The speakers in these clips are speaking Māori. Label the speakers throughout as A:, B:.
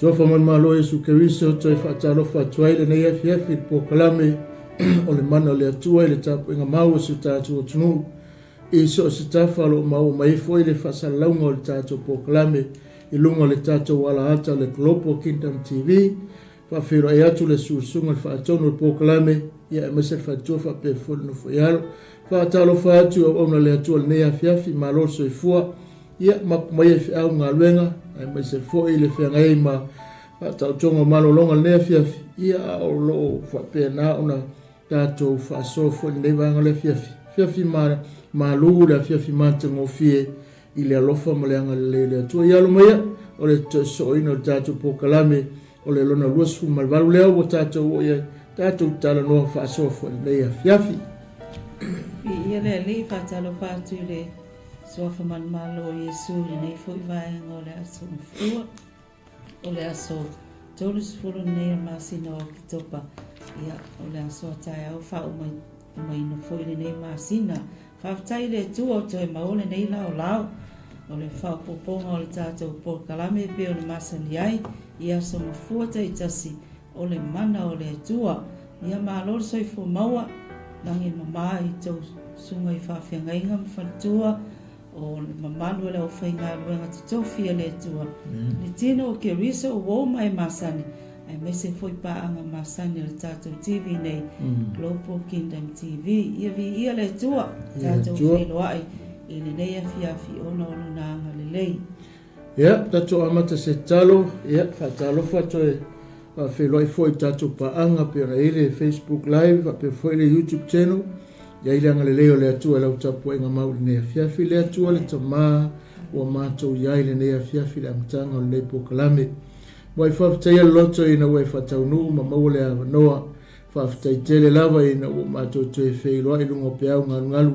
A: Sofa man malo Yesu Keriso toi whaatalofa tuai le nei afiafi po kalame o le mana o le atua i le tapu inga mau su tātou tunu i so se tawhalo mau mai foi le whasalaunga o le tātou po kalame i lunga le tātou wala hata le Global Kingdom TV whawhiro e atu le suusunga le whaatono le po kalame ia e mese whaatua whape fulu no whaialo whaatalofa atu o ona le atua le nei afiafi malo so i fua ia makumai e whiau ngā luenga ai mai se foi le whengai ma tau tonga malolonga lea fiafi ia o loo whapena ona tātou whaasofo ni neivanga le fiafi ma luu le fiafi mata ngofie i le alofa ma leanga le atua ia lumaya o le soina o tātou pokalame o le lona luasfu malvalu lea o tātou o ia tātou tala noa whaasofo ni lea fiafi
B: ia le li whaatalo whaatu le sofa man malo Yesu nei foi vai ngole aso fua ole aso todos foram nei masino topa ia ole aso tai au fa mai no foi nei masina fa tai le tu o toi maole nei lao ole fa poponga ole tato por kalame pe ole masaniai ia so fua tai tasi ole mana ole tua ia malo so fu maua langi mama i to sunga i fa fenga ngam fatua o mamalu le o whainga luenga te tofia le tua. Le tino o ke risa o wō mai masani. Ai mese foi paanga masani le tātou TV nei. Global Kingdom TV. Ia vi ia le tua. Tātou whiloai. I le nei afiafi ona nanga le lei.
A: Ia, tātou amata se talo. Ia, whatalo whatoe. Whiloai foi tātou paanga pera ele Facebook Live. Pe foi le YouTube channel. Ya ile ngale leo le atua la utapu inga mauli ne afiafi le atua le tama o mato ya ile ne afiafi le amtanga o le po kalame wai whaftai loto ina wai whataunu ma maule a noa whaftai tele lava ina o mato toe wheiloa ilungo peau ngalu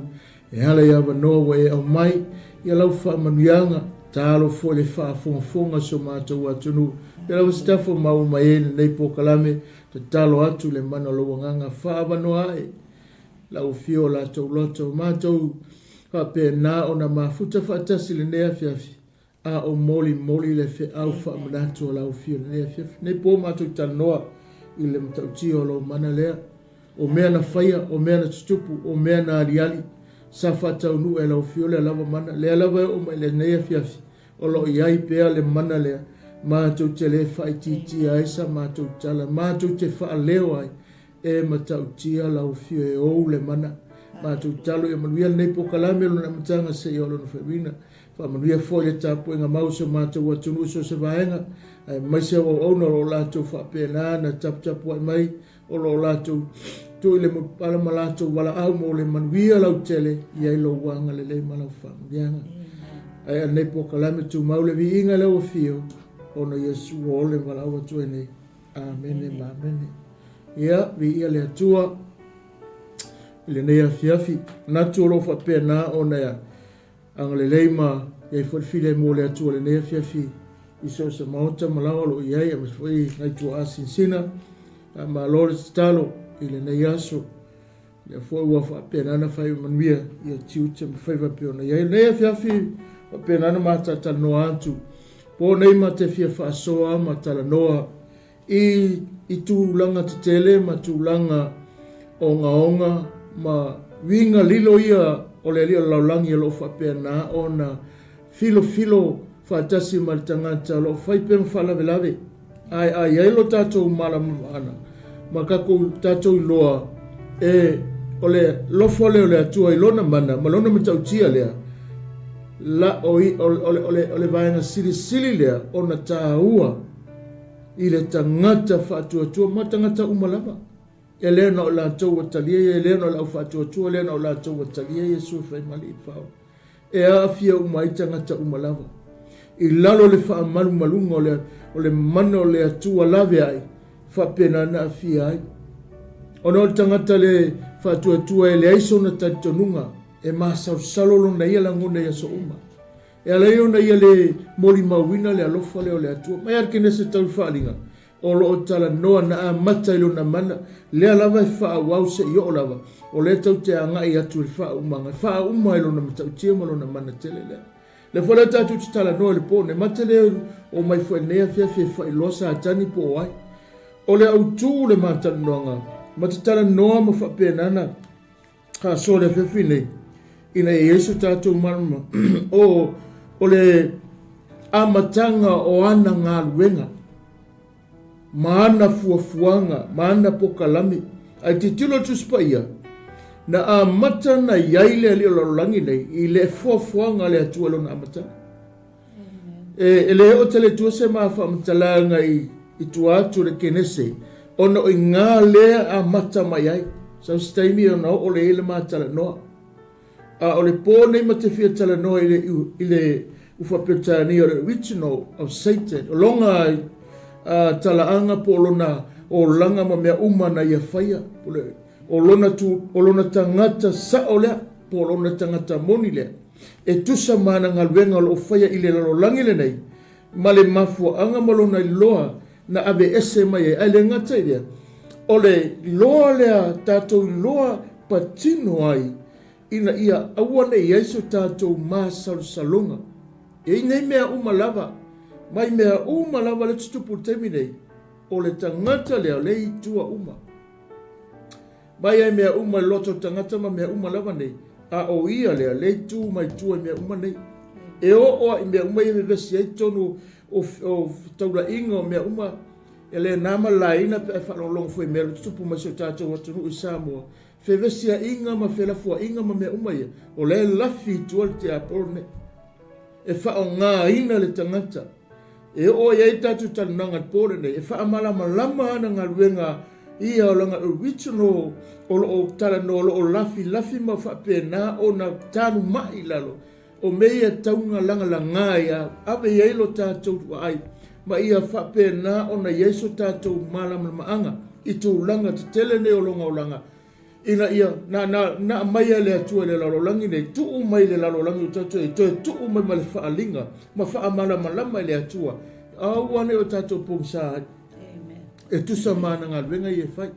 A: e hala ya noa wai au mai ia lau whamanuianga talo fo le whaafonga so mato watunu ia lau stafo mau mai nei po kalame te talo atu le mana lo nganga whaamanoa lau fio la tau loto mātou hape nā ona mafuta whaatasi le nea fiafi a o moli le fe au whaamanatu o lau fio le nea fiafi nei pō mātou tanoa i le matauti o lau mana lea o mea na whaia, o mea na tutupu, o mea na ariali sa whatau nu e lau fio le lava mana lea lava o mai le nea fiafi o lau iai pea le mana lea mātou te le whaititi a esa mātou tala mātou te wha leo ai e matautia lau fio e ou le mana mātou talo e manuia nei po kalame lona matanga se i olona whewina wha manuia foi le tapu inga mausa mātou atunu so se vaenga ai mai se o ona o lātou whapena na tapu ai mai o lo lātou tu ile mo pala malatou wala au mo le manuia lau tele i ai lo wanga le lei malau whamunianga ai nei po kalame tu maule vi inga leo fio ona Yesu o le walau atu nei amene mamene ia vi ia le atua le nei afiafi na tuolo fa pena ona ia ang le leima ia foi file mo le atua le nei afiafi iso se maota malawa lo ia ia mas foi ngai tua asinsina a malor stalo ile nei aso le foi wa fa pena na fai manuia ia tiuche me fai va pena ia nei afiafi fa pena na mata tal no antu po nei mate fia fa soa mata la noa i tūlanga te tele, ma tūlanga onga ma winga lilo ia o le lia laulangi lo whapea nā o na filo whaatasi ma le tangata lo whaipem whalawelawe. Ai lo tātou malamu ana, ma kako tātou loa o le lofo leo le atua i lona mana, ma lona matautia lea, la o le vaenga sili lea o na tāua, i le tangata whaatuatua ma tangata umalava. E lea na o la tau watalia, e lea na o la whaatuatua, e lea na o la tau watalia, Yesu whai mali i whao. E awhia umai tangata umalava. I lalo le wha malu malunga o le mana o le atua lawe ai, whapena na awhia ai. O na o tangata le whaatuatua e le aiso na taitonunga, e maa salolo na ia langona ia so uma. E alai ona ia le moli mauina le alofa leo le atua. Mai arke nese tau whaalinga. O lo o tala noa na a mata ilo na mana. Lea lava e wha wau se i o lava. O le tau te anga i atu le wha umanga. Wha uma ilo na matau tia malo na mana tele lea. Le whale tātou te tala noa le po, ne matele o mai whainea whai losa a tani po ai. O le au tū le mātana noanga, ma te tala noa ma whapenana, ka so le whiwhine, ina e Yesu tātou marama, o le amatanga o ana ngā luenga, maana fuafuanga, maana pokalami, ai te tilo tuspaia, na amata na yaile ali o larolangi nei, i le fuafuanga le atua lona amata. E le o tele tua se maa whamatalanga i tua atu le kenese, ona o i ngā lea amata mai ai, sa staimi o nao o le ele maa tala noa. O le pōnei ma te fia tala noa i le uwhapetani o le original of Satan, o longa talaanga po lona o langa ma mea umana ia whaia, o lona tangata sa o lea, po lona tangata moni lea, e tusa mana ngā luenga o whaia i le lalo langi le nei, ma le mafua anga ma lona i loa na ave ese mai e le ngata i lea, o le loa lea tātou loa patino ai, ina ia awane i aiso tātou maa salunga, e nei mea umalava, mai mea umalava le tutupu temi nei, o le tangata lea le i tua uma. Mai ai mea uma loto tangata ma mea umalava nei, a o ia lea le tu mai tua mea uma nei. E o i mea uma i me vesi ei tonu o taura inga o mea uma, e le nama laina pe e whalolong fwe mea le tutupu mai so tātou watunu i Samoa. Fe vesi a inga ma fe lafua inga ma mea uma ia, o le lafi tua le te aporo ne. E whao ngā ina le tangata. E o iei tatu tananga pōre nei, e wha malama lama ana ngā ruenga ia o langa original o tala no o lafi ma wha pēnā o na tānu mai lalo, o mea taunga langa la ngāia, awe iei lo tātou tua ai, ma ia wha pēnā o na ieiso tātou malama maanga, i tū langa te tele ne o longa o langa, ina ia, na mai le atua le lalolangi nei, tuu mai le lalolangi o tātou e toi, tuu mai ma le whaalinga, ma whaamalama lama le atua, wane o tātou pōngsa e tusa mana ngā ruenga i e whai.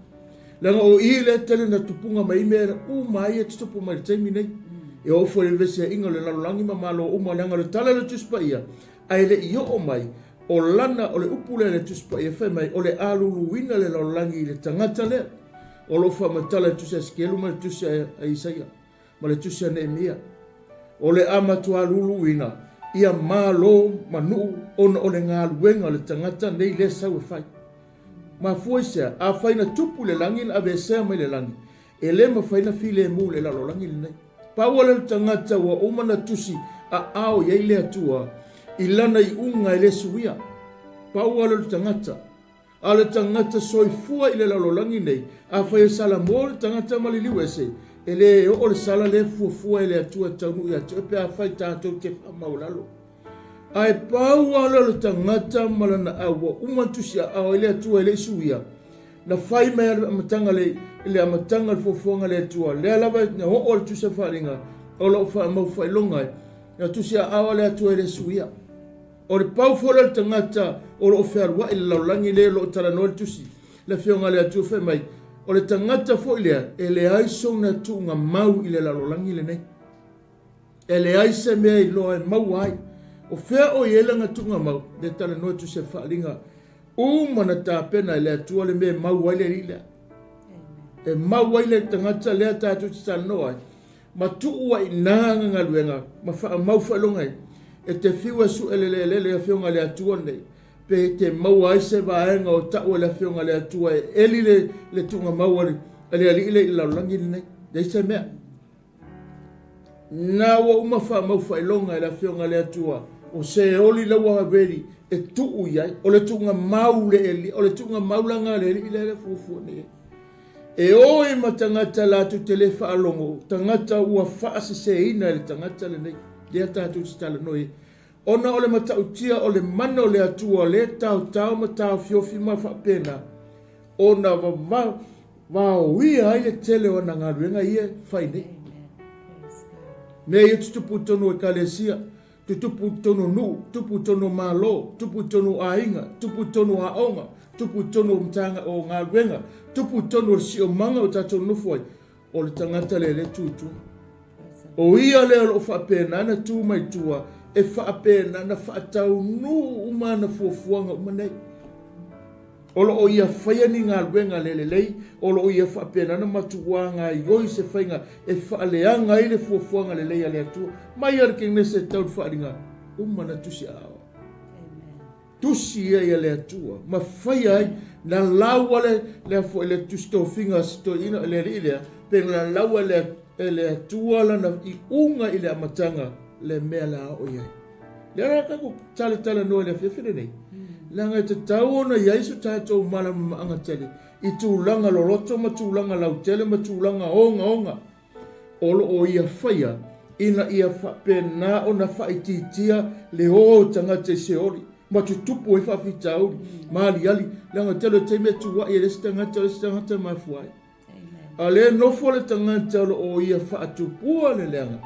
A: Langa o i le tele na tupunga mai mea, mai e tutupu mai teimi nei, e ofo le vesi a inga le lalolangi ma malo uma langa le tala le tuspa ia, ai le i o mai, o lana o le upule le tuspa ia whai mai, o le aluluina le lalolangi i le tangata lea, o lo fa matala tusa skelu ma tusa a Isaia ma le tusa Nehemia o le amatua luluina ia malo manu ona o le ngā luenga le tangata nei le sau e whai ma fuaisa a whaina tupu le langi a vesea mai le langi e le ma whaina file mu le lalo langi le nei paua le tangata wa umana tusi a ao iei le atua i lana i unga i le suia paua le tangata a le tangata soifua i le lalolangi nei, a whaia Salamo le tangata maliliu ese, e le o le sala le fuafua i le atua taunu i atu, e pe a whai tātou te whamaulalo. A e pau ala le tangata malana awa, umantusi a au i le atua i le suia, na whai mai amatanga le amatanga le fuafuanga le atua, le alava na o le tusa wharinga, o la ufa mau whai longai, na tusi a au le atua i le suia. O le pau fora le tangata o lo whērua i le laulangi le lo tala no le tusi. Le whionga le atu whai mai. O le tangata fo i lea, e le aiso na tu ngā mau i le laulangi le nei. E le aise mea i loa e mau ai. O whea o i elanga tu ngā mau, le tala no tu se whaalinga. Mana tā pena i le atua le mea mau ai le i lea. E mau ai le tangata lea tātu ti tala no ai. Ma tu ua i nāanga ngā luenga, ma wha mau whailongai. E te whiua su ele a whionga le atua nei. Pe te maua aise vaenga o tau le whionga le atua e eli le tunga maua le ali ile i laulangi nei. Dei se mea. Nā wa uma wha mau whailonga le whionga le atua. O se oli laua haweri e tuu iai. O le tunga mau le eli. O le tunga maulanga le eli ile le fufu nei. E o i ma tangata la tu te le whaalongo. Tangata ua whaase se ina le tangata le nei. Lea tātou ti tala noi. Ona o le matautia o le mana o le atua, le tau ma tau fiofi ma whapena. Ona ui ai le tele o na ngā ruenga ia whaine. Mea ia tutupu tono e kalesia, tutupu tono nu, tupu tono malo, tupu tono ainga, tupu tono aonga, tupu tono mtanga o ngā ruenga, tupu tono si o manga o tātou nufuai, o le tangata le tutu. O ia leo lo whapena na tū mai tua e whaapena na whaatau nu umana fuafuanga umanei. Olo o ia whaia ni ngā luenga lelelei, olo o ia whaapena na matuanga i oi se whainga e whaaleanga i le fuafuanga lelei ale atua. Mai arke nese tau whaaringa umana tusi awa. Tusi ia ia le atua. Ma whaia ai na laua le fo le tusi tau whinga sto ina le rilea, pe na laua le atua lana i unga i le amatanga le mea la o iai. Le raka ko tale noa le whiawhine nei. Langa te tau ona iaisu tātou malama anga tele. I tūlanga loroto, ma tūlanga lautele, ma tūlanga onga. Olo o ia whaia, ina ia whapena o na whaititia le o tangate se ori. Ma tu tupu e whawhita ori. Maali ali, langa telo te me tuwa i resi tangata mafuai. A le nofo le tangata o ia whaatupua le leanga.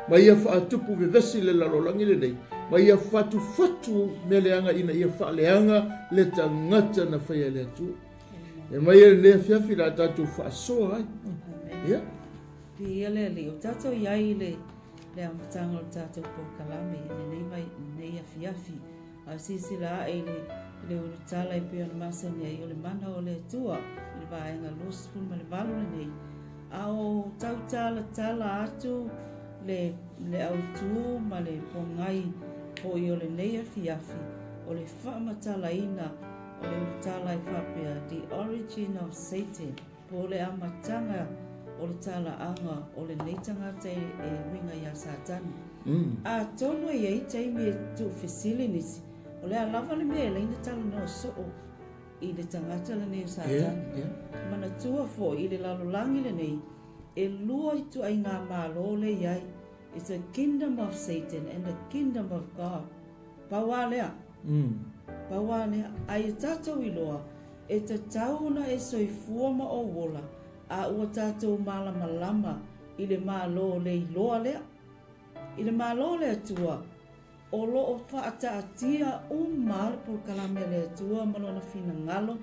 A: Ma ia whaatupu vevesi le lalolangi le nei. Ma ia fatu me leanga ina ia whaaleanga le tangata na whaia le atu. E mai e lea whiawhi la tātou whaasoa ai. Ia?
B: Pia le li, o tātou iai le amatanga o tātou pōkalame, nei mai nei a whiawhi. A sisi la e le urutala i pia na masani ai o le mana o le atua, le vaenga los pun ma le valo le nei. A o tau tala atu le autu ma le pongai po i o le nei a whiawhi, o le whaamatala ina, o le urutala i whapea, the origin of Satan, po le amatanga o le tala anga, o le nei tangata e winga ia Satani. A tono e ei taimi e tu whesilinisi, o le alawa le mea leina tala no soo i le tangata le nei Satani. Mana tua fo i le lalolangi le nei, e lua i tu ai ngā mālo le iai, it's a kingdom of Satan and a kingdom of God. Pawalea. Pawalea. Ai tātou i loa, e te tauna e soifua ma o wola, a ua tātou malama i le mālo le i loa lea. I le mālo le atua, o lo o whaata atia male por kalame le atua malona fina ngalo,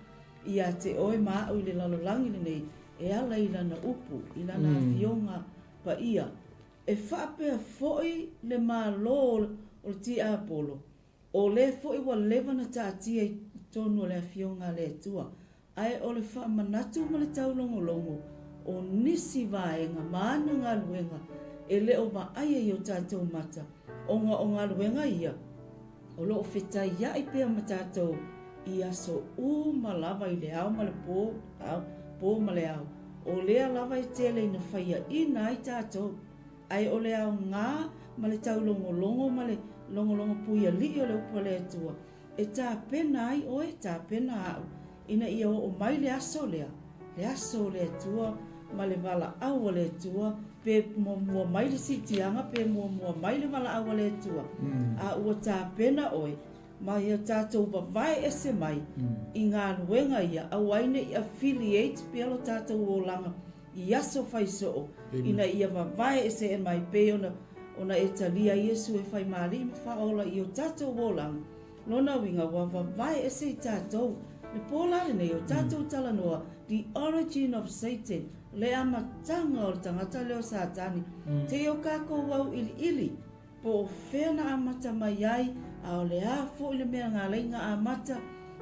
B: i a te oe maa o i le lalolangi le nei, e ala i lana upu, i lana fionga pa ia. E whapea foi le mālo o le ti apolo. O le foi wa lewa na tātia i tonu le fionga le atua. Ai o le whaamanatu ma le taulongolongo. O nisi vaenga, maana ngā luenga. E le o ma aia i o tātou mata. O ngā luenga ia. O lo o wheta ia i pia ma tātou. I aso malawa i le au ma le pō ma le au. O lea lava i tele i na whaia i nai tātou. Ai o le au ngā ma le taulongolongo ma le longolongo puia li o le upa le atua. E tā pena ai oe, tā pena au. Ina ia o mai le aso lea. Le aso le atua ma le wala aua le atua. Pe mua mai le sitianga, pe mua mai le wala aua le atua. A ua tā pena oe. Ma ia tātou wawai ese mai. I ngā nuenga ia, awaine i affiliate pe alo tātou o langa. I aso whai soo. Ina ia wawai ese e mai pe ona e talia Iesu e whai maari me whaola i o tātou wolang. Lona winga wa wawai ese i tātou. Le pōlare nei o tātou tala noa, the origin of Satan, le amatanga o tangata leo Satani. Te o kako wau ili. Po whena amata mai ai, a o le a fo i le mea ngā leinga amata,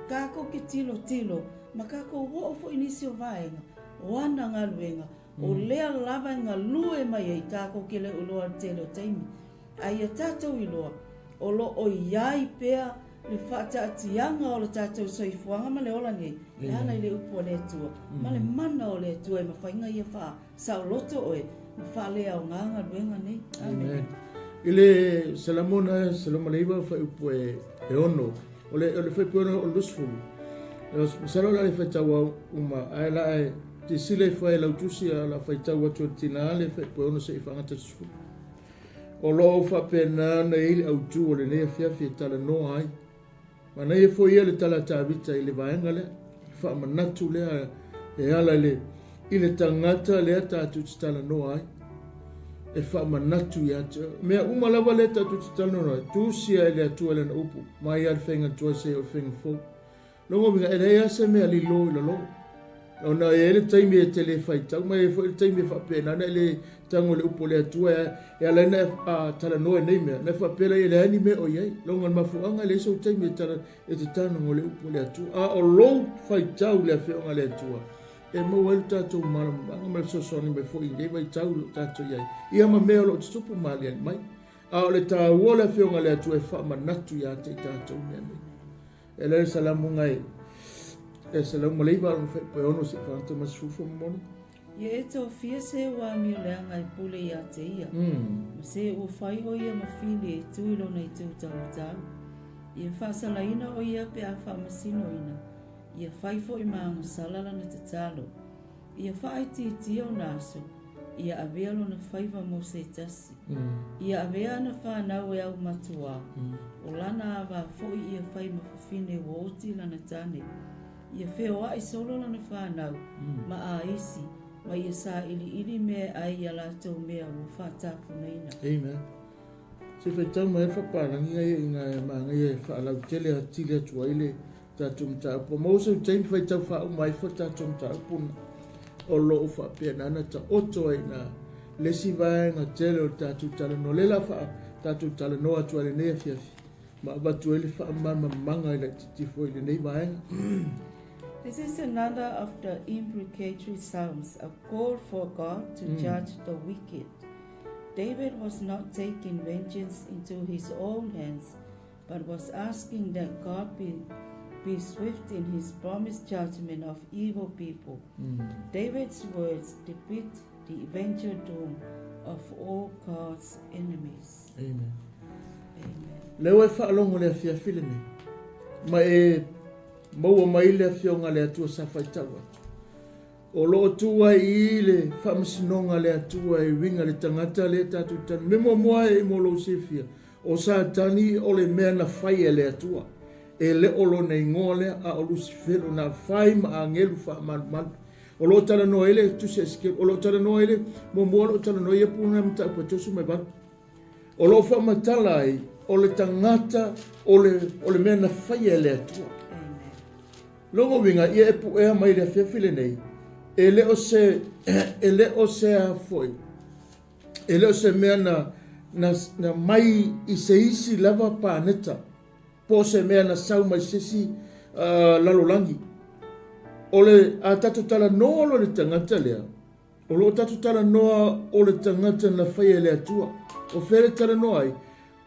B: kako ki tilo, ma kako wo fo inisi o vaenga. O ana ngā luenga, o lea lava ngā lue mai ei tāko ke le uloa telo taimi. Ai a tātou i loa, o lo o iai pea le whaata atianga o le tātou soifuanga ma le ola nei. Le ana i le upo le atua, ma le mana o le atua e ma whainga ia wha sao loto oe, ma wha lea o ngā luenga nei. Amen.
A: I le Salamona, Salamoleiva whai upo e ono, o le whai puana o lusfulu. Masalola le whai tawa uma, ai la ai, te sile whai lautusi a la whai tawa tua tina le whai puana se i whangata lusfulu. O loo whapena na ili au tu o le nea whiawhi e tala noa ai. Ma nei e fo ia le tala tāwita i le vaenga le, whaamanatu lea e ala i le tangata lea tātu te tala noa ai. E whaamanatu i ata. Mea umalawa lea tātu te tala noa ai. Tūsia e lea tua le na upu. Mai al whenga tua se o whenga fo. Longo minga e rea se mea li lo i la lo. Ona ele taimi e tele fai tau mai fo taimi fa pena na le tango le upo le atua e ala na tala noa nei me na fa pela ele ani me o ye longa mafuanga le so taimi tala e te tano mo le upo le atua o lo fai tau le feonga le atua e mo wal tato mala ma so soni me fo inde mai tau tato ye ia ma me lo tupu mali mai o le ta wola feonga le atua e fa manatu ya te tato me ele salamo ngai e salamo le va fe pe ono se fa mas fufu mo
B: Ia e tau fia se wa mi o leanga I pule ia te ia. Se o whai o ia mawhine e tuilo nei tau tau. Ia whaasalaina o ia pe a whamasino ina. Ia whaifo I maangu salala na te talo. Ia whaiti ti o naso. Ia avea lo na whaiva mo se tasi. Ia avea na whanau e au matua. O lana awa foi ia whai mawhine o oti lana tane. Ia wheo ai solo lana whanau. Ma a isi. Ma ia sa ili mea ai ia lātou mea o whātapu neina.
A: Amen. Se whaitau mai whaparangi ai inga maanga ia whaalau tele a tili atua ile tātou mtau. Po mausa taimi whaitau whaau mai wha tātou mtau puna. O loo whapea nana ta oto ai na lesi vaenga tele o tātou tala no lela wha tātou tala no atua le nea fiafi. Ma abatu ele wha mama manga ila titifo ile nei vaenga.
B: This is another of the imprecatory psalms, a call for God to judge the wicked. David was not taking vengeance into his own hands, but was asking that God be swift in his promised judgment of evil people. David's words depict the eventual doom of all God's enemies.
A: Amen.
B: Amen.
A: Leo e whaalongo lea fia filene. Ma e maua mai lea fionga lea tua sa whaitau atu. O loo tua I le whamasinonga lea tua e winga le tangata lea tatu tani. Memo moa e molo sefia. O sa tani o le mea na whai e lea tua. E le olo nei ngole a o lucifero na whai ma a ngelu wha manu. O loo tala no ele tu se ske. O loo tala no ele mo moa loo tala no ia puna mta pa tosu mai banu. O loo wha matala ai o le tangata o le mea na whai e lea tua. Longo winga ia e pu ea mai le whiawhile nei. E leo se a foi. E leo se mea na mai I se isi lava pāneta. Po se mea na sau mai sesi lalolangi. O le a tatu tala noa lo le tangata lea. O lo tatu tala noa o le tangata na whaia le atua. O where tala noa ai.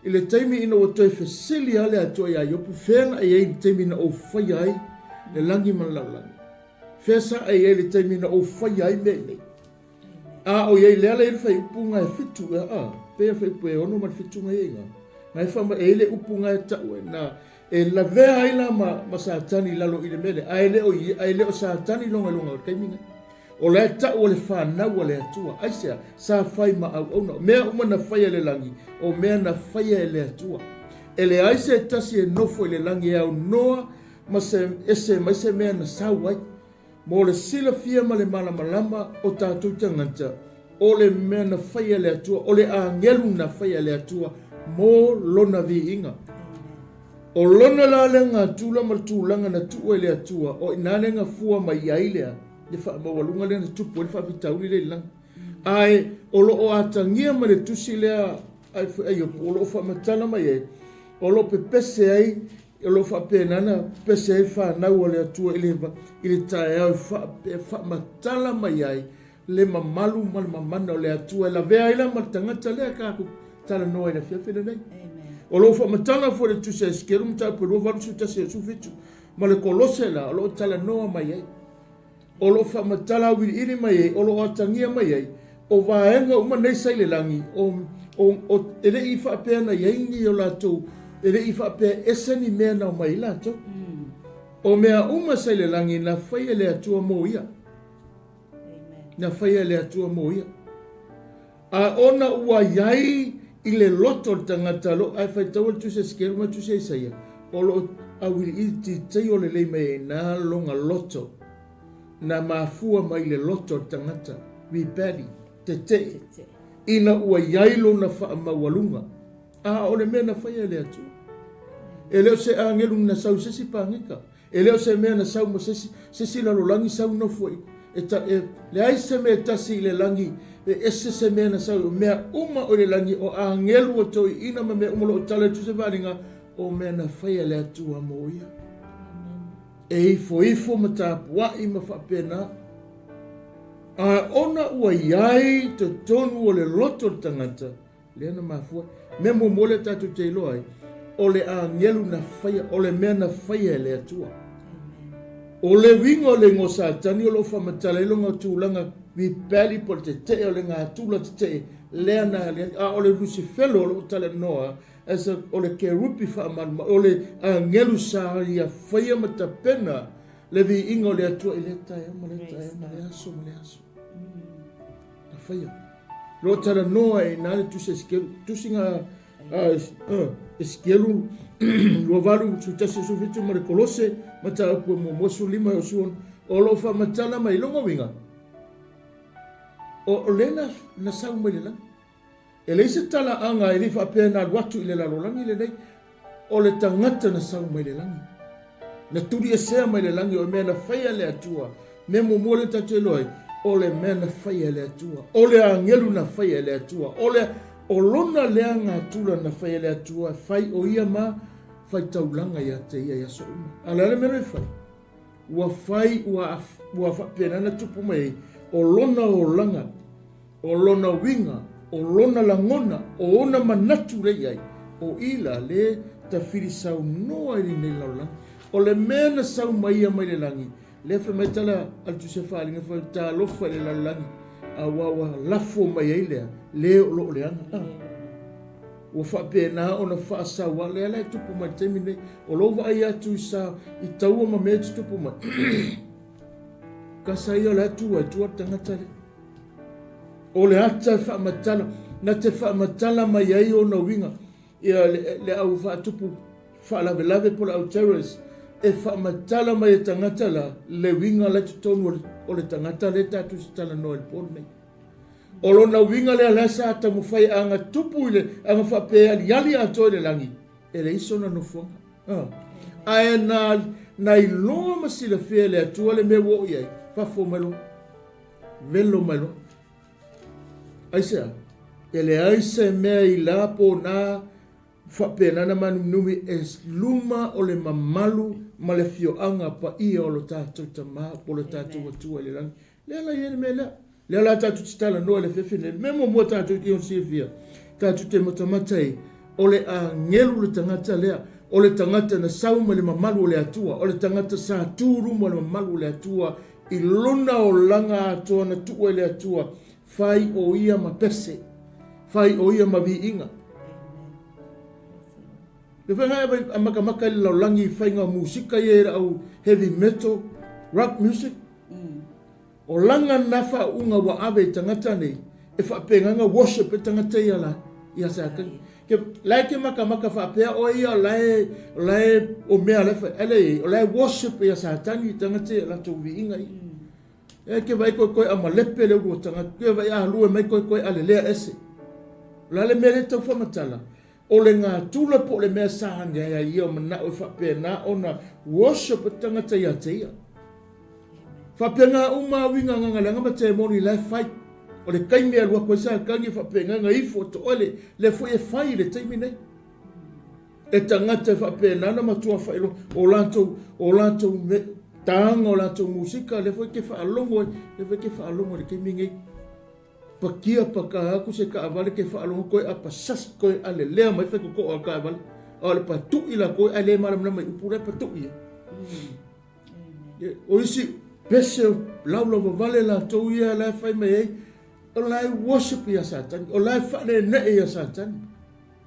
A: I le taimi ina o toi whesili ale atua ia iopu. Whena ai ei taimi ina o whaia ai. Le langi man laulangi. Fesa ai ele taimina o whai ai me nei. A o iei leala ele whai upunga e fitu e pea whai pue ono man fitu ngai inga. Ngai whama ele upunga e tau e na e la vea haila ma saatani lalo ile mele. A ele o saatani longa o taiminga. O le tau o le whanau o le atua. Aisea sa whai ma au ona. Mea uma na whai ele langi. O mea na whai ele atua. Ele aise tasi e nofo ele langi e au noa ma se mea na sauai. Mo le sila fia ma le malama o tātou tangata. O le mea na whaia le atua. O le angelu na whaia le atua. Mo lona vi inga. O lona la le ngā tūla ma tūlanga na tua le atua. O inane ngā fua ma iailea. Le wha mawalunga le na tupu. Le wha vitauli le langa. Ai, o lo o atangia ma le tusi lea. Ai, o lo o wha matala ma ye. O lo pepese ai. E lo fa penana pese e fa na o le atua ile tae au fa matala mai ai le mamalu mal mamana o le atua la vea ila ma tangata le ka ku tala no ina fia nei. O lo fa matala fo le tu se skeru mta po lo va su ta se su fitu ma le kolose la lo tala no mai ai. O lo fa matala wi iri mai ai o lo atangia mai ai o vaenga uma nei sai le langi o ele I fa pena ye ni o la tu ele I whapea esani mea nao mai lato. O mea uma sai le langi na whaia le atua mo ia. Na whaia le atua mo ia. A ona ua iai I le loto tangata lo ai whaitaua tu se skeru ma tu se isaia. O lo awiri I ti tei o le lei mai na longa loto. Na mafua mai le loto tangata. Wipari, te te. Ina ua iai lo na wha mawalunga. A o le mea na whaia le atua. E leo se angelu na sau sesi pangika. E leo se mea na sau ma se lalo langi sau no foi. Le ai se mea tasi le langi, se mea na sau, mea uma o le langi, o a ngelu o toi ina ma mea umalo o tala tu se varinga, o mea na whaia le atua moia. E ifo ma tāpua i ma whapena. A ona ua iai te tonu o le loto tangata, le ana mafua, mea mo mole tatu te iloa ai, o le a ngelu na whaia, o le mea na whaia le atua. O le winga o le ngosa tani o lo whamatala ilonga tūlanga vi pali po te o le ngā tūla te lea na o le Lucifelo o le tala noa as o le kerupi whaamana o le ngelu sa ia whaia mata pena le vi inga o le atua i le tae ama le aso na whaia lo tala noa e nāle tusinga eskelu lo valu su tasi su fitu ma le kolose mata apu mo mosu lima o suon o lo fa matala mai longa winga o lena na sau mai le e le se tala anga e li fa pena watu i le lalolangi le nei o le tangata na sau mai le langi na turi e sea mai le langi o mea na whaia le atua me mo mole tatu eloi o le mea na whaia le atua o le angelu na whaia le atua o lona lea ngā tula na whaia le atua whai o ia ma whai taulanga ia te ia so uma. Ala le mera whai. Ua whai, ua whapenana tupu mai, o lona o langa, o lona winga, o lona langona, o ona manatu rei ai, o ila le ta whiri sau noa i nei laulang. O le mena sau mai mai le langi, le wha mai tala al tu se whalinga whai ta lofa le laulangi, a wawa lafo mai ai lea, le o lo le anga. Ua whapena o na whaasawa lea lea tupu mai te mine, o lova ai atu i taua ma mea tupu mai. Ka sai o le atua tangata le. O le ata whaamatala, na te whaamatala mai ai o na winga, ia le au whaatupu whaalawelawe po le au terrorist, e whaamatala mai e tangata la, le winga le tutonu o le tangata le tatu si tala no el pone nei. O lona winga le alasa ata mo fai anga tupu ile anga whapea liali ato le langi. E le iso na no fonga. Ae na iloa masila fea le atua le me wo iai. Whafo malo. Velo malo. Aisea. E le aise mea i lapo na whapea nana manu numi e luma o le mamalu ma le fio anga pa ia o lo tātou tamaa po le tātou atua le langi. Le la iene me lea. Le ala tatu titala noa le fefine, memo mua tatu ki on sifia, tatu te matamatai, o le a ngelu le tangata lea, o le tangata na sauma le mamalu le atua, o le tangata sa tūrumo le mamalu le atua, i lona o langa atua na tuua le atua, fai o ia ma pese, fai o ia ma vi inga. Le whainga ea makamaka le laulangi whainga musika e au heavy metal, rock music, o langa nafa unga wa awe tangata nei, e whapenganga worship e tangata ia la, ia sa kangi. Ke lai ke maka whapea o ia lai o mea lefa, o lai worship ia sa tangi tangata ia la tau vi inga i. E ke vai koe ama lepe le uro tangata, ke vai ahalua mai koe ale lea ese. La le mea le tau whamatala, o le ngā tula po le mea sahanga ia ia o mana o whapea na o na worship e tangata ia te ia. Whapenga uma winga nganga langa ma te moni lai whai. O le kaimi alua koe sa kangi whapenga nga ifo to ole le fo e whai le teimi nei. E tangata whapena na matua whaelo o lantou taanga o lantou musika le fo ke whaalongo le kaimi ngai. Pakia paka aku se ka avale ke whaalongo koe a pasas koe ale lea mai wheko ko a ka avale. O le patu ila koe ale maram mai upure patu ia. O isi pese lau vale la tau ia lai whai mai ei, o lai worship ia satani, o lai whane ne ia satani.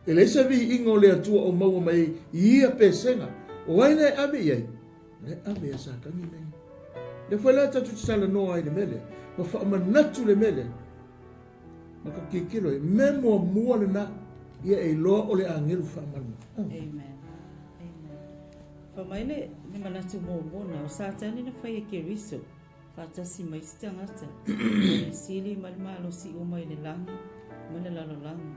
A: E le se vi ingo le atua o maua mai ia pesenga, o ai nei ame iei, nei ame ia satani nei. Le whai la tatu tisala noa ai le mele, ma whaamanatu le mele, ma ka kikilo e memua mua le na, ia e loa o le angelu whaamanu.
B: Amen. Whamaile, ni manatu mōmona, o sātani na whai e ke riso, whātasi mai stangata, o sili malimalo si umai le langi, mana lalo langi.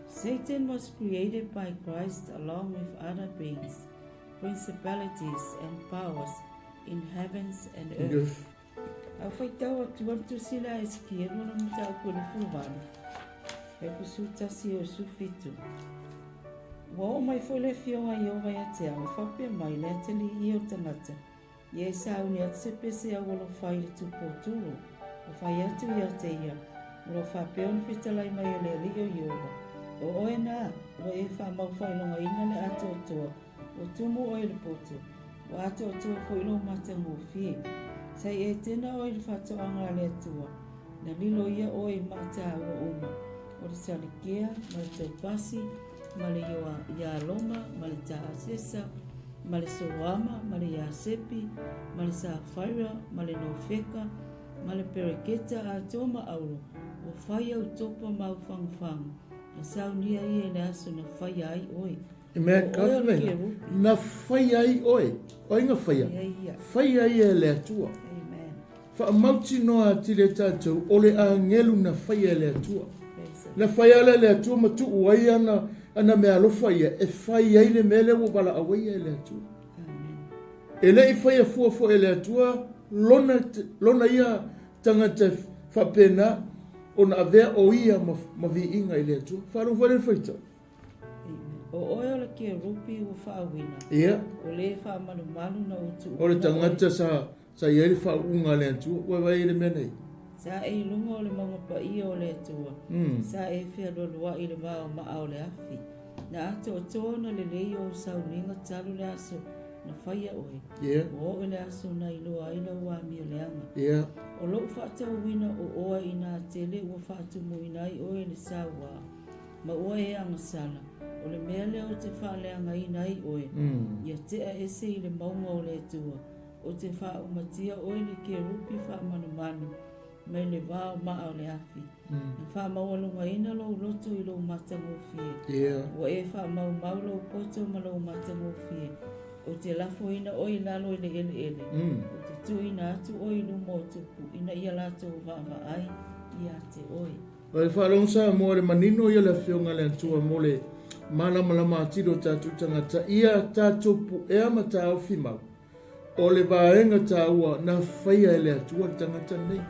B: Satan was created by Christ along with other beings. principalities and powers in heavens and earth. Au fai tau atu sila eskia lona mata ko le fulvani. E kusu tasi o sufitu. Wa mai foi le fionga i ova ia te au whapea mai le ateli i o tangata. Ie sa uni atu se pese a wala whai le tupoturo. O whai atu i a te ia. Uro whapea on fitalai mai o le li o i ova. O oe nā, o e wha mau whai longa ina le ato o toa. O tumu o e le poto. O ato o toa foi lo mata ngō fie. Sai e tena o i le whatoanga le atua. Na lilo ia o i mata o uma. O le salikea, ma le taupasi, ma le ia loma, ma le taasesa, ma le soama, ma le ia sepi, ma le 𝚟𝚑𝚎𝚘, ma le nofeka, ma le pereketa a toma aulo. O whai au topa mau whangwhang. Na saunia i e le aso na whai ai oi.
A: E mea kawhenga, na whai ai oi. O inga whaia. Whai ai e le atua. Wha mauti noa tile tātou, ole a ngelu na whai e le atua. Na whai ala le atua matu uai ana mea alofa ia, e whai ai le mele o wala awai e le atua. E le i whai a fuafo e le atua, lona ia tangata whapena, ona avea o ia ma vi inga i le atua. Wharu whare whaita.
B: O oe ola kia rupi o whaawina.
A: Ia.
B: O le whaamanu manu na utu.
A: O le tangata sa ieri whaunga le atua, wai le mea nei.
B: Sa e lunga o le mga pa ia o le atua. Sa e whia lolua i le wao maa o le afi. Na ato o tōna le lei o sauninga talu le aso na whaia oe. O le aso na iloa ila ua mi o le anga. O lo whaatau wina o oa ina tele ua whaatu mo inai oe le sawa. Ma oa e anga sala. O le mea leo te whaaleanga inai oe. Ia tea ese i le maunga o le atua. O te wha umatia oe le ke rupi wha manu manu. Mai le wao maa o le afi. Na wha mawalunga ina lo loto i lo matango fie. O e wha mau lo poto ma lo matango fie. O te lafo ina oi lalo i le ele. O te tu ina atu oi lu motupu. Ina ia lato vama ai ia te oi.
A: O e wha longsa mo le manino ia le whionga le atua mo le malama atiro tātou tangata. Ia tātou pu ea ma tā au whimau. O le vaenga tā ua na whaia e le atua le tangata nei.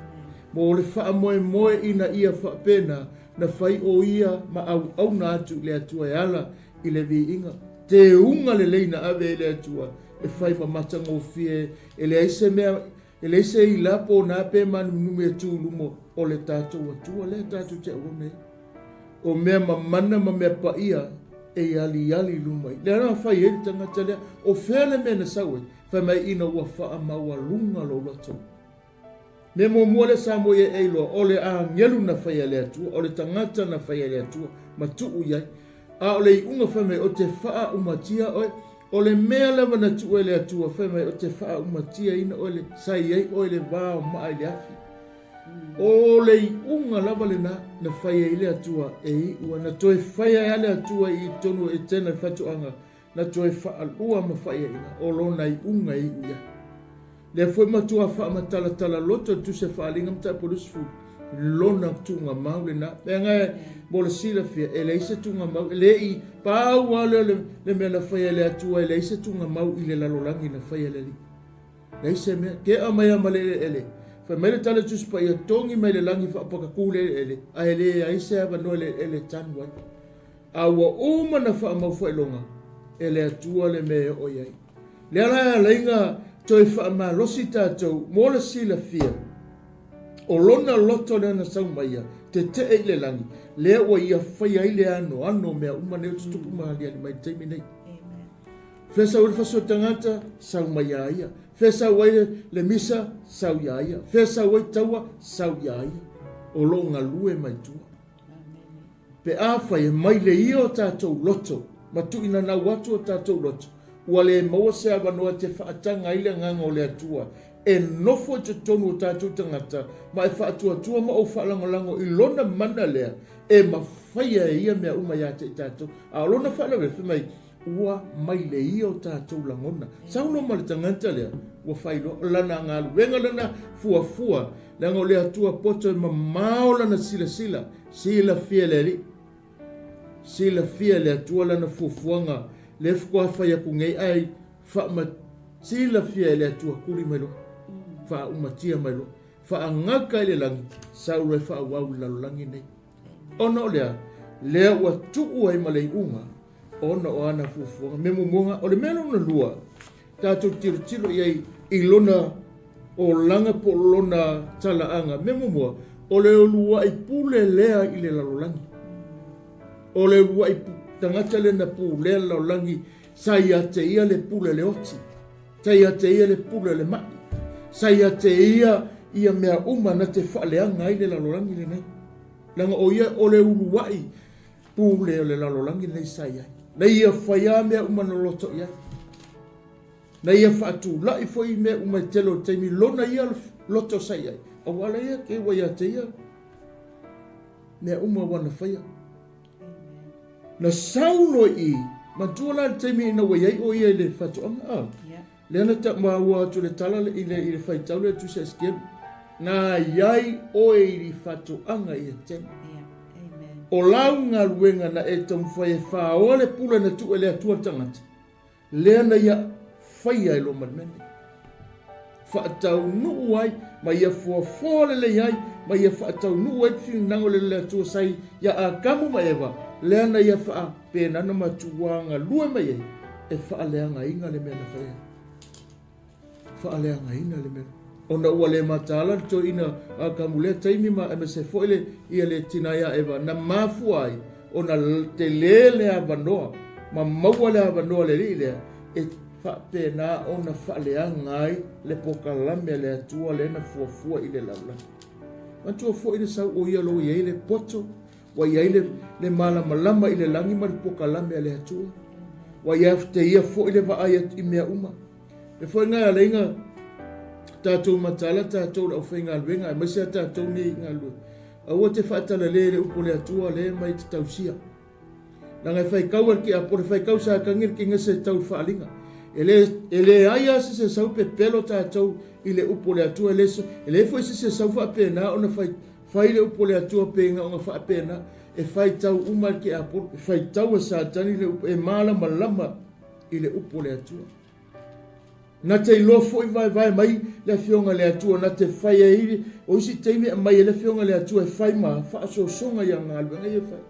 A: Mo le wha moe ina ia whapena na whai o ia ma au na atu le atua e ala i le vi inga. Te unga le leina ave e le atua e whai ma matango fie e le aise mea e le aise i lapo na pe manu nume atu lumo o le tātou atua le tātou te ua mea. O mea ma mana ma mea pa ia e ali lumai. Le ana whai e tangata lea o whele mea na saue whai mai ina ua wha maua lunga lo lato. Me mo le sa mo e eilo o le a ngelu na whai le atua, o le tangata na whai le atua, ma tuu iai. A o le i unga whai mai o te wha umatia oe, o le mea lewa na tuu le atua whai mai o te wha umatia ina o le sai iai o le vāo maa le afi. O le i unga lava le na whai le atua e i ua na toe whai le atua i tonu e tena whatuanga, na toe wha alua ma whai ina, o lo na i unga i uia. Le foi matua wha matala loto tu se whaalinga mta polusfu. Lona tunga mau le na. Le ngai bola sila fia. E leise tunga mau. Le i pāu wale le mea na whaia le atua. E leise tunga mau i le lalolangi na whaia le li. Leise mea. Ke a mai ama le ele. Wha mele tala tuspa ia tongi mai le langi wha apaka kule ele. A ele a ise ava no ele tanwai. A ua uma na wha mau whailonga. E le atua le mea o iai. Le ala leinga toi wha ma losi tātou, mola sila fia. O lona loto le ana saumaia, te e le langi. Lea ua ia whai ai le ano mea umane utu tupu mahali ali mai teimi nei. Whesa ua le whaso tangata, saumaia ia. Whesa ua le misa, sau ia ia. Whesa ua taua, sau ia ia. O lo ngā lue mai tua. Pe a whai mai le io tātou loto, ma tu ina nau watu o tātou loto. Ua le maua se awanoa te whaatanga ile nganga o le atua. E nofo te tonu o tātou tangata. Ma e whaatua ma o whaalangolango i lona mana lea. E ma whaia e ia mea umai ate i tātou. A lona whaalawe mai ua mai le ia o tātou langona. Sauno ma le tangata lea. Ua whailo lana ngā luenga lana fua. Langa o le atua poto e ma mao lana sila. Sila fia le li. Sila fia le atua lana fuafuanga. Le fukua whai aku ngei ai whaamatila fia ele atua kuri mai lo. Whaumatia mai lo. Whaangaka ele langi. Sauru e whaawau lalolangi nei. Ona o lea ua tuu ai malei unga. Ona o ana fufuanga. Memo monga o le mena una lua. Tātou tiro iai ilona o langa po lona talaanga. Memo mua. O le lua i pule lea i le lalolangi. O le lua i tangata le na pule lalolangi. Saia te ia le pule le oti. Saia te ia le pule le mai. Saia te ia mea uma na te whaaleanga i le lalolangi le nei. Langa o ia o le uluwai pule o le lalolangi nei saia. Na ia whaia mea uma na loto ia. Na ia whaatu lai foi mea uma telo teimi lona ia loto saia. Awala ia ke waia te ia. Mea uma wana whaia. Na sauno i mantua teimi ina waiai o ia le whaatu anga. Leana ta maua atu le tala i le whaitau le tu se skiem. Na iai oe i li whaatu anga i tena. O lau ngā ruenga na e tam whae whaoa le pula na tu ele atua tangata. Leana ia whaia e lo manmene. Whaatau nuu ai, ma ia fuafole le iai, ma ia whaatau nuu ai fiu nango le atua sai, ia a kamu ma ewa. Leana ia wha pēnana ma tuwanga lue mai ei, e wha leanga inga le mena whaia. Wha leanga inga le mena. Ona ua le matala to ina a kamule taimi ma eme se foile ia le tinaya eva na mafu ai ona te lele a vanoa ma maua le a vanoa le lile e fa pena ona fa le angai le pokalame le atua le na fuafua i le laula. Mantua fua i le sau o ia lo ia le poto wa ia le mala malama i le langi ma le pokalame le atua wa ia te ia fua i le vaaya i mea uma. Me fua ngai ale inga tātou matala, tātou au whainga alwenga, mai sea tātou ni ngā lua. Aua te whaatala le upo le atua le mai te tausia. Nanga whaikau ar ki a pore whaikau sa kangir ki ngase tau whaalinga. Ele aia se sau pe pelo tātou i le upo le atua ele foi se sau whaapena ona whai le upo le atua penga o ngā whaapena e whai tau umar ki a pore, e whai tau a sātani le upo, e mala malama i le upo le atua. Na te ilo foi vai mai le fionga le atua na te whai e iri o isi teimi mai le fionga le atua e whai ma wha so songa ia ngā luenga i e whai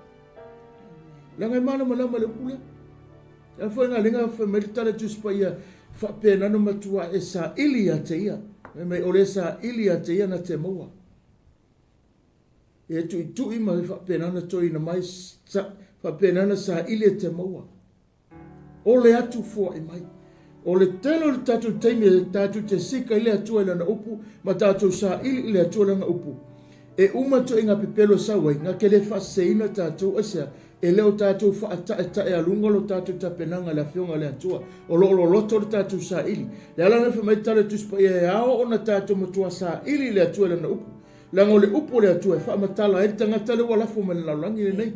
A: langa i mana malama le pule e foi ngā linga whai mai tala tuspa ia wha pēnano matua e sa ili a te ia mai ole sa ili a te ia na te maua e tu i mai wha pēnana toi na mai wha pēnana sa ili a te maua ole atu fua i mai. O le telo le tātou teimi e tātou te sika i le atua ilana upu, ma tātou sa ili i le atua ilana upu. E umato i ngā pepelo sawai, ngā ke le whaseina tātou asea, e leo tātou whaata e alungolo tātou tapenanga le whionga le atua, o lo loto le tātou sa ili. Le alana whamai tale tuspa i e ao o na tātou matua sa ili i le atua ilana upu. Lango le upu le atua e whaamatala e tangata le walafo ma le laulangi le nei.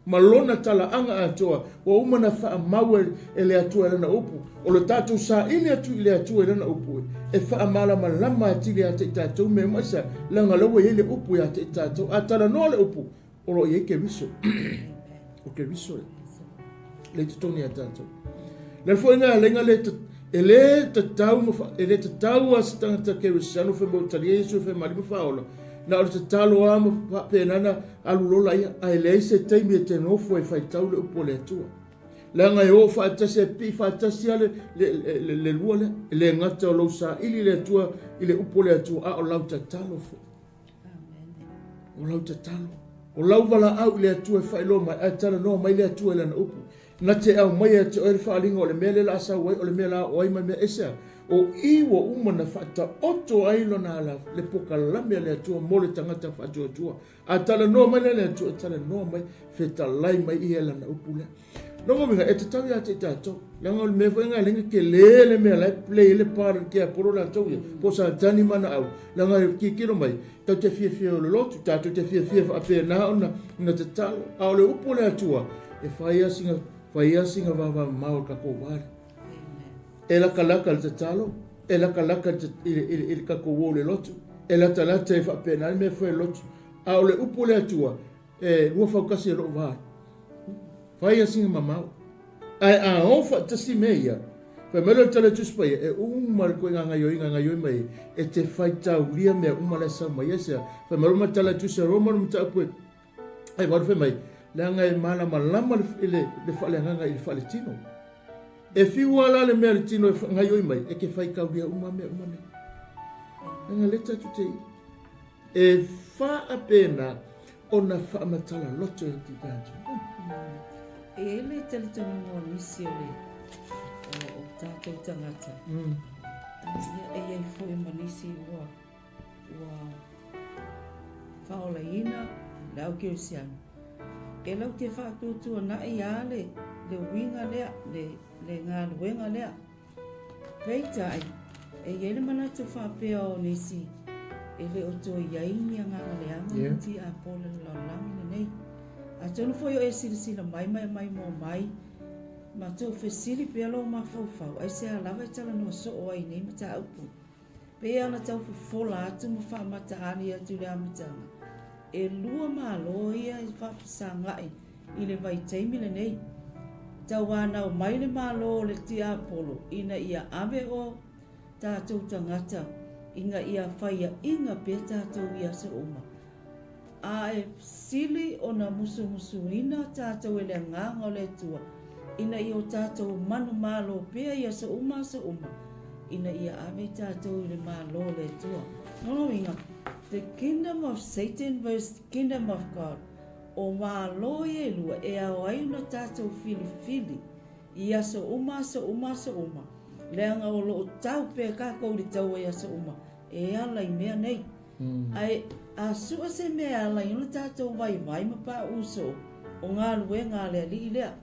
A: Malona tala anga atua wa umana fa mawe ele atua lana upu o le tatu sa ile atu ile atua lana upu e fa mala malama atile ate tatu me masa langa lawe ile upu ya te tatu atala no le upu o lo yeke viso o ke viso le toni atatu le foi nga lenga le ele tatau mo ele tatau astanga ke visano fe mo tali so fe mali fa ola na o te talo ama penana alulola ia a ele se teimi e te nofo e whaitau le upo le atua. Langa e o whaatasi e pi whaatasi le lua le ngata o lau sa ili le atua i le upo le atua a o lau ta talo fo. O lau ta talo. O lau wala au le atua e whailo mai a tala no mai le atua le na upo. Na te au mai a te oere whaalinga o le mele la sa wai o le mele la o ai mai mea esea. O iwa umana whata oto ailo na ala le poka lamea le atua mo le tangata whatua atua. A tala noa mai le atua, tala noa mai wheta lai mai i ela na upule. Nongo minga, e te tau ia te tātou. Langa o me whainga linga ke le mea lai play le pāra ke a poro la tau ia. Po sa tani mana au. Langa ki kiro mai, tau te fia o le lotu, tātou te fia whaapea na ona na te talo. A o le upule atua, e whaia singa wawa mao kako ware. E laka le te talo, e laka i kako wō le lotu, e lata e whapena, me whae lotu. A o le upo le atua, e rua whaukasi e roa wāi. Whaia singa mamau. Ai a o whaatasi mea ia, Fa melo tala tu spai e mal ko nga yo mai e te fai tau lia me la sa mai esa. Fa melo ma tala tu se Roma mo ta pu. Ai wa fa mai la nga mala malama le fa le nga il fa le tino. E fi wala le me le tino nga yo mai e ke fai ka lia me ne. Nga leta tu te e fa apena ona fa matala loto ti ganjo.
B: E le tele tonu mo misi o tātou tangata. E iei foi manisi wa whaola ina lau ki o siana. E lau te whātutua na i ale le winga lea, le ngā luenga lea. Peitai, e iele manatu whāpea o nisi, e le o tō iaini a ngā leanga ti a pole lau lamina nei. A tonu foi o e sila mai mo mai, ma tō whesiri pia lo ma fau, ai se a lawa i tala no so o ai nei ma ta aupu. Pea ana tau fola atu ma wha mata ani atu le amatanga. E lua ma lo ia i whawhasangai i le vai teimi le nei. Tau wānau mai le ma lo le ti apolo, ina ia ame o tātou tangata, inga ia whaia inga pe tātou ia sa oma. A e sili o na musu ina tātou e le nganga o le tua. Ina i o tātou manu malo pia ia sa uma. Ina ia ame tātou i le malo le tua. Nono inga, the kingdom of Satan versus the kingdom of God. O malo e lua e au ai no tātou fili. Ia sa uma. Leanga o lo tau pia kako li tau ia sa uma. E ala i mea nei. Ai a sua se mea ala i no tātou vai ma pa uso. O ngā lue ngā lea li lea.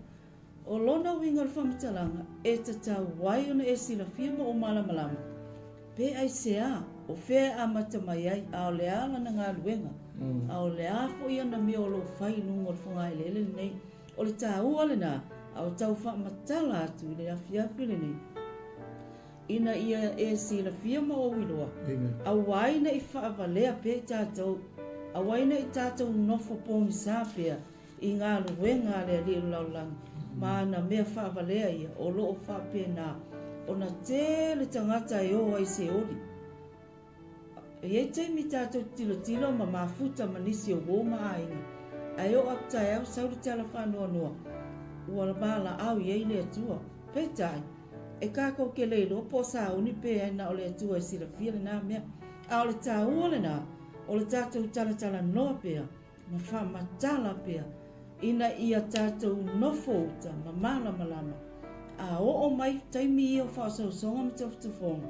B: O lona winga le whamatalanga e te tau wai ona e sila firma o malama. Pe ai sea o whea a mata mai ai ao le ala na ngā luenga. Ao le a fo i ana mea o lo whai nungo le whangai lele nei. O le tā ua le nā ao tau whamatala atu i le afiafi le nei. Ina ia e sila firma o wiloa. A waina i whaavalea pe tātou. A waina i tātou nofo pōni sā pea i ngā luenga le li laulang. Mana mea whaavalea ia o loo whaapena o na tele tangata e o ai se ori. E teimi tātou tilo ma mafuta manisi o woma ainga. Ai o aptai au sauri tala whanua noa. Ua la bala au i eile atua. Petai, e kako ke leilo po sa uni pe aina o le atua e sila fia na mea. A o le tā ua le nā, o le tātou tala noa pea, ma whamatala pea. Ina ia tātou nofo uta ma malama. A o mai taimi i o whaasau ma tawhtafonga.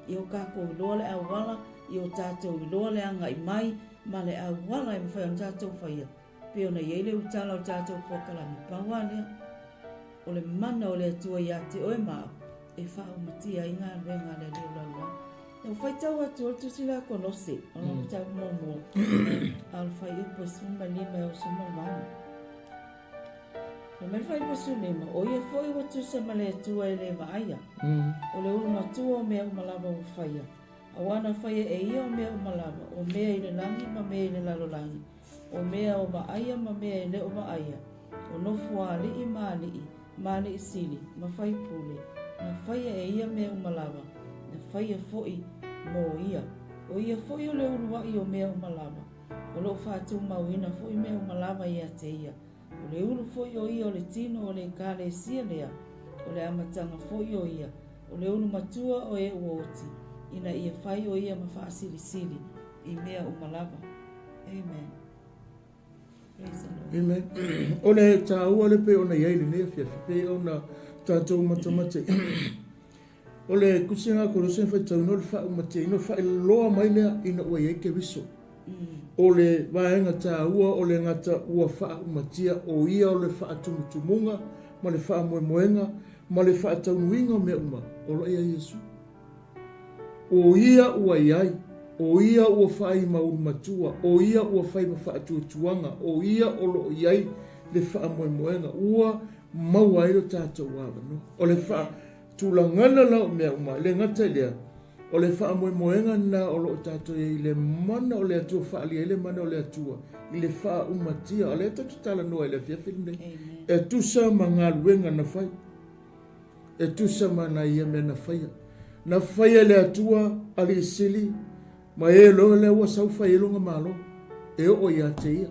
B: I o kako i loa le awala, i o tātou i loa le anga i mai, ma le awala i mwhai o tātou whaia. Peo na iele utala o tātou pokalani pawanea. O le mana o le atua i ate oe mao, e whao matia i ngā ruenga le leo lalua. Nau whai tau atu o tusila konose, o na tau momo. Al whai upo suma lima o suma wani. Me fai pasunema, o ia foi o tusa male tua e le vaia. O le ulu matua o mea umalava o whaia. A wana whaia e ia o mea umalava, o mea i le langi ma mea i le lalolangi. O mea o vaia ma mea i le o vaia. O nofua li i mali i sili, ma whai pule. Na whaia e ia mea umalava, na whaia foi mo ia. O ia foi o le ulu wai o mea umalava. O lo whātu mauina foi mea umalava ia te ia. O le ulu foi o ia o le tino o le kale sia lea. O le amatanga foi o ia. O le ulu matua o e uoti. Ina ia whai o ia ma whaasili i mea umalava. Amen. Praise the Lord.
A: Amen. O le tā ua le pe o na iei le nea fiafi. Pe o na tātou matamate. O le kusinga korosen whai tau no le wha umate. Ino whai loa mai lea ina ua iei ke wiso. O le vaenga tā ua o le ngata ua wha umatia o ia o le wha atumutumunga, ma le wha moemoenga, ma le wha ataunuinga me uma, o lo ia Yesu. O ia ua iai, o ia ua whai maurumatua, o ia ua whai ma wha atuatuanga, o ia o lo iai le wha moemoenga, ua mauairo tātou wawano. O le wha tūlangana lau me uma, le ngata lea, o le wha moemoenga na o lo tātou i le mana o le atua wha alia, i le mana o le atua, i le wha umatia, o le tatu tala noa i le fiafilme, e tusa ma ngā luenga na whai. e tusa mana ia me na faia le atua ali sili ma e lo le wa sau fai longa malo e o ia te ia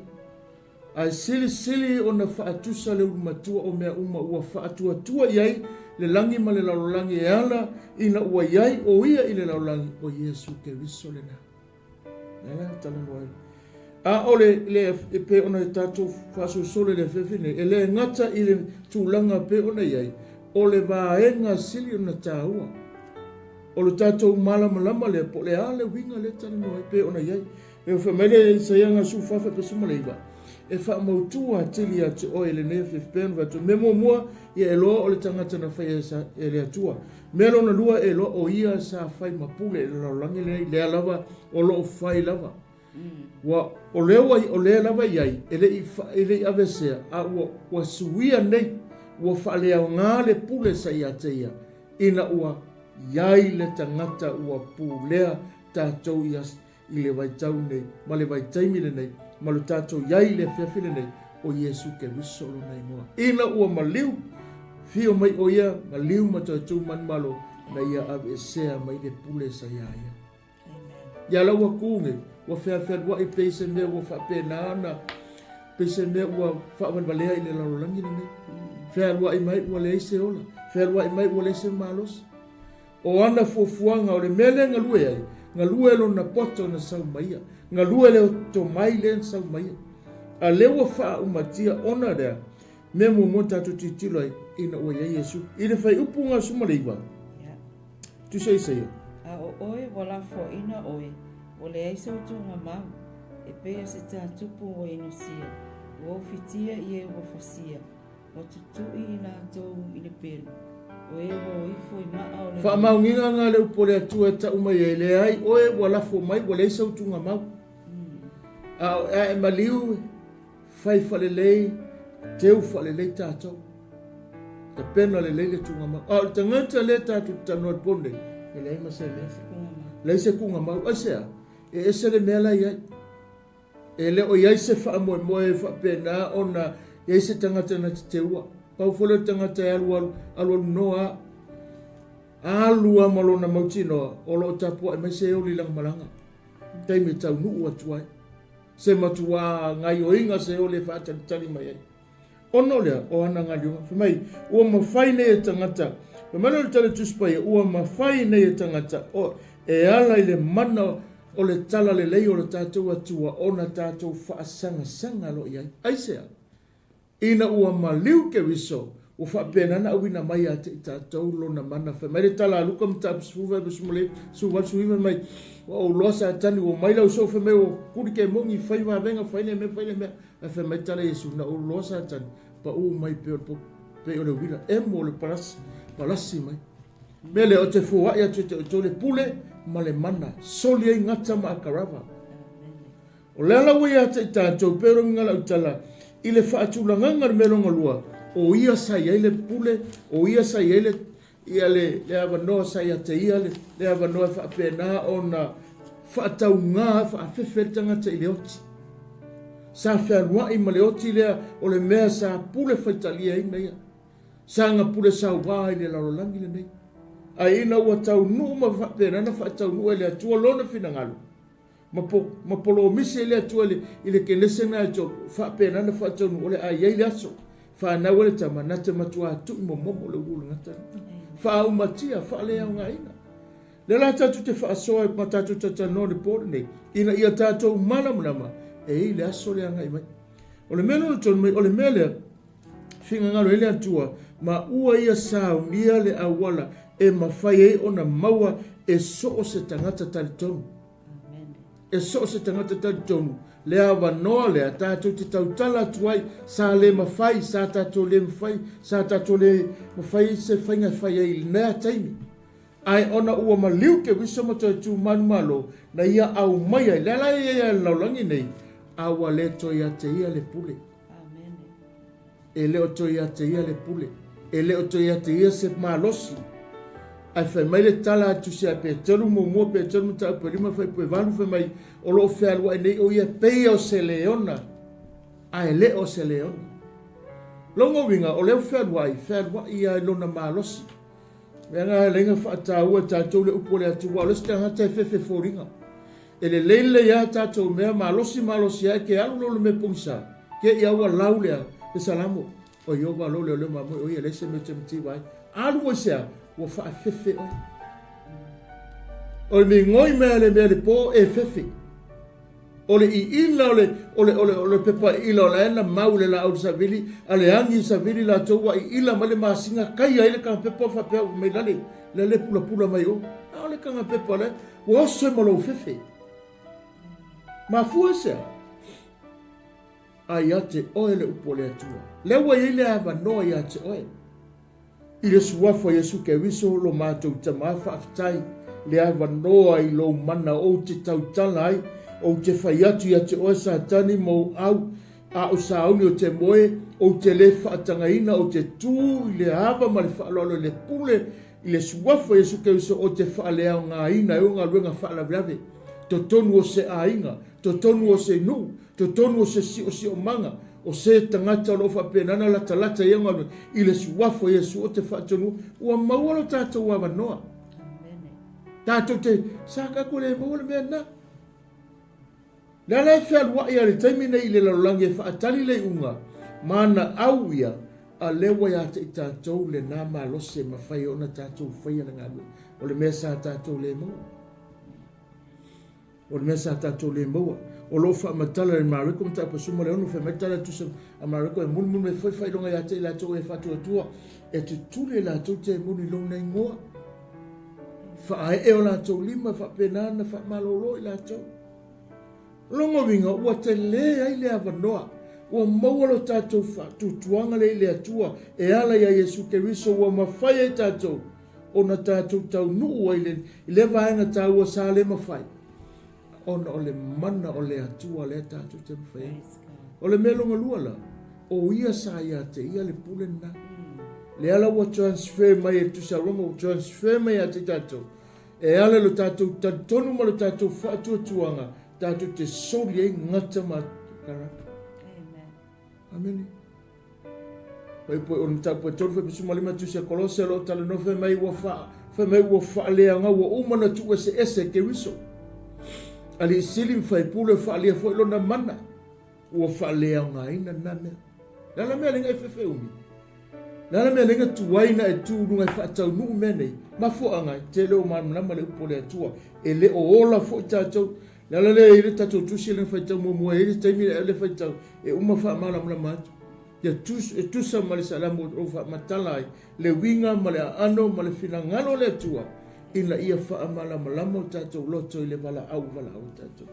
A: ai sili o na fa tusa le matua o mea uma ua fa tua iai le langi ma le laulangi e ala ina ua iai o ia i le laulangi o Yesu ke viso le na ela tala noai a ole le pe ona tatou fa sole le fefine e le ngata i le tulanga pe ona iai o le vaenga sili ona taua o le tatou malama le po le ale winga le tala noai pe ona iai e famele sa yanga su fafa pe suma leiva e fa mautua tili atu o ele ne fefpen va to memo mua ia elo o le tangata na fai sa ele atua melo na lua elo o ia sa fai mapule le langi le lava o lo fai lava wa o le lava iai ele avesea a wa suia nei wa fa le ngale pule sa ia teia ina ua iai le tangata ua pulea tatou ias i le vaitau nei ma le vaitaimi le nei ma le tatou iai le fiafile nei o Yesu ke visolo nei moa ina ua maliu fio mai o ia maliu ma tatou manmalo na ia avesea mai le pule sa ia ia la ua kunge ua fiafia i peise mea ua faapena peise mea ua faavalvalea i le lalolagi lenei fealua i mai ua leise ola fealua i mai ua leise malosi o ana fuafuaga o le mea le galue ai galue lona poto na saumaia galue le tomai le saumaia a le ua faaumatia ona lea me muamua tatou titilo ai ina ua iai Iesu i le fai upu gasuma leiva tusaisaia
B: a o oe ua lafoaina oe ua leai sautuga mau e pea se tatupu ua inosia ua ofitia ia ua fasia ua tutui i latou i le pelu o e ua oifo i maa o le
A: faamaugiga ga le upo le atua e taʻu mai ai leai oe ua lafo mai ua leai sautuga mau a e maliu fai faalelei teu faalelei tatou te pena lelei le tuga mau a o le tagata le tatou tanoa le pone e leai ma se mea lei se kuga mau asea e ese le mea lai ai e le o iai se faamoemoe faapena ona iai se tagata na teteua paufole tagata e alualunoa alua ma lona mautinoa o loo tapua e mai se o lilaga malaga taimi taunuu atu ai se matua ngai oiga se o le faatalitali mai ai ona o lea o ana galioga femai ua mafai nei e tagata femai le tale tusi paia ua mafai nei e tagata o e ala i le mana o le tala lelei o le tatou atua ona tatou faasagasaga lo i ai aisea ina ua maliu ke viso ua faapenana auina mai a te i tatou lona mana femai le tala aluka ma tapusufuva e sumale suvasuiva mai ua ouloa sa tani ua mai lau sou femai ua kuli ke mogi fai vavega fai le mea e femai tala Iesu na ouloa sa tani pa uu mai pe o le uila e mo le palasi mai mea le o te fuaʻi atu te le pule ma le mana soli ai gata ma akarava o le alau ia te i tatou pe romiga lau tala i le faatulagaga le mea logalua o ia sai ai le pule o ia sai ai ia le avanoa sai ate ia le avanoa faapena ona faatauga faafefe le tagata i le oti sa fealuaʻi ma le oti lea o le mea sa pule faitalia ai naia sa gapule sauā i le lalolagi lenei ai ina ua taunuu ma faapenana faataunuu e le atua lona finagalo ma polo misi le atua i le kenese na to faapenana faataunuu o le aiai le aso fanau le tamanate matua atuʻi momomo le ulugata faaumatia faaleaogaina le la tatou te faasoa ma tatou tatanoa le pole nei ina ia tatou malamalama e i le aso le agai mai o le mea lona tonu mai o le mea lea figagalo ai le atua ma ua ia saunia le auala e mafai ai ona maua e soo se tagata talitonu e soo se tagata talitonu le avanoa lea tatou te tautala atu ai sa le mafai sa tatou le mafai sa tatou le mafai se faiga fai ai lenea taimi ai ona ua maliu ke viso ma tatou manumalo na ia au mai ai le ala ia laulagi nei aua le toi ate ia le pule e le o toi ate ia le pule e le o toi ate ia se malosi ai fai mai le tala atu se pe tolu mo pe tolu ta pe lima fai pe valu fai mai o lo fe alwa nei o ia pe o se leona ai le o se leona longo winga o le fe alwa ia lona malosi Mea ngā lenga whaataua tātou le upo le atua, o le stangata e fefe fōringa. E le leile ia tātou mea malosi ai ke alu le me pungsa, ke ia ua lau lea e Salamo. O Iova lo le mamoi, o ia lese me te mti wai. Alu o sea, ua wha fefe oi. O le mi ngoi mea le po e fefe. O le I ila o le pepa ila o la ena mau le la au savili, a le angi savili la toua I ila ma le masinga kai ai le kanga pepa fa pea me lale, le pula mai o. A le kanga pepa le, ua oso e malo fefe. Ma fua sea. Ai ate oe le upo le atua. Lewa I le ava noa I ate oe. I le suafo Yesu ke wiso lo mātou tamafa aftai, le ava noa I lo mana o te tautala ai, o te whai atu ia te oe Satani mo au, a o sauni o te moe, o te le whaatangaina, o te tū I le ava ma le whaalolo le pule, I le suafo Yesu ke wiso o te whaalea o ngā ina, e o ngā ruenga whaalabrave, to tonu o se ainga, to tonu o se nu, to tonu o se si o manga, o se tangata o lo whapenana la talata I ngā ruenga, I le suafo Yesu o te whaatonu, ua maualo tātou awa noa. Tātou te, sāka ko le maualo mea na. Nala e whea lua ia le taimina I le larolangi e whaatani le unga, mana au ia, a lewa ia te I tātou le nā malose ma whai o na tātou whai ana ngā ruenga, o le mea sā tātou le maua. O le mea sā tātou le maua. O lo wha matala le mariko mta pa suma le onu wha matala tu sa a mariko e munu me whai longa ia te I lātou e whatua tua e te tule lātou te munu long nei ngoa. Wha ai e o lātou lima, wha penana, wha malolo I lātou. Longa winga, ua te le ai le avanoa. Ua maualo tātou wha tutuanga le I le atua e ala ia Yesu Keriso ua mawhai e tātou. O na tātou tau nuu ai le I le vaenga tāua sā le mawhai. Ona o le mana o le atua le tātou te mwhai. O le melonga lua la, o ia sa ia te ia le pule na. Le ala ua transfer mai e tusa ronga, o transfer mai a te tātou. E ala lo tātou tonu ma lo tātou whaatua tuanga, tātou te soli e ngata ma karaka. Amen. Pai po on ta po tonu fe bisu malima tusa kolose lo tala no fe mai ua wha lea nga ua umana tu ese ke riso. Ali silim fai pule whaalia fo ilona mana. Ua whaalea ngā ina nane. Nala mea linga e whewheumi. Nala mea linga tuwaina e tūrunga e whaatau nuu menei. Ma fuanga te leo manama le upo le atua. E le o ola fo tātou. Nala lea ire tātou tusi le whaitau mua ire taimi le whaitau. E uma whaamala mula mātu. Ia tusa ma le Salamo o whaamatala ai. Le winga ma le ano ma le whina le atua. Ina ia whaamala malamo tātou loto I le wala au tātou.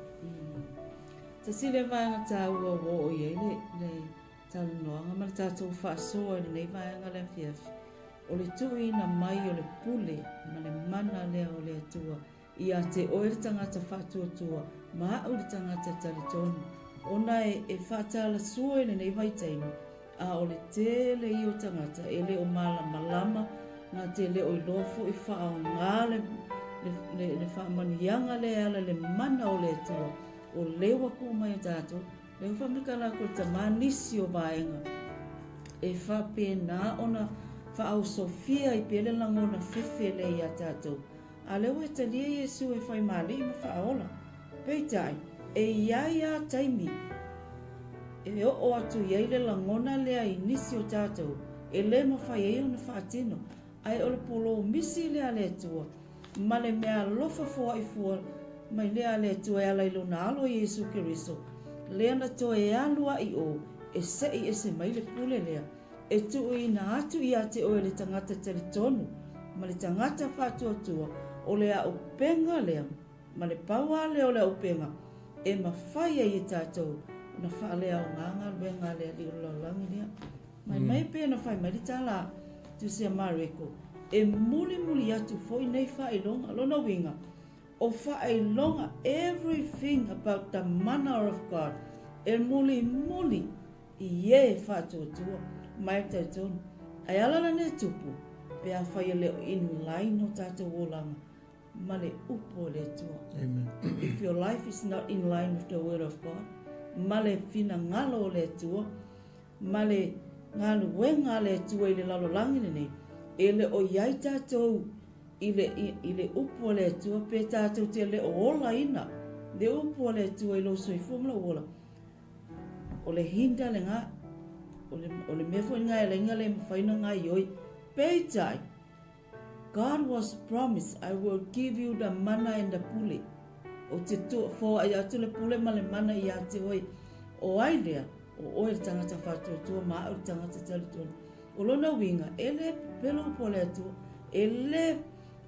B: Ta sile vaenga tā ua wo o iei le tālu noanga ma le tātou whaasoa I nei vaenga le fiafi. O le tui na mai o le pule ma le mana lea o le atua. Ia te oe le tangata whaatua tua ma au le tangata tali tonu. Ona e whaatala sua I nei vaitaimi. A o le tele I o tangata e le o malama nga te le o lofo I whaao ngā le whaamanianga le ala le mana o le atua. O lewa ko mai tātou, le whamikala ko ta manisi o vaenga. E whapena ona whaau Sofia I pele langona fefe le ia tātou. A lewa e talia Yesu e whai mali I ma whaola. Peitai, e ia taimi. E o atu iei le langona lea I nisi o tātou. E le ma whai e ona whaatino. Ai o le polo misi lea le atua. Ma le mea lofa fua I fua. Mai lea le tua e ala ilo na alo Yesu Keriso. Lea na toa e alua I o. E sei e se mai le pule lea. E tu I na atu I ate o e le tangata tali tonu. Ma le tangata whatua tua. O lea o penga lea. Ma le paua lea o lea o penga. E ma whai e tātou. Na wha lea o nganga luenga lea li o langi lea. Mai pe na whai mai li tala. Tu se mareko. E muli atu foi nei whai longa. Lona winga. O whaelonga everything about the manner of God. E muli I e whātua mai tautonu. Ai alana ne tupu. Pea whai leo in line o tātou olanga. Ma le upo le tua.
A: Amen.
B: If your life is not in line with the word of God, ma le fina ngalo le tua, ma le ngalo wenga le tua I le lalolangi nei, ele o iai tātou i le upo le atua pe tātou te le ola ina le upo le atua i lo soifua mala ola o le hinda le ngā o le mefo ngā e le inga le mawhaina ngā ioi peitai God was promised I will give you the manna and the pule o te to fo ai atu le pule ma le mana i ate oi o ai lea o le tangata whātua tua maa o tangata tali tua o lona winga ele pelo po le atua ele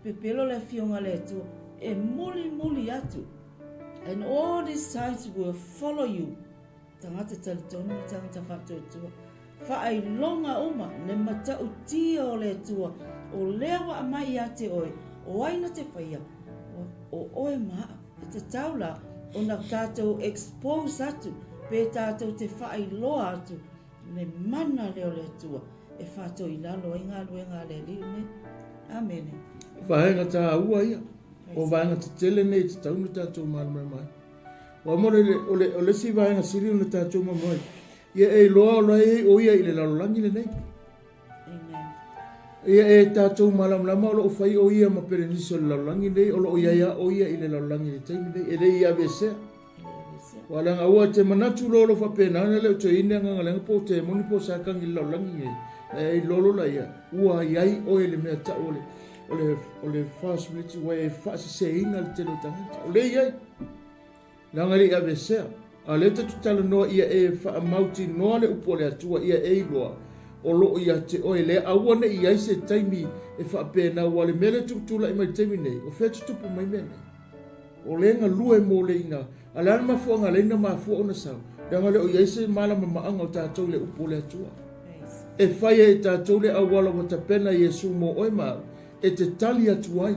B: pepelo le fionga le atua e muli atu and all these signs will follow you tangata tali tua ma tangata whātua tua whaai longa uma ne mata utia o le atua o lea wa mai ate oi o aina te whaia o oe maa te taula o na tātou expose atu pe tātou te whaai loa atu le mana leo le atua e whātou i lalo i ngā luenga le liune. Amen.
A: Whaenga tā ua ia. O whaenga te tele nei te taunu tātou mai mai. Wa more o le si whaenga siri una tātou mai. Ia e loa o lai o ia i le lalolangi le nei.
B: Amen.
A: Ia e tātou malamlama o lo whai o ia ma pereniso le lalolangi nei o lo ia o ia i le lalolangi le taimi nei. E rei ia vesea. Walanga ua te manatu lolo whapenana leo te ine ngangalenga po te moni po sakangi lalolangi nei. E lolo la ia. Ua iai o ele mea ta o le fast minutes wa e fast se ina le telo tangata. O le iai. Langa le ia vesea. A le tatu tala noa ia e wha mauti noa le upo le atua ia e iloa. O loo ia te oe le aua ne iai se taimi e wha pēna ua le mele tukutula i mai taimi nei. O whetu tupu mai mea nei. O le nga lua e mo le ina. A le ana mafua nga leina mafua ona sau. Danga le o iai se malama maanga o tātou le upo le atua. E whaia e tātou le awala wa ta pena Yesu mo oe mau. E te tali atuai.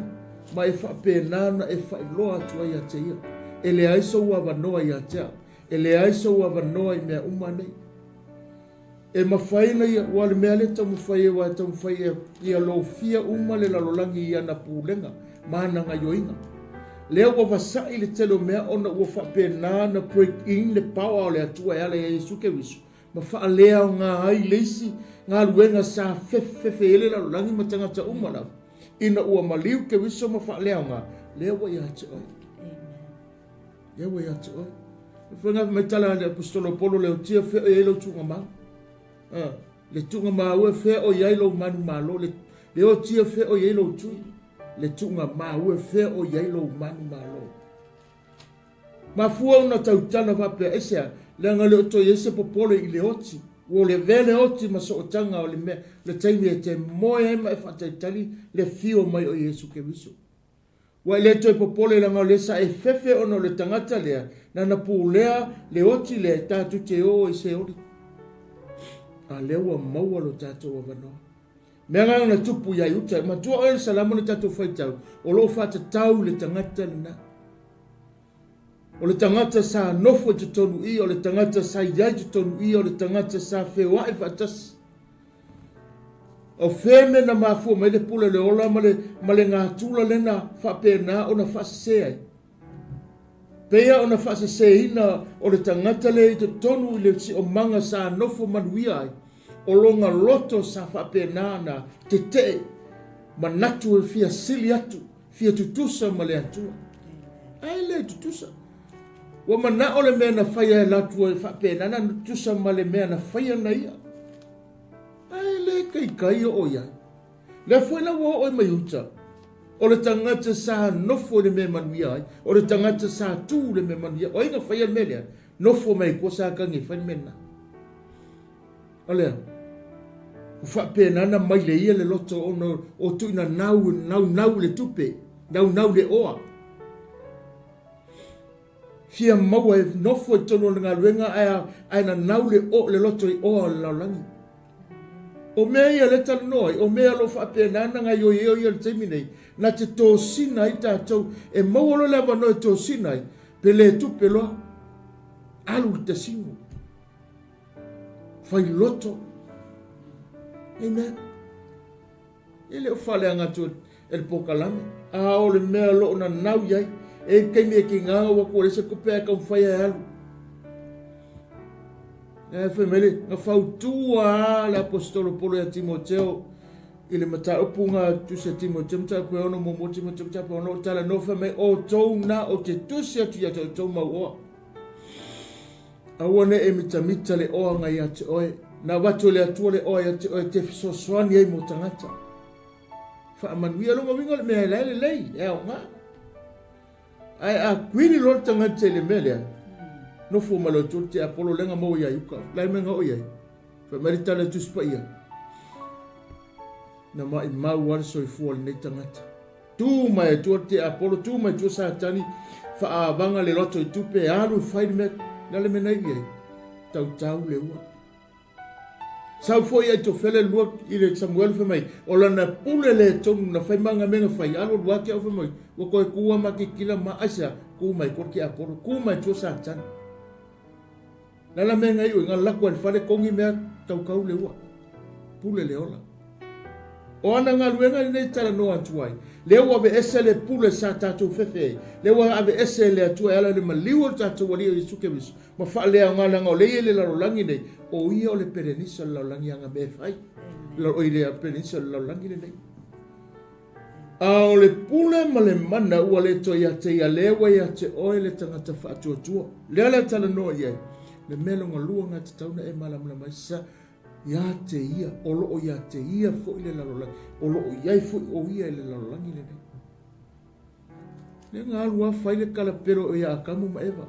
A: Ma e wha pēnana e wha loa atuai a te ia. E le aiso ua wanoa i a tea. E le aiso ua wanoa i mea umanei. E mawhaina ia ua le mea le tamu whaia wa tamu whaia ia lo fia uma le lalolangi i ana pūlenga. Mana nga yoinga. Lea ua wasai le telo mea ona ua wha pēnana break in le pawa o le atua e ala e Yesu ke wisu. Ma wha lea o ngā hai leisi ngā luenga sa fefe ele lalolangi ma tangata umana. Ina ua maliu ke wisu ma wha lea o ngā. Lea ua ia te oi. Lea ua ia te oi. Whenga me tala le apostolo Paulo leo tia wheo e lo tunga mau. Le tunga mau e wheo i ailo manu malo. Le o tia wheo i ailo tui. Le tunga mau e wheo i ailo manu malo. Ma fua una tautana wapea esea. Le anga leo to yese popole i le oti. O le vele oti ma so otanga o le mea. Le taimi e te moe ema e whataitali le fio mai o Yesu ke wiso. Wa le to popole la ngale sa e fefe ono le tangata lea na pulea le oti le tatu te o se ori a lewa maua lo tatu wa no me nga na tupu ya yuta ma tu o salamo le tatu foi tau o lo fa tau le tangata na o le tangata sa nofo te tonu i o le tangata sa ia te tonu i o le tangata sa fe wa e fatas o feme na mafu me le pula le ola male ngā tula le na whapena o na whasesea. Pea o na whaseseina o le tangata le te tonu i le si o manga sa nofo manuia ai. O longa loto sa whapena na te te manatu e fia sili atu, fia tutusa ma le atua. Ai le tutusa. Wa mana o le mea na whaia e latua e whapena na tutusa ma le mea na whaia na ia. Kai o ia. Le foi na wo o mai uta. O le tangata sa nofo le me manuia ai. O le tangata sa tu le me manuia. O ina fai melia. Nofo mai ko sa kangi fai mena. Olea. Fa pena na mai le ia le loto o tu ina nau le tupe. Nau le oa. Fia maua e nofo e tono ngā ruenga ai na nau le o le loto i oa la langi. O mea ia le tanoi, o mea lo whapena nga yo le teminei, na te tō sinai tātou, e mauolo le wano e tō sinai, pe le tupe loa, alu te singo. Whai loto. Amen. Ele o whale angatu e le pokalame, a o le mea lo na nau iai, e keimi e ki ngā wako le se kopea kau whai e alu. E whemele, nga whautua le apostolo Paulo e Timoteo, i le mata upunga tusa timo timta pe ono mo timo timta pe ono tala no fa mai o tou na o te tusa tu ya tou ma o awane e mita le o nga ya te oi na watu le atua le o ya te so swani e mo tangata fa manuia lo wingo le me le e o nga ai a kwini lo tangata le mele no fu malo tuti apolo lenga mo ya yuka lai menga o ya fa marita le tu spa ia na mai mau wal so fu le tangata tu mai tuti apolo tu mai tu sa tani fa vanga le loto tu pe alu fai me na le mena ia tau le ua sau foi ai to fele lua i le Samuel fa mai o lana pule le tonu na fai manga menga fai alo lua ke fa mai o koe kua ma ki kila ma asa ku mai ko ki apolo ku mai tu sa tani la menga i nga la ko fale kongi me tau kau le ua pule le ola o ana nga luenga nei tala no atuai le ua be esele pule sa tatu fefe le ua ave esele atu ala le maliu tatu wali i suke bis ma fa le nga nga le le la langi nei o ia o le perenisa la langi nga be fai lo o ile perenisa la langi nei a le pule ma le mana ua le to ya te ya le wa ya te o le tanga ta fa tu tu le tala no ye le melo nga luanga te tauna e malam la maisa ya te ia olo o ya te ia fo ile la lola olo o ia fo o ia ile la lola ni le nga lua fai le kala pero o ya kamu ma eva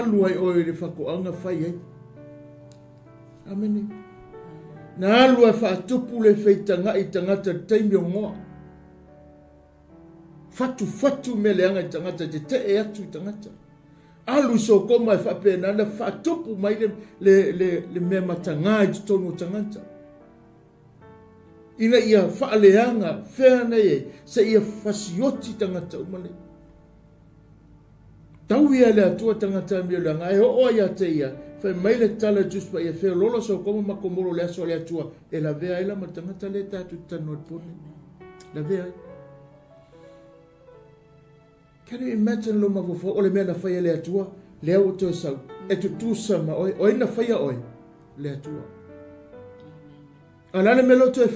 A: lua o ile fa ko anga fai ai ameni na lua fa tupu le feitanga i tangata taimi o ngoa fatu me le anga i tangata te e atu i tangata alu so koma fa pena na fa tupu mai le me matanga i tonu tangata ina ia fa leanga fena ye se ia fasioti tangata umale tau ia le atua tangata mi le nga o ia te ia fa mai le tala just pa ia fe lolo so koma makomoro le aso le atua e la vea ila matangata le tatu tanu pone la vea. Can you imagine lo mavofo o le mea na whaia le atua lea o toi sau e tu tusa ma oi o ina whaia oi le atua anane me lo toi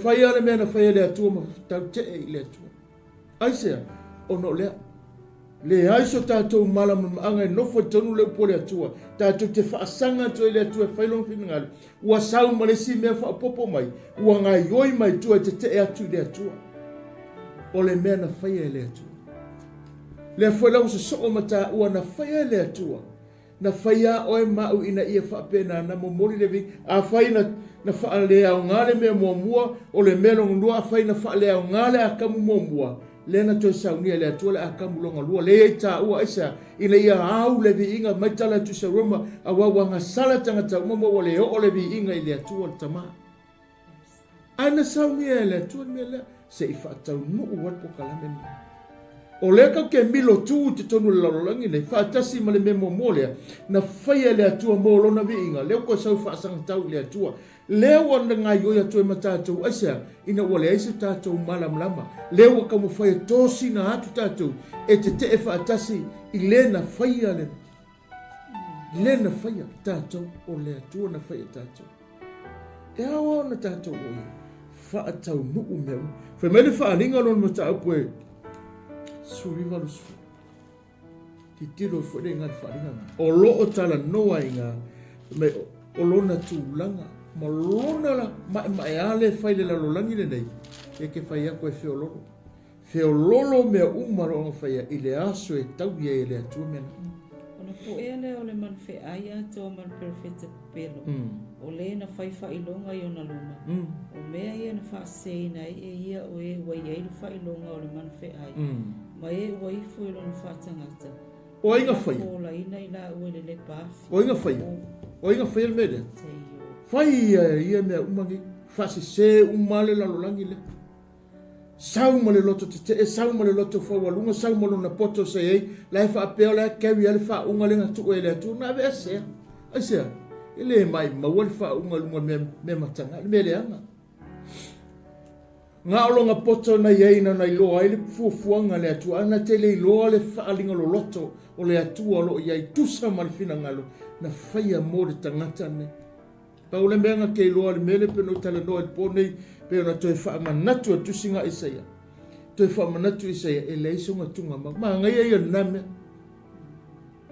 A: whaia le mea na whaia le atua ma tau te e le atua aisea o no lea le aiso tātou malamu anga nofo tonu le upo le atua tātou te whaasanga toi le atua whailong whiningalu ua sau ma le si mea whaapopo mai ua ngai oi mai tua te e atu le atua o le mea na whaia le atua le foi lau se so mata ua na faia le atua na faia oe mau ina ia whaapena na momoli le vi a fai na wha le au ngale me mua o le melong lua a fai na wha le au ngale a kamu mua le na toi saunia le atua le a kamu longa lua le e ta ua isa ina ia au le vi inga maitala tu sa roma a wawanga sala tangata umama o le o le vi inga i le atua le tama ana saunia le atua me le se i whaatau nuu wat po kalameni o leka ke milo tu te tonu lalolangi nei whaatasi ma le memo molea na whaia le atua molona viinga leo ko sau whaasanga tau le atua leo anda ngai oi atua ma tātou aisa ina wale aisa tātou malam lama leo ka mo whaia tosi na atu tātou e te e whaatasi i le na whaia le na whaia tātou o le atua na whaia tātou e awa na tātou oi whaatau nuu meu whamene whaaninga non ma tāpue suriva lu su ti tiro fode ngal faringa o lo o tala noa inga me o lona tulanga ma lona la ma ale faile la lolangi le nei e ke fai ko fe lolo me umaro fai ile aso e tau ye le atu mena
B: ona po ele o le man fe aya to man perfect pelo o le na fai ilonga i ona luma o mea ia na fa sei na e ia o e wa ia fa ilonga o le man fe aya mai o i foi lo na fa tangata
A: o inga fai
B: o la ina ila o le pafi
A: o inga fai le mede fai ia me umangi fa se umale la lolangi le sau male loto te sau male loto fo walunga sau male na poto se ei la fa pe la kewi ale fa unga le ngatu ele tu na ve se ase ele mai ma wal fa unga lunga me matanga me le anga nga olonga poto na ye na lo ai le fuanga le tu ana tele lo le fa linga lo loto o le atu lo ye tu sa mal fina ngalo na fa ia mo de tangata ne Pau le menga ke loa le mele pe no tala no e ponei pe ona toi wha manatu a tusinga Isaia. Toi wha manatu Isaia e leisunga tunga ma ngai e name.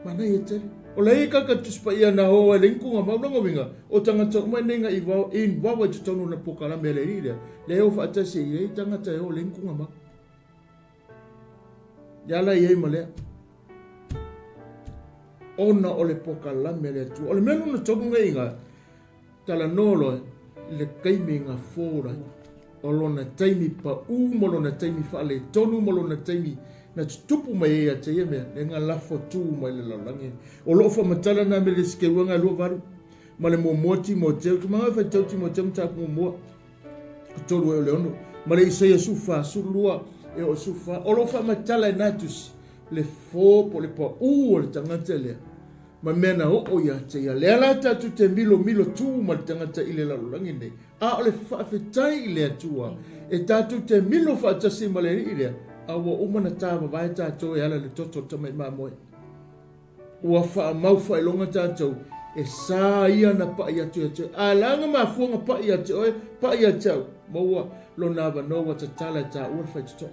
A: Ma ngai e tere. O lei kaka tuspa ia na hoa le inkunga maunanga winga. O tangata umanenga i wawa te tonu na pokala mele ria. Le o wha atase i rei tangata e o le inkunga ma. Yala i ma lea. Ona o le pokala mele tu. O le melu na tonu ngai inga. Tala nolo le kaimi ngā fōra. O lona taimi pa mo lona taimi wha le tonu mo lona taimi na tupu mai ea te ia mea. Le ngā lafo tū mai le laulangi. O loo wha matala na me le sikewanga lua varu. Ma le mua Timoteo. Ki mga whai tau Timoteo mtaku mua. Kutolu e o le ono. Ma le Isaia sufa sulua e o sufa. O loo wha matala e natus. Le fō po le pa o le tangata lea. Ma mena o ia te ia. Lea la tatu te milo tū ma le tangata i le laulangi nei. A o le whaafetai i le atua. E tatu te milo whaatasi ma le ri lea. Awa umana tāwa vai tātou e ala le toto tamai māmoe. Ua wha mau whai longa tātou e sā ia na pa ia tu atu. A langa mā fuanga pa ia tu oe, pa ia tau. Maua lo nāwa noa ta tala tā ua whai tuto.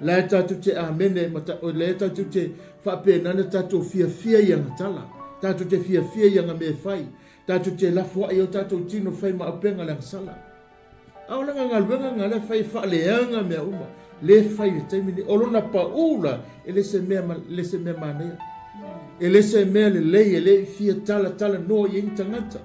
A: Lai tātou te amene, o lai tātou te whapēnana tātou fia ianga tala. Tātou te fia ianga me whai. Tātou te lafua i o tātou tino whai ma apenga lang sala. Au langa ngaluenga ngale whai whaaleanga mea uma. Le whai le taimini, o lona paula e le se mea manea. E le se mea le lei, e le fia tala no i tangata.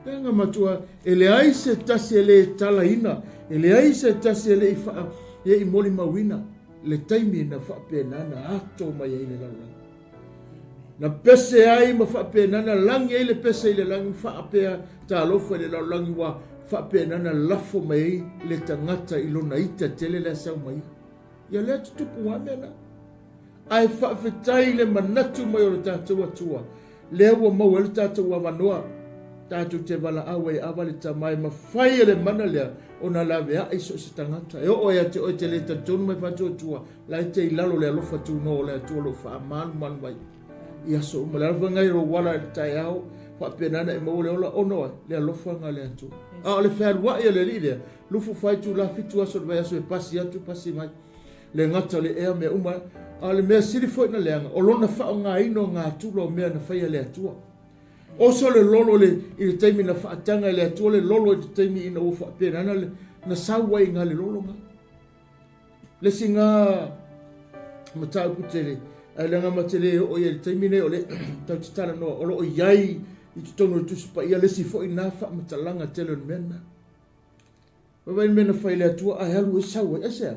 A: Tenga matua, e le aise tasi e le tala ina, e le aise tasi e le i moli mawina, le taimi na whapenana ato mai e le lalang. Na pese ai ma whapenana langi e le pese i le langi whapea ta alofa le lalangi wa whapenana lafo mai le tangata i lona ita tele le sau mai. Ia lea tutupu wamena. Ai whawhetai le manatu mai o le tātou atua. Lea ua mau e le tātou wanoa. Tātou te wala awa e awa le tamai ma whai le mana lea o na lawe a iso se tangata. E o ea te oe te le tatonu mai whatu atua. Lai te i lalo le alofa tu no le atua lo wha manu manu mai. Ia so umalawa ngai ro wala le tai au. Whapenana e mau le ola onoa le alofa nga le atua. A le whērua ia le lilea. Lufu whai tu la fitu aso le vai aso e pasi atu pasi mai. Le ngata le ea mea uma. A le mea siri fwoi na leanga. O lona whao ngā ino ngā tulo mea na whaia le atua. Oso le lolo le i le taimi na whaatanga le atua le lolo i le taimi ina o whapenana le na sauwa i ngā le lolo ngā. Le si ngā matau putele. A le ngā matele o ia le taimi ne o le tautitana noa. O lo o iai i te tono tusipa ia lesi fo i nā wha matalanga tele on mena. Wawain mena whai le atua a halu e saua e sea.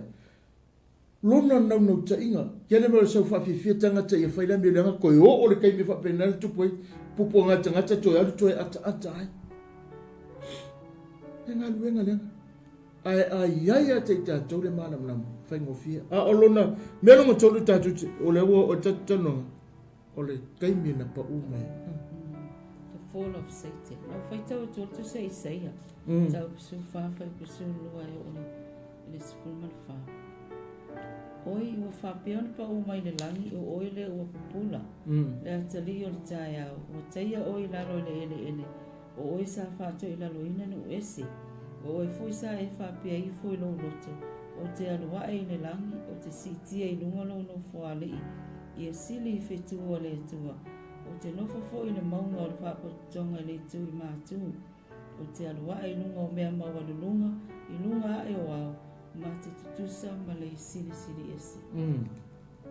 A: Lona nau ta inga. Kia le mero sau whawhiwhia tangata ia whai lambi leanga koe o le kai me whapenana tupoi pupo ngata toi alu toi ata ai. E ngā luenga leanga. Ai iaia te tātou le mana manamu whai ngofia. A o lona melonga tolu tātou o le ua o tatanonga o le kai me na pa umai.
B: Fall of Satan. No fai tau tu se Isaia. Tau su fa fai su lua e o le skulman fa. Oi o fa pion pa o mai le langi o oi le o pula. Le atali o le tai au. O taia oi la ro le ele. O oi sa fa to ila loina no ese. O oi foi sa e fa pia i foi lo loto. O te alua e le langi o te sitia i lunga lo no fo ale i. Ia sili fetu o le tua. O te nofo fo i le maunga o le whapotonga le tu i mātu. O te alua i lunga o mea maua lunga, i lunga e o au, ma te tutusa ma le siri esi.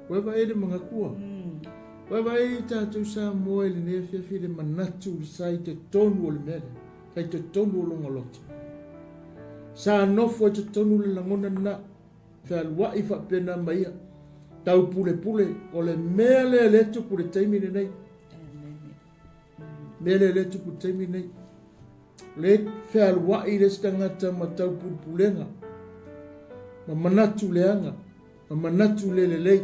A: Wewa e le mga kua. Wewa e tātou sa moe le nea whiawhi le manatu le sai te tonu o le mele, kai te tonu o longa loto. Sa nofo te tonu le langona na, whialua i whapena maia, tau pule o le mea le leto pule taimine nei. Mele le tupu taimi nei. Le whaalua i le stangata ma tau pulpulenga. Ma manatu leanga. Ma manatu le lei.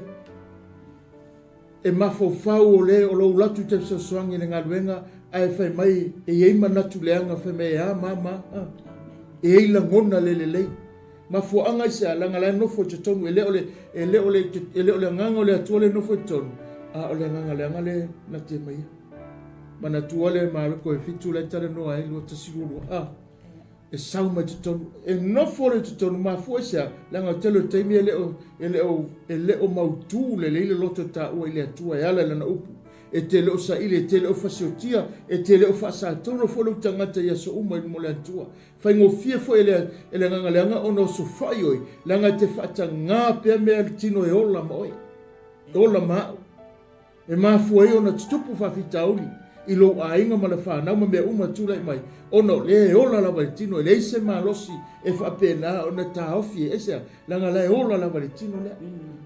A: E mafofau o le o lo latu te soangi le ngaluenga ai whai mai e ei manatu leanga whai mai a mama. E ei langona le lei. Mafuanga i se alanga la nofo te tonu e le ole nganga o le atua le nofo te tonu. A ole nganga leanga le na te mai. mana tuale ma ko e fitu le tale no ai lo tasiru e sau ma tonu e no fore tonu ma fuesa langa telo temi ele o mautu le loto ta o ile atua e ala lana upu e tele o saile tele o fasiotia e tele o fasa tono folo tangata ya so uma mo le atua fa ngo fie fo ele nganga langa ono so faioi langa te fata nga pe me tino e ola moi ola ma e ma fuai ona tupu fa fitauli ilo ainga ma le fa na me uma tula mai ono le ola la valentino le se ma losi e fa pena ona ta ofi esa langa la ola la valentino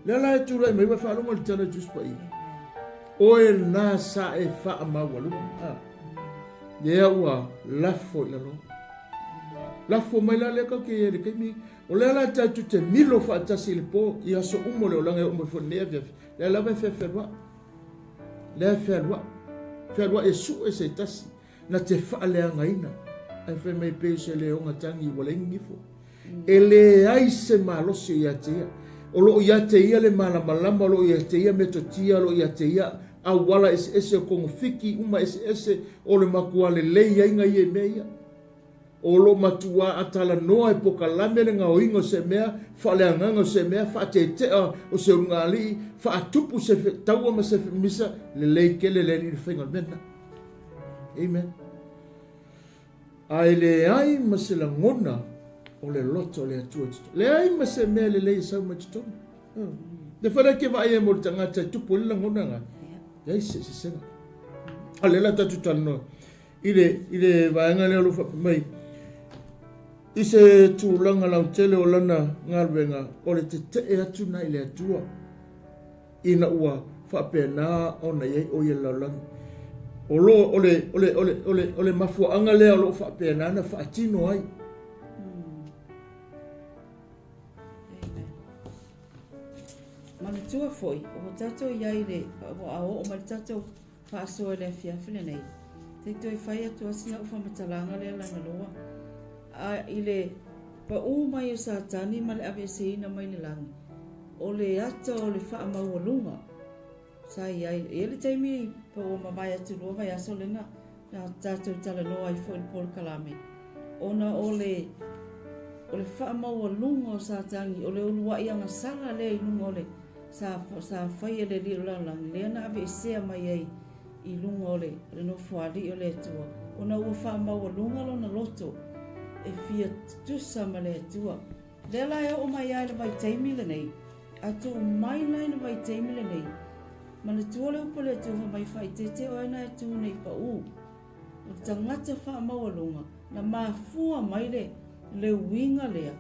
A: le la tula mai fa lo mo tana just pa i o el na sa e fa ma walu le wa la fo la fo mai la le ka ke e ke mi o le la ta tu te milo fa ta silpo ia so umo le langa umo fo neve le la be fe le ferwa e su e se tasi na te whaaleanga ina e whai mai pese le onga tangi wale ngifo e le ai se malosi ia te ia o lo ia te ia le malamalama lo ia te ia metotia lo ia te ia a wala ese o kongo fiki uma ese o le makua le leia inga ie meia o lo matua atala noa e poka lamele nga o ingo se mea whaaleanga se mea whatetea o se ungali whaatupu se taua ma se misa le leikele le ni whainga mena amen ai le ai ma se la ngona o le loto le atua le ai ma se mea le lei sau ma titonu le whara ke vai e mo tangata tupu le la ngona nga yai se senga ale la tatu tano ile vaenga le lufa mai i se tūlanga lau tele o lana ngalwenga o le te e atu na ile atua ina ua whapena o na iei o ia laulangi o lo ole mafua anga lea o lo whapena na whaatino ai
B: Mana tua foi o tato iai le o ma tato whaasoa le fiafile nei te toi whai atua sina ufa matalanga le langa loa a ile pa mai o sa tani ma le avesina mai le langi o le ata o le wha maua sa iai ele taimi pa o mawai atu loa vai aso le na tato tala loa i fo il pol kalame ona o le wha maua lunga o sa tangi o le ulua i anga sala le inunga o le sa fai ele li langi le na avesea mai ai i lunga o le no fuali o le atua ona ua wha maua lunga lo na loto e fia tusa ma le atua. Le la e o mai ai le vai teimi le nei. Atu mai lai le vai teimi le nei. Ma le tua le upa le atua mai fai te o aina atu nei pa u. O tangata wha mawalunga. Na mafua mai le winga lea.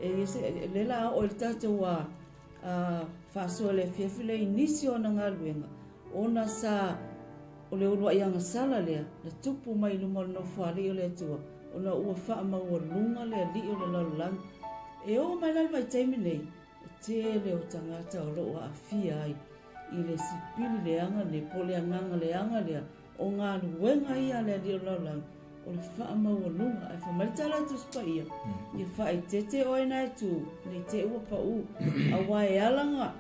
B: E le la o il tata wa whaasua le fiafile inisi o na ngā luenga. Ona sa o le urua ianga sala lea. Le tupu mai lumor no whaali o le atua. Ona ua wha maua lunga le li o le lalulang. E o mai lai vai teimi nei. Te le o tangata o lo a fia ai. I le sipili le anga ne pole anganga le anga lea. O ngā luenga ia le li o lalulang. O le wha maua lunga. Ai whamaritala tu spa ia. I wha i tete o ena e tu. Nei te ua pa u. A wae alanga.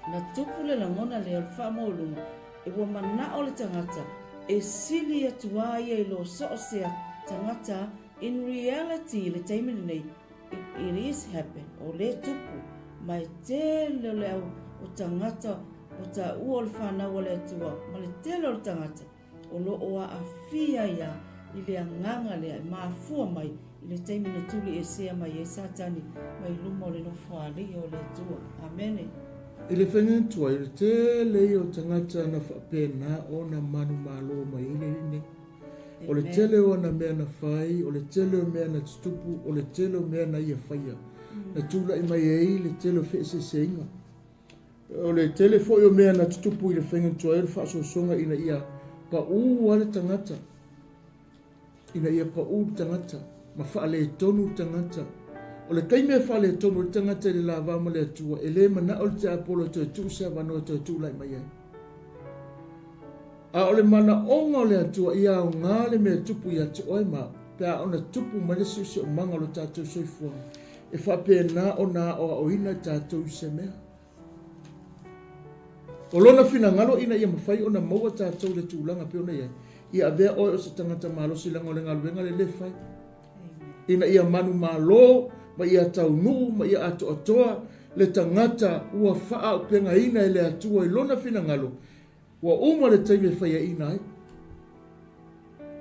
B: Na tupu le langona le o le wha maua lunga. E ua mana o le tangata. E sili atu aia i lo so sea tangata, in reality, le taimini nei, it is happen, o le tupu, mai te le o tangata, o ta ua le whanau o le atua, ma le te o tangata, o lo o a fia ia, i le anganga lea, ma fua mai, i le taimini tuli e sea mai e satani, mai luma o le no whaali o le atua. Amene.
A: I le whengen tua, i le te lei o tangata na whapena o na manu malo mai i le rinei. O le tele o na mea na whai, o le tele o mea na tutupu, o le tele o mea na ia whaia. Na tula i mai ei, le tele o whese seinga. O le tele fo o mea na tutupu i le whengen tua, e le whaso songa ina ia pa uu ale tangata. Ina ia pa uu tangata, ma whaale tonu tangata. O le kaimea whaale tonu le tangata i le lava ma le atua, e le mana o le te apolo te tu sa wanoa te tu lai mai ai. A ole mana onga le atua ia o ngā le mea tupu i atu oi ma, pia ona tupu ma le susi o manga lo tātou soifua. E whapena o nā o ina tātou se mea. O lona whina ngalo ina ia mawhai ona maua tātou le tūlanga pe ona ia. ia avea o se tangata malo silang o le ngaluenga le le fai. Ina ia manu malo, ma ia taunu, ma ia ato atoa, le tangata ua faa penga ina ele atua ilona fina ngalo. Ua uma le taime fai ina ai.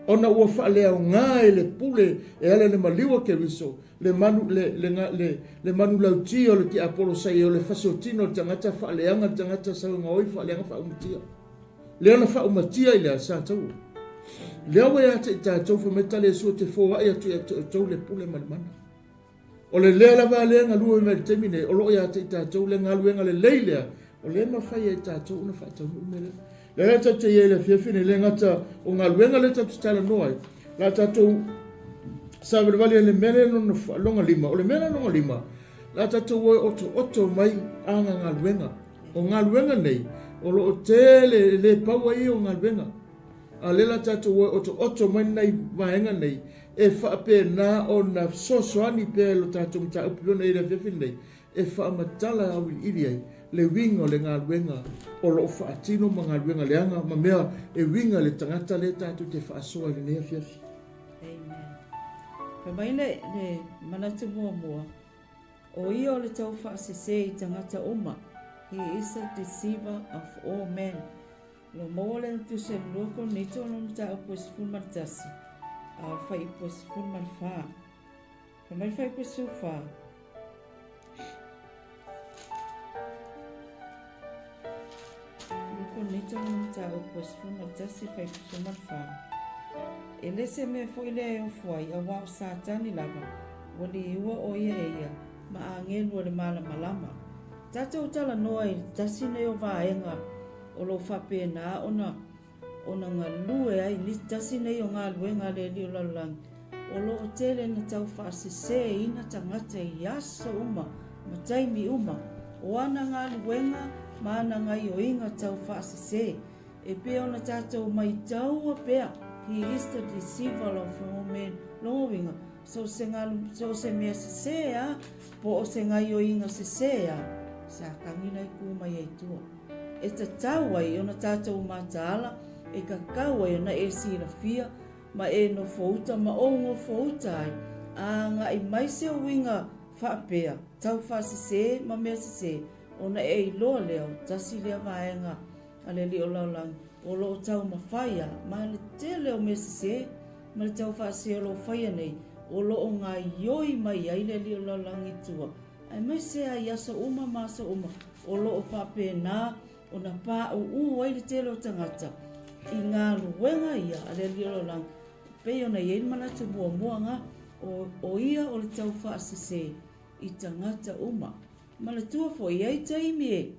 A: Ona ua faa lea ngā le pule e ala le maliwa ke riso, le manu lautia o le ti apolo sai o le fasotino tangata faa leanga tangata sa ngoi faa leanga faa umatia. Leana faa umatia ile sa tau. Lea wa ya te tau fa metale su te fo ai atu tau le pule mana. O le lea la va leanga lua me temine o lo ya te tau le ngaluenga le leilea o le ma fai e tau una faa tau umele. Le ta te ye le fiafine le ngata o ngaluenga le tatu tala noai. La tatu sa vale le mele no longa lima o le mele longa lima. La tatu wo oto mai anga ngaluenga. O ngaluenga nei o lo tele le paua i o ngaluenga. A le la tatu wo oto mai nei vaenga nei e fa pe na o na sosoani pe lo tatu mta upiona i le fiafine nei e fa matala au iriai. Le winga le ngaluenga o lo faatino ma ngaluenga leanga ma mea e winga le tangata le tatu te faasoa le nea fiafi.
B: Amen. Ka mai le manatu mua o ia o le tau faasese i tangata uma. He is a deceiver of all men. Lo mole tu se loko nito no ta opus fumartasi. A fai pos fumarfa. Ka mai fai pos fa. Nito no ta opus fumartasi fai fumarfa. Ele se me foi le o foi a wa satani lava. Wali ua o ia ma angelu le malama. Tato tala noi tasine o vaenga o lo fape na ona nga lue ai ni tasine o nga luenga le li o lalang. O lo tele na tau fasise ina tangata yaso uma ma taimi uma. O ana nga luenga mana nga yo inga tau fasise. E pe ona tato mai tau a pea. He is the deceiver of all men. Longa so se mea sesea po o se nga yo inga sesea. Sa kangina i kuma i tua. E ta taua i ona tātou mātaala, e ka kaua i ona e sira fia, ma e no fouta, ma o ngo fouta ai. A nga i maise o winga whaapea, tau whaasise, ma mea sise, ona e i loa leo, tasi lea vaenga, a le li o laulang, o lo tau ma whaia, ma le te leo mea sise, ma le tau whaasise o lo whaia nei, o lo o ngā ioi mai ai le li o laulang i tua. Ai mai se ai asa uma masa uma o lo o whape nā o na pā o ai le telo tangata i ngā luenga ia a le lio lang pei o na iei mana tu mua ngā o ia o le tau whaasese i tangata uma ma le tua fo i ai taimi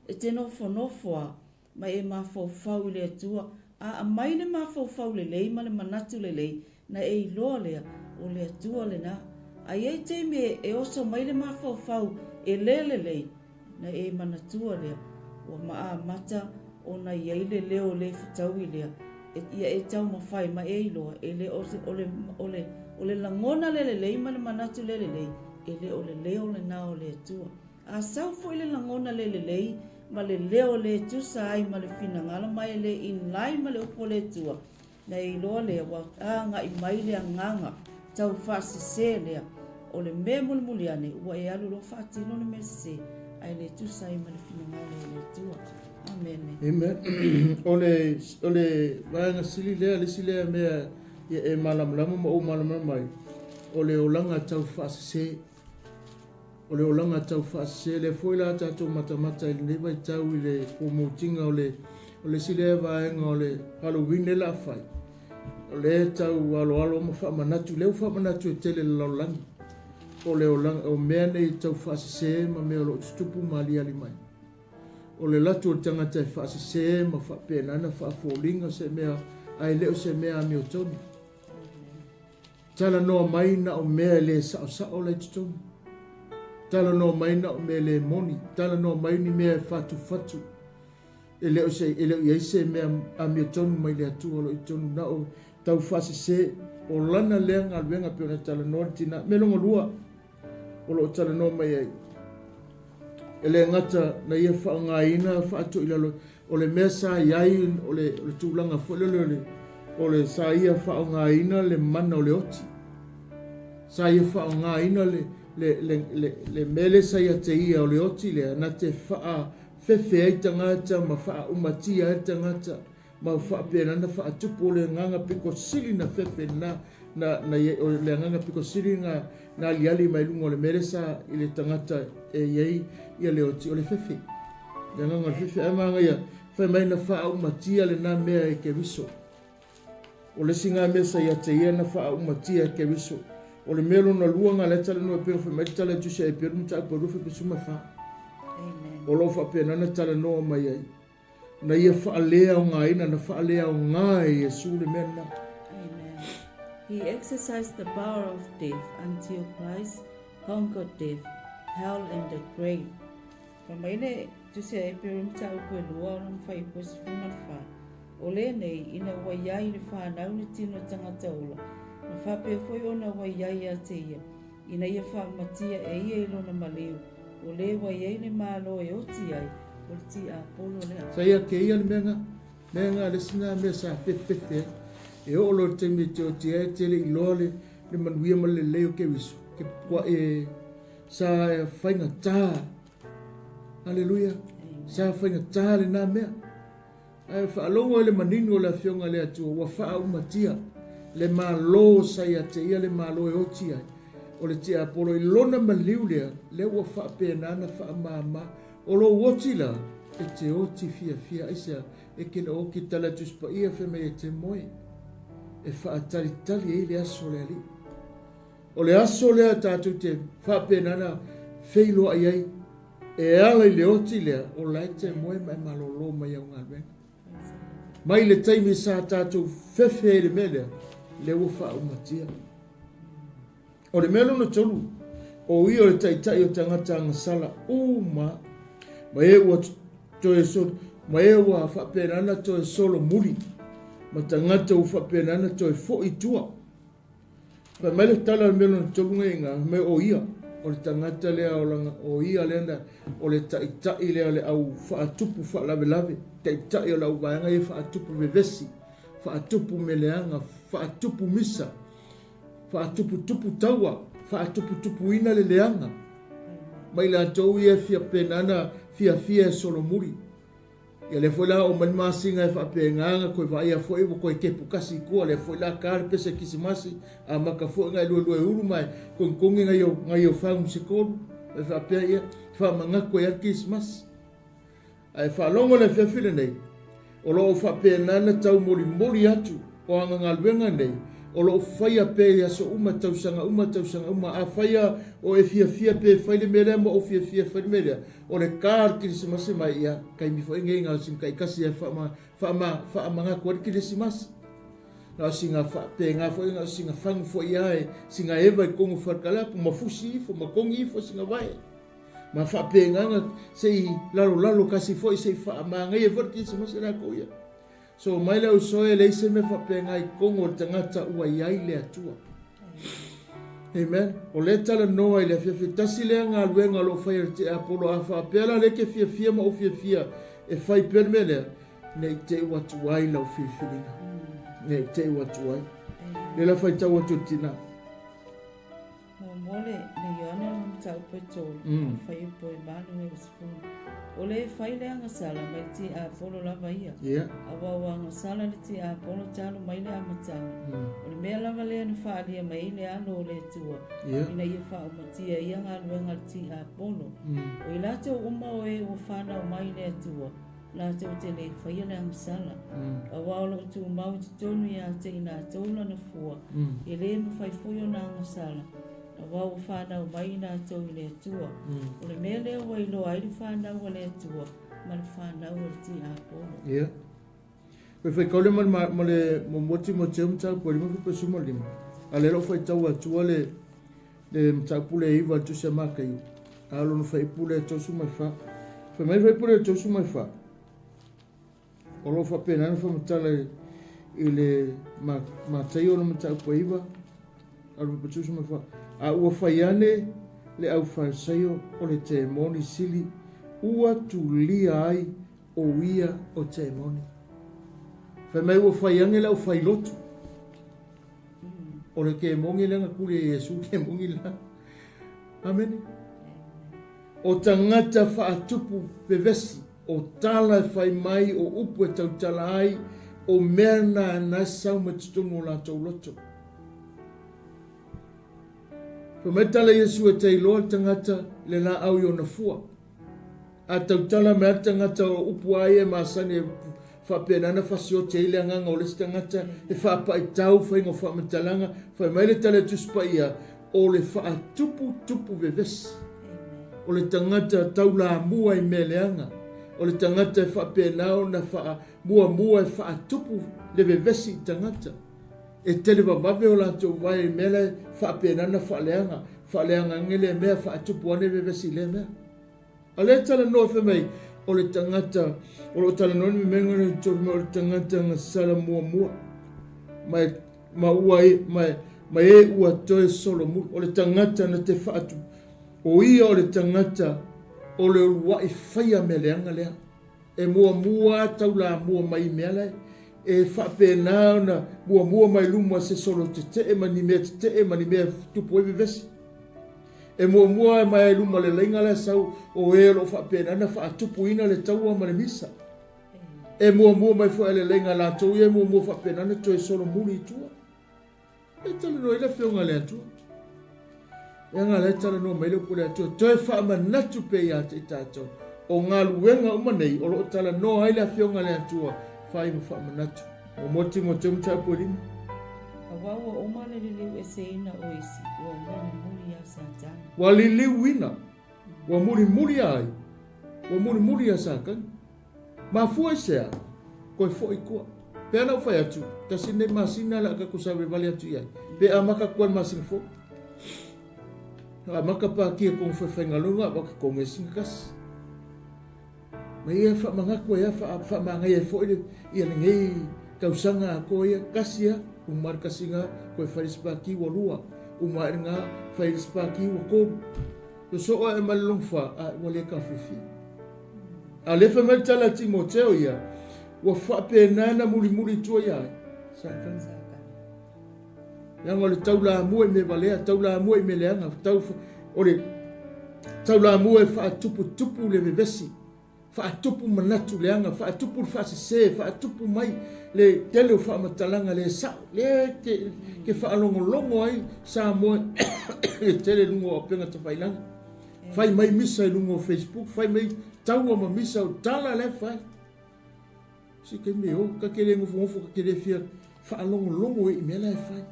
B: e te nofoa ma e mawhau le atua a mai le mawhau le lei ma le manatu le lei na e loa lea o le atua le nā. Ai ei te me e oso mai le mawhau e lelelei na e manatua lea o maa mata o na iei le leo le whatau i lea ia e tau mawhai ma e iloa e le o le langona lelelei ma le manatu lelelei e le o le leo le nao le atua a sau fo i le langona lelelei ma le leo le tusa ai ma le finangala mai le in lai ma le upo le atua na e iloa lea wa a nga i mai le anganga tau whaasise lea o le mea muliane ua e alu lo whaatino le mea se ai le tusai ma le finangale le tua. Amen.
A: Amen. O le vaenga sili lea, le silea mea e malamlama ma o malamlama mai. O le olanga tau whaasise. O le olanga tau whaasise. Le foila tatou matamata i le neva i tau i le pomotinga o le silea vaenga o le Halloween le la fai. O le tau alo ma whaamanatu. Leo whaamanatu e tele le laulangi. O le o mea nei tau whaasise ma mea lo tutupu mali ali mai. O le latu o tangata e whaasise ma whaapenana whaafolinga se mea ai leo se mea mi o tonu. Tala noa mai na o mea le sao le tutonu. Tala noa mai na o mea le moni. Tala noa mai ni mea e fatu. E leo iei se mea a mi o tonu mai le atu o lo i tonu na o tau whaasise o lana lea ngā luenga pe o na tala noa tina. Me longa lua. O lo tala no mai ai. ele ngata na ia whaangaina whaatu ilalo o le mea sa iai o le tūlanga whalelele o le sa ia whaangaina le mana o le oti sa ia whaangaina le mele sa ia te ia o le oti le na te wha fefe ai tangata ma wha umatia ai tangata ma wha penana wha tupu le nganga piko sili na fefe na le nganga piko sili na liali mai lungo le mele sa i le tangata e iei ia le oti o le fefe le nganga le fefe ai manga ia whai mai na wha umatia le na mea e ke viso o le singa mea sa ia te ia na wha umatia e ke viso o le melo na luanga le tala no e pero whai mai tala tuse e pero mta pa rufe pe suma wha o lo wha penana tala noa mai ai na ia wha lea o ngā ina na wha lea o ngā e Yesu le mea na.
B: Amen. He exercised the power of death until Christ conquered death, hell and the grave. Whamaine tuse e pero mta upe lua o mwhai posi whumanwha. O le nei ina waiai le whanau ni tino tangata ola. Na whape foi ona waiai a te ia. Ina ia whamatia e ia ilona maleu. O le waiai le malo e oti ai. O le ti a polo lea.
A: Sa ia ke ia le menga le singa mea sa fefefe. E o lo te me te o te e te le ilole le manuia ma le leo ke wiso. Ke pua e sa e whainga tā. Aleluia. Sa whainga tā le nā mea. Ai whaalongo le manino le fionga le atua. Wa wha umatia. Le malo sa ia te ia le malo e oti ai. O le te apolo i lona maliu lea. Le wa wha penana wha mama. O lo oti la. E te oti fia aisa. E kena o ki tala tuspa ia wheme e te moe. E wha atari e le aso le ali. O le aso lea tātou te wha penana wheilo ai ai. E ala i le oti lea. O lai te moe mai malolo mai au ngā venga. Mai le taimi sa tātou whewhe le melea. Le wha umatia. O le melo na tolu. O i o le taitai o tangata ngasala. O ma. Ma e ua toe solo. Ma e ua whapenana toe solo muli. Ma tangata u whapenana toe fo i tua. Pa mai le tala le melo na tolu ngai ngā. Me o ia. O le tangata lea o langa. O ia lea o le taitai lea le au whaatupu whaalave. Taitai o lau vaianga e whaatupu vevesi. Whaatupu meleanga. Whaatupu misa. Whaatupu taua. Whaatupu ina le leanga. Mai la tau ia fia penana fia e solomuri. Ia le foi la o man masinga e whapenganga koe vai a foi koe ke pukasi kua le foi la kar pese kisimasi a maka foi ngai lua uru mai kongi ngai o whaum sikolu e whapea ia whamanga koe ar kisimasi. Ai whalongo le whiawhile nei o lo whapenana tau mori atu o anga ngalwenga nei. O lo whaia pe ya so uma tausanga a whaia o e fia pe whaile merea mo o fia whaile merea o le kār kirisimasi mai ia kai mi whainga inga o singa kai kasi e whaamanga kua kirisimasi na o singa pe ngā whainga o singa whangu whaia e singa ewa i kongo wharkalapu ma fusi ifo ma kongi ifo singa vai ma whapenganga se i lalo kasi whoi se i whaamanga e whar kirisimasi na ko ia. So mai leo soe le se me whapenga i kongo tangata ua iai le atua. Amen. O le tala noa i le whiawhitasi lea ngā luenga lo whai te apolo a whapela le ke fia ma o fia e whai perme lea ne te watuai lau whiwhiringa. Ne te watuai. Le la whai tau atu tina.
B: Mole ne iona na tau pe tolu. Whai upo e manu e usifunu. O le whai lea ngasala mai ti a polo lava ia. Awa wa ngasala le ti a polo talo mai le amatanga. O le mea lava lea ni whaalia mai le ano o le tua. Ina ia whaamatia ia ngā luenga le ti a polo. O i late o uma o e o whana o mai le tua. Late o te le whaia le ngasala. Awa o lo tu mau te tonu ia te ina tauna na fua. I le mu whai fuyo na ngasala. Wau whanau mai nā tau i le atua. O le mea leo wai lo ai le whanau a le atua. Ma le whanau a le ti a polo.
A: Ia. Koe whai kaule ma le moti mo te umtau po lima fupe sumo lima. A le lo whai tau atua le mtau pule iwa tu se maka iu. A lo no whai pule tau sumai wha. Whai mai whai pule tau sumai wha. O lo wha pena wha matala i le ma tei o no mtau po iwa. A lo wha tu sumai wha. A ua whaiane le au whaisaio o le te moni sili ua tulia ai o ia o te moni. Whai mai ua whai ange lau whai lotu. O le ke mongi langa kuri e Yesu ke mongi langa. Amen. O tangata whaatupu vevesi, o tala whai mai o upu e tautala ai, o mea na sau ma tutungo la tau loto. Pametala Yesu e te iloa tangata le la au yo na fua. A tautala mea tangata o upu ai e maasani e whapenana whasio te ile anganga o le tangata e whaapai tau whaingo whamatalanga whai mai le tala tuspa ia o le whaatupu vevesi. O le tangata tau la mua i meleanga. O le tangata e whapenao na mua e whaatupu le vevesi tangata. E tele vavave o la tau vai mele whapenana whaaleanga ngele mea whaatupu ane vevesi le mea. A le tala no fe mai o le tangata o le tala no ni menga ni o le tangata nga Salamo mua. Mai e ua toe solo mu o le tangata na te whaatu. O ia o le tangata o le ua i whaia me leanga lea. E mua tau la mua mai mea lea. E whapena na mua mai luma se solo te mani mea tupu e vivesi. E mua mai luma le leinga lea sau o e lo whapena na whaatupu ina le taua ma le misa. E mua mai fo le leinga la tau e mua whapena na toe solo muli i tua. E tala no ila whionga lea tua. E ngā le tala no mai lepo lea tua. Toe whaamanatu pe ia te tātou. O ngā luenga umanei, o lo tala no ai lea whionga lea tua. Whai mo whaamanatu. O moti mo te umta porimi.
B: A wawa o mana liliu e se ina o isi. Wa mani muri a sa tani.
A: Wa liliu ina. Wa muri ai. Wa muri a sa kan. Ma fua sea. Koe fo i kua. Pea nau whai atu. Kasi ne masina la ka kusawe vale atu iai. Pe a maka kua masina fo. A maka pa kia kong whawhengalunga. A maka kong e singas. Ma ia wha mangaku ia wha mangai e fo ia ngei kausanga a ko ia kasia. Umar kasinga koe wharispaki wa rua. Umar nga wharispaki wa koru. So o e malung wha a wale ka whiwhi. A lefa mai tala Timoteo ia. Wa whapenana muri tua iai. Saka. Yang ole taula mua me valea, taula mua me leanga, taula mua whaatupu le vevesi. Whaatupu manatu leanga, whaatupu whaasese, whaatupu mai le tele whaamatalanga le sa, le ke whaalongolongo ai, sa mua le tele lungo o penga ta whailanga. Whai mai misa i lungo o Facebook, whai mai taua ma misa o tala le whai. Si ke meo, ka kere ngofo ka kere fia whaalongolongo i mela e whai.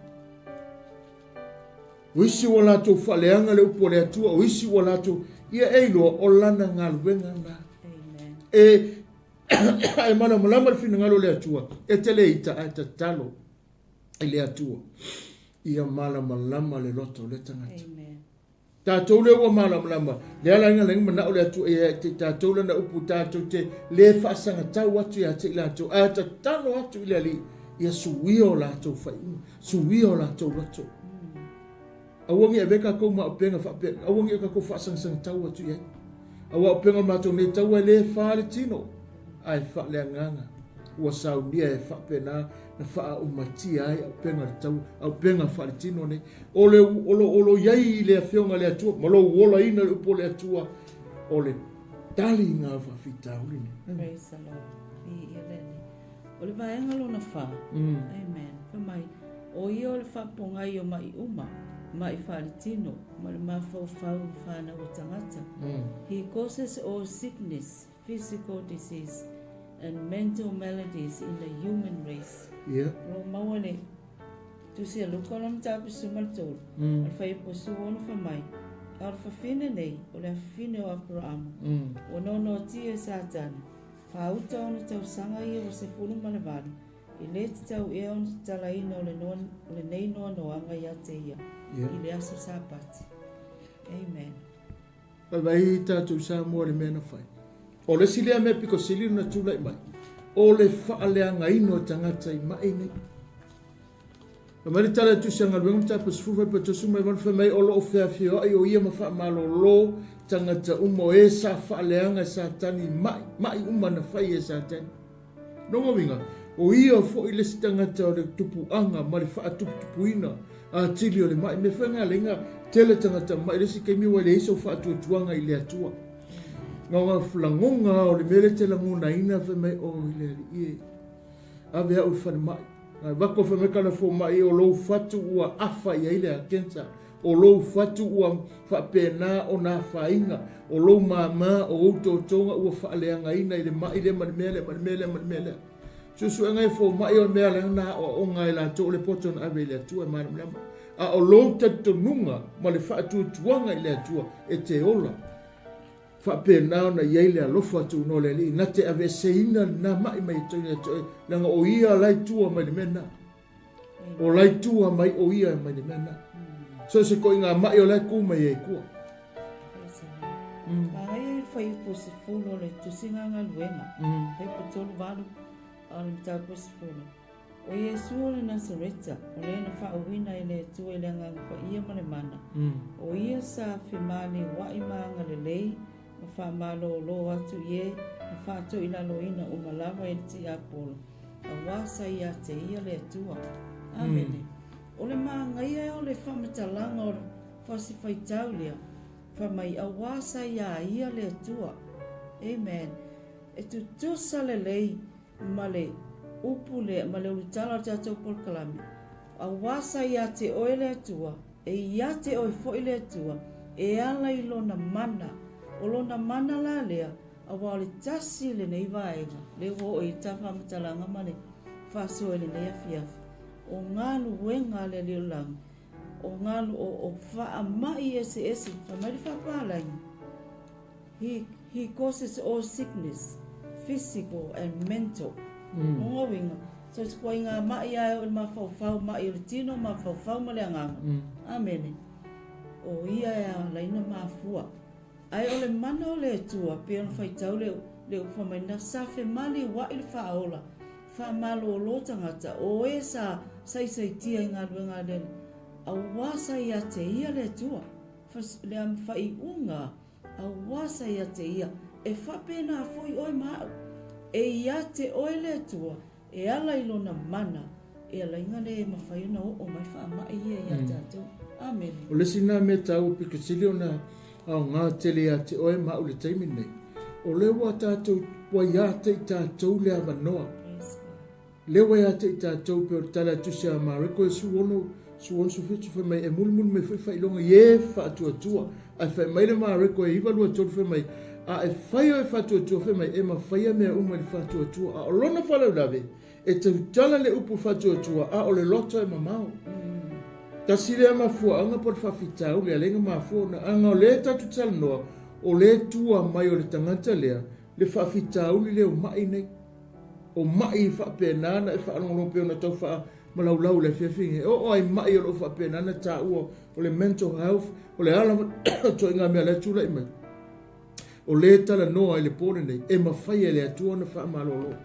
A: O isi wa lato whaleanga le upo le atua, o isi wa lato ia eiloa o lana ngā luenga na. E mana malama le fina ngalo le atua, e tele ita a ta talo i le atua. Ia malama le loto le tangata. Tātou le ua malama, le ala inga lenga mana o le atua, e tātou le na upu tātou te le whaasanga tau atu ia te lato, a ta talo atu i le ali, ia suwio lato whainu, suwio lato loto. Awangi e veka kou ma openga whapenga. Awangi e ka kou whaasang tau atu iai. Awa openga mato ne tau e le whaare tino. Ai whaalea nganga. Ua saunia e whapena na whaa umatia ai openga le tau. Openga whaare tino ne. Olo iai le whionga le atua. Malo uola ina le upo le atua. Ole tali ngā whawhita ulini.
B: Praise the Lord. I lene. Ole vaenga lona wha. Amen. Whamai. O i ole whaponga i o mai uma. Mai wharitino, ma le mawhau whana o tangata. He causes all sickness, physical disease, and mental maladies in the human race.
A: Yeah.
B: Ro mawane, tu se luka lam tapu sumaltol, al whai posu ono whamai, al whawhine nei, o le whawhine o Abraham, o nono tia Satan, whauta ono tau sanga ia o se punu malevani, i le tau e ono tala ina o le nei noa noanga ia te ia. I le aso sapati. Amen.
A: Vai tātou sa mua le mena whai. O le silea mea piko siliru na tūlai mai. O le whaaleanga ino tangata i mai nei. O mani tala tu sanga ruenga tāpa sifufai pa tosu mai wanu whamai o loo whea whio ai o ia ma wha malo lo tangata uma e sa whaaleanga sa tani mai uma na whai e sa tani. Nonga winga, o ia fo i lesi tangata o le tupuanga ma le wha tupu ina a tili o le mai. Me whenga lenga tele tangata mai lesi kei miwa le iso wha tuanga i le atua. Ngā ngā whalangonga o le mele te langona ina whe mai o i le ie. A vea o whane mai. Ngā wako whe me kana fo mai o lou whatu ua awha i aile a kensa. O lou whatu ua whapena o nā whainga. O lou māma o outo tonga ua whaaleanga ina i le mai le mani. Susu ngai fo mai o mea le na o ngai la to le poto na ave le atua mai mlama. A o lou tatonunga ma le whatu tuanga i le atua e te ola. Whapena na yeile alofa tu no le li. Ngate ave seina na mai mai toina toi. Nanga o ia lai tua mai le mena. O lai tua mai o ia mai le mena. So se ko inga mai o lai ku mai e kua.
B: Ai fai po se fulo le tu singa nga luenga. Hei po tolu valu ale mta po se fulo. O Yesu le Nazareta, o le na whaawina i le tu e le ngang pa ia ma le mana. O ia sa whimani wa i maanga le lei. Ma wha malo lo atu ye, ma wha to ina lo ina o malawa e ti apolo. A wasa ia te ia le atua. Amene. O le maanga ia o le whamatalanga o whasi whaitaulia. Wha mai a wasa ia le atua. Amen. E tu tusa le lei ma le upu le ma le ulitala o tatou polkalami. A wasa ia te oe le atua. E ia te oe fo i le atua. E ala i lona mana. O lona mana la lea, a wale tasi le nei vaenga, le ho e tafa matalanga mane, whaso e le nei afiafi. O ngālu wenga le liulang, o ngālu o wha mai ese, whamari whapalangi. He causes all sickness, physical and mental. Monga winga. So it's kwa inga mai ai o ma whau mai o le tino, ma whau ma le anganga. Amene. O ia ea laina mafua. Ai ole mana ole atua, pe on fai tau le upamaina sa fe mali wa il faola. Fa malo lo tangata, o e sa 𝚟𝚑𝚎𝚘 i ngā luenga le. A wasa ia te ia le atua. Le am fai unga, a wasa ia te ia. E fa pena foi oi mau. E ia te oe le atua, e ala ilona mana. E ala inga le mawhai una o mai wha mai ia tātou. Amen.
A: O le sina me tau pikasili o na au ngā tele a te oe mau le taimi nei. O lewa tātou wai a te tātou le amanoa. Lewa a te tātou pe o tala tusi a mareko e suono su fitu whai mai e mulmul me whai longa ye whaatua. Ai whai mai le mareko e iwa lua tolu whai mai. A e whai o e whaatua whai mai e ma whai a mea uma le whaatua. A o lona whalau lawe e te utala le upu whaatua a o le loto e mamau. Kasi le mafua anga por whawhitau le alenga mafua na anga o le tatu talanoa o le tua mai o le tangata lea le whawhitau li leo mai nei. O mai whapenana e whaanongolopeo na tau wha malaulau le whiawhinge. O ai mai o lo whapenana ta ua o le mental health o le ala to inga mea le tula i mai. O le talanoa i le pone nei e mawhai e le atua na whaamalolo.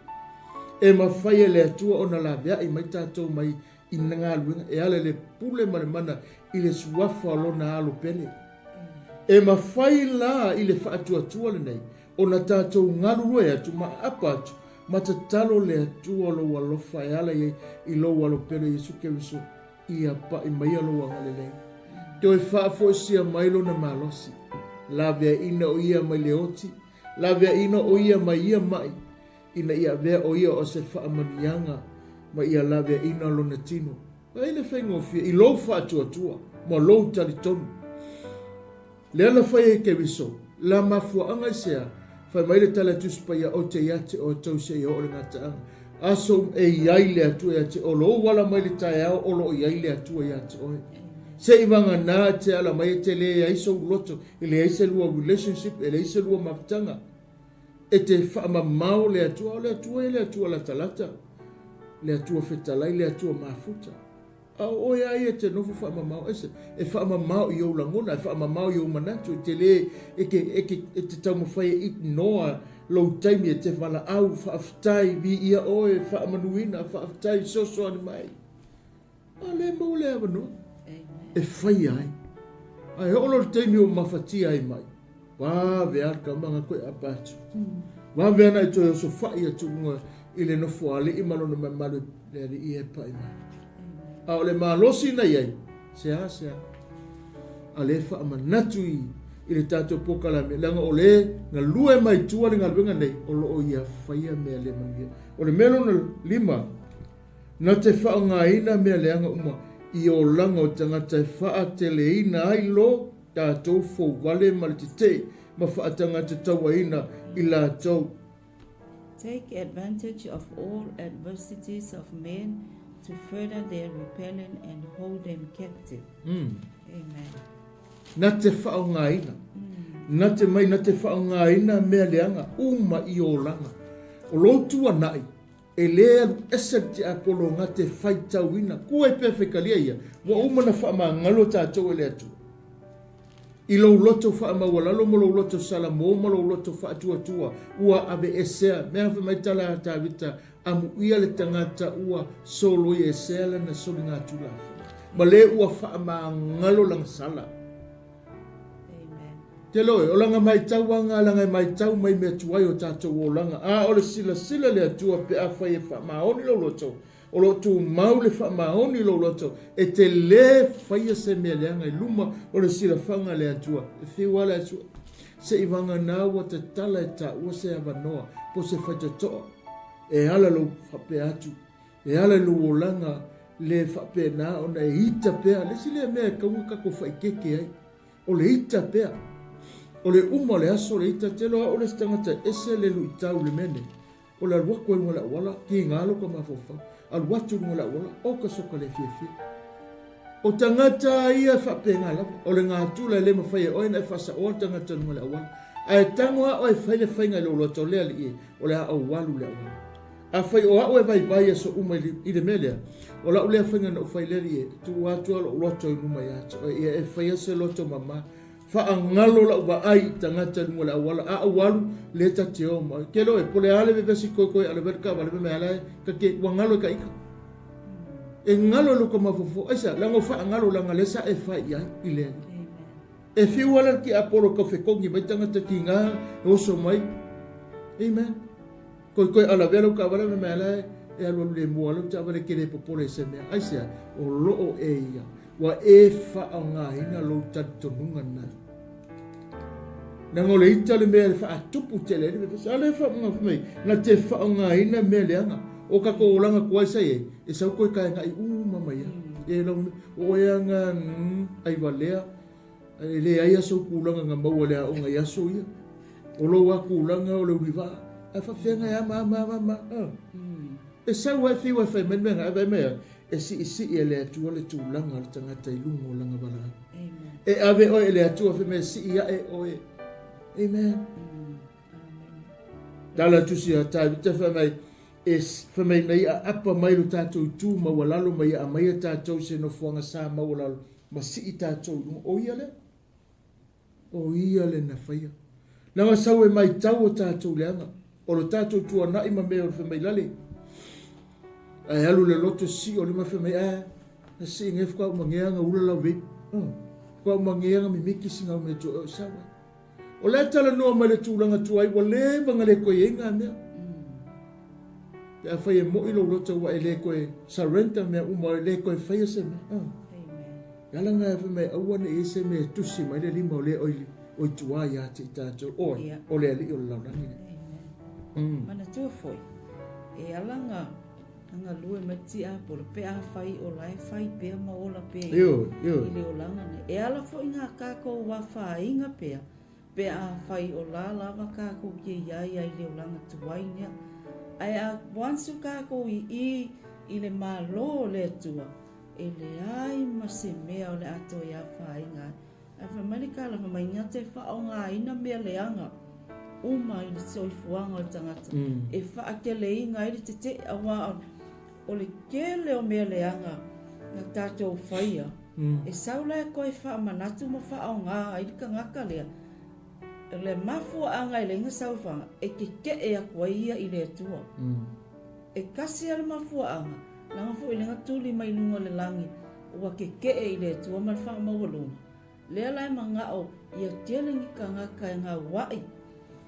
A: E mawhai e le atua o na la vea i mai tātou mai i ngā luenga e ale le pule mana i le suafa lo na alo pele. E mawhai la i le whaatua le nei o na tātou ngarurue atu ma apa atu ma ta talo le atua lo walofa e ala i lo walo pele Yesu Keriso i apa i mai alo wangalele. Te oi whaafo sia mailo na malosi. La vea ina o ia mai leoti. La vea ina o ia mai ia mai. Ina ia vea o ia o se whaamanianga. Ma ia lawe ina lona tino. Ma ina whaingofia, i lou whaatua, ma lou talitonu. Le ana whai e Keriso, la mafua anga i sea, whai maile tala tuspaia o te iate o tau se i o le ngata anga. Aso e iai le atua iate o lo wala maile tae au o lo iai le atua iate oe. Se iwanga nā te ala mai te le aiso uloto, i le aise lua relationship, e le aise lua mafutanga. E te whaamamau le atua e le atua la talata. Le atua whetalai, le atua mafuta. A oe ai e te nofu whaamamau ese. E whaamamau i au langona, e whaamamau i au manatu. Te le e te taumawhai e it noa lou taimi e te whala au whaafitai vi ia oe whaamanuina, whaafitai soso ani mai. A le mau le avanoa. E whai ai. Ai olo taimi o mawhatia ai mai. Wa vea ka manga koe apatu. Wa vea na ito yo so fai atu unga ile no fuale I malo no mamalo le I e pa ima. A ole malosi na iei. Sea. A le fa amanatu ile tato poka la me langa ole nga lue mai tua le ngalwenga nei olo o ia faia mea le mangia. Ole melo na 5 na te wha ngā ina mea leanga uma I o langa o tangata e wha te le ina ai lo tātou fo wale malite ma wha tangata tawa ina I la tau.
B: Take advantage of all adversities of men to further their rebellion and hold them captive. Amen.
A: Na te wha ngā ina. Na te mai na te wha ngā ina mea leanga uma I o langa. O lotua nai. E lea esa te apolo ngā te whai tauina. Kua e pewhekalia ia. Wa uma na wha maa ngalo tātou e lea tu. I lau loto wha maa walalo mo lau loto Salamo mo lau loto wha atua. Ua ave esea. Mea wha mai tala a tāwita. Amu ia le tangata ua solo I esea la na soli ngā tulafa. Ma le ua wha maa ngalo lang sala. Te loe, o langa mai tau wanga, langa mai tau mai mea tuai o tātou o langa. A o le sila le atua pe a whai e wha maoni lo loto. O loto mau le wha maoni lo loto. E te le whai a se mea leanga I luma o le sila whanga le atua. E whiwa le atua. Se I wanga nā wa te tala e tā ua se awanoa. Po se whai te toa. E ala lo whape atu. E ala lo o langa le whape nā o na e hita pea. Le sile mea kaunga kako whai keke ai. O le hita pea. O le uma le aso le ita telo o le stangata ese le lu itau le mene. O le alwako ingo la wala ki ngalo ka mafofa. Alwatu ingo la wala o ka soka le fiefi. O tangata ia whapenga la. O le ngātula le mawhai o ina e whasa o tangata ingo la wala. A e tangoa o e whaile whainga le uloto lea li e. O le au walu le wala. A whai o au e vai vai aso uma I le melea. O la ulea whainga na o whaile li e. Tu watua lo uloto I uma yato. O e whai ase loto mama. Whaangalo la ua ai tangata nunga la awala. A awalu le ta te oma. Ke loe, pole ale me vesi koe ale verka wale me alae. Ka ke wangalo ka ika. E ngalo luka mafofo. Aisa, lango whaangalo langa lesa e whai ai I lea. E whiwala ki apolo ka whekongi mai tangata ki ngā oso mai. Amen. Koe ala velo ka wale me alae. E alu le mua lu ta wale kere popole se mea. Aisa, o loo e ia. Wa e whaangahina lo tatonunga nai. Nangole ita le mea le whaatupu te le ale whaangahina na te whaangahina mea leanga. O kako o langa kuai sai e. E sau koe kai ngai mama ia. E lau o ea ngā ai walea. E le ai aso kulanga ngā maua lea o ngai aso ia. O lo a kulanga o le uriwa. A whawhenga ia ma. E sau ai whiwa whai menmenga a vai mea. E si e le atua le tūlanga le tangata I lungo o langa wala. E ave oe le atua whi me si ia e oe. Amen. Tala tusi a tai, vita whamai, whamai nei a apa mai lo tātou tū ma walalo mai a mai a tātou se no fuanga sā ma walalo. Ma si I tātou lungo. O ia le? O ia le na whaia. Nanga sau e mai tau o tātou leanga. O lo tātou tua nai ma mea o whamai lale. Ai alu le loto si o le mawhemai na si ngef kwa umangeanga ula lau vip. Kwa umangeanga mi miki singa ume tu o sawa. O le tala noa mai le tūlanga tuai wa le vanga le koe inga mea. Te a whai e mo ilo loto wa e le koe sarenta mea uma le koe whai se mea. Yalanga e whamai awane e se mea tusi mai le lima o le oili o I tuai a te tātou o le ali o le launangi.
B: Mana tua foi. E alanga anga lue mati a polo pe a whai o lai whai pea ma ola pea I le o langa ne. E ala fo inga kako wa whai inga pea. Pe a whai o la lava kako kia iai ai le o langa tuai nea. Ai a wansu kako I le malo le tua. E le ai ma se mea o le ato I a whai inga. Ai whamani kala mai ngā te whao ngā ina mea leanga. Uma I le soifuanga o tangata. E whaakele inga I le te awa o le kele o mea leanga na tātou whaia. E saula e koe wha manatu ma wha o ngā airika ngaka lea. E le mafua anga I le inga sauwhanga e ke e a kua ia I le atua. E kasi ala mafua anga. Langa fu I le ngatuli mai lunga le langi. Ua ke e I le atua ma wha maua lunga. lea lai mangao ia telengi ka ngaka e ngā wai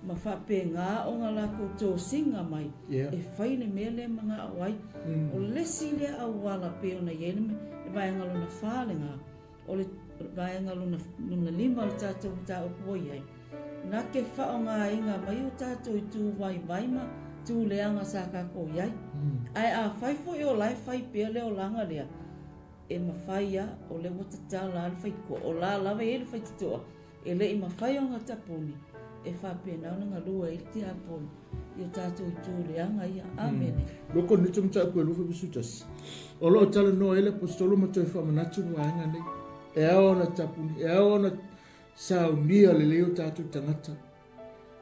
B: ma whape ngā o ngā lako tō singa mai e whaine mea le mangao ai o lesi lea au wala pe o na iene me vai ngalo na whalenga o le vai ngalo na lima o tātou tā o poi ai nā ke whao ngā inga mai o tātou i tū vai ma tū leanga sa kako iai ai a whai fo o lai whai pia leo langa lea e mawhaia o le wata tā la whai ko o la lawa e le whai titoa e le i mawhai o ngā tapuni e whapena o ngā lua e te aponi i o tātou i tū leanga ia amene
A: loko ni tum tāpua lufa bisutas o loo tala no ele postolo ma toi whamanatu waenga nei e ao na tapuni e ao na saunia le leo tātou tangata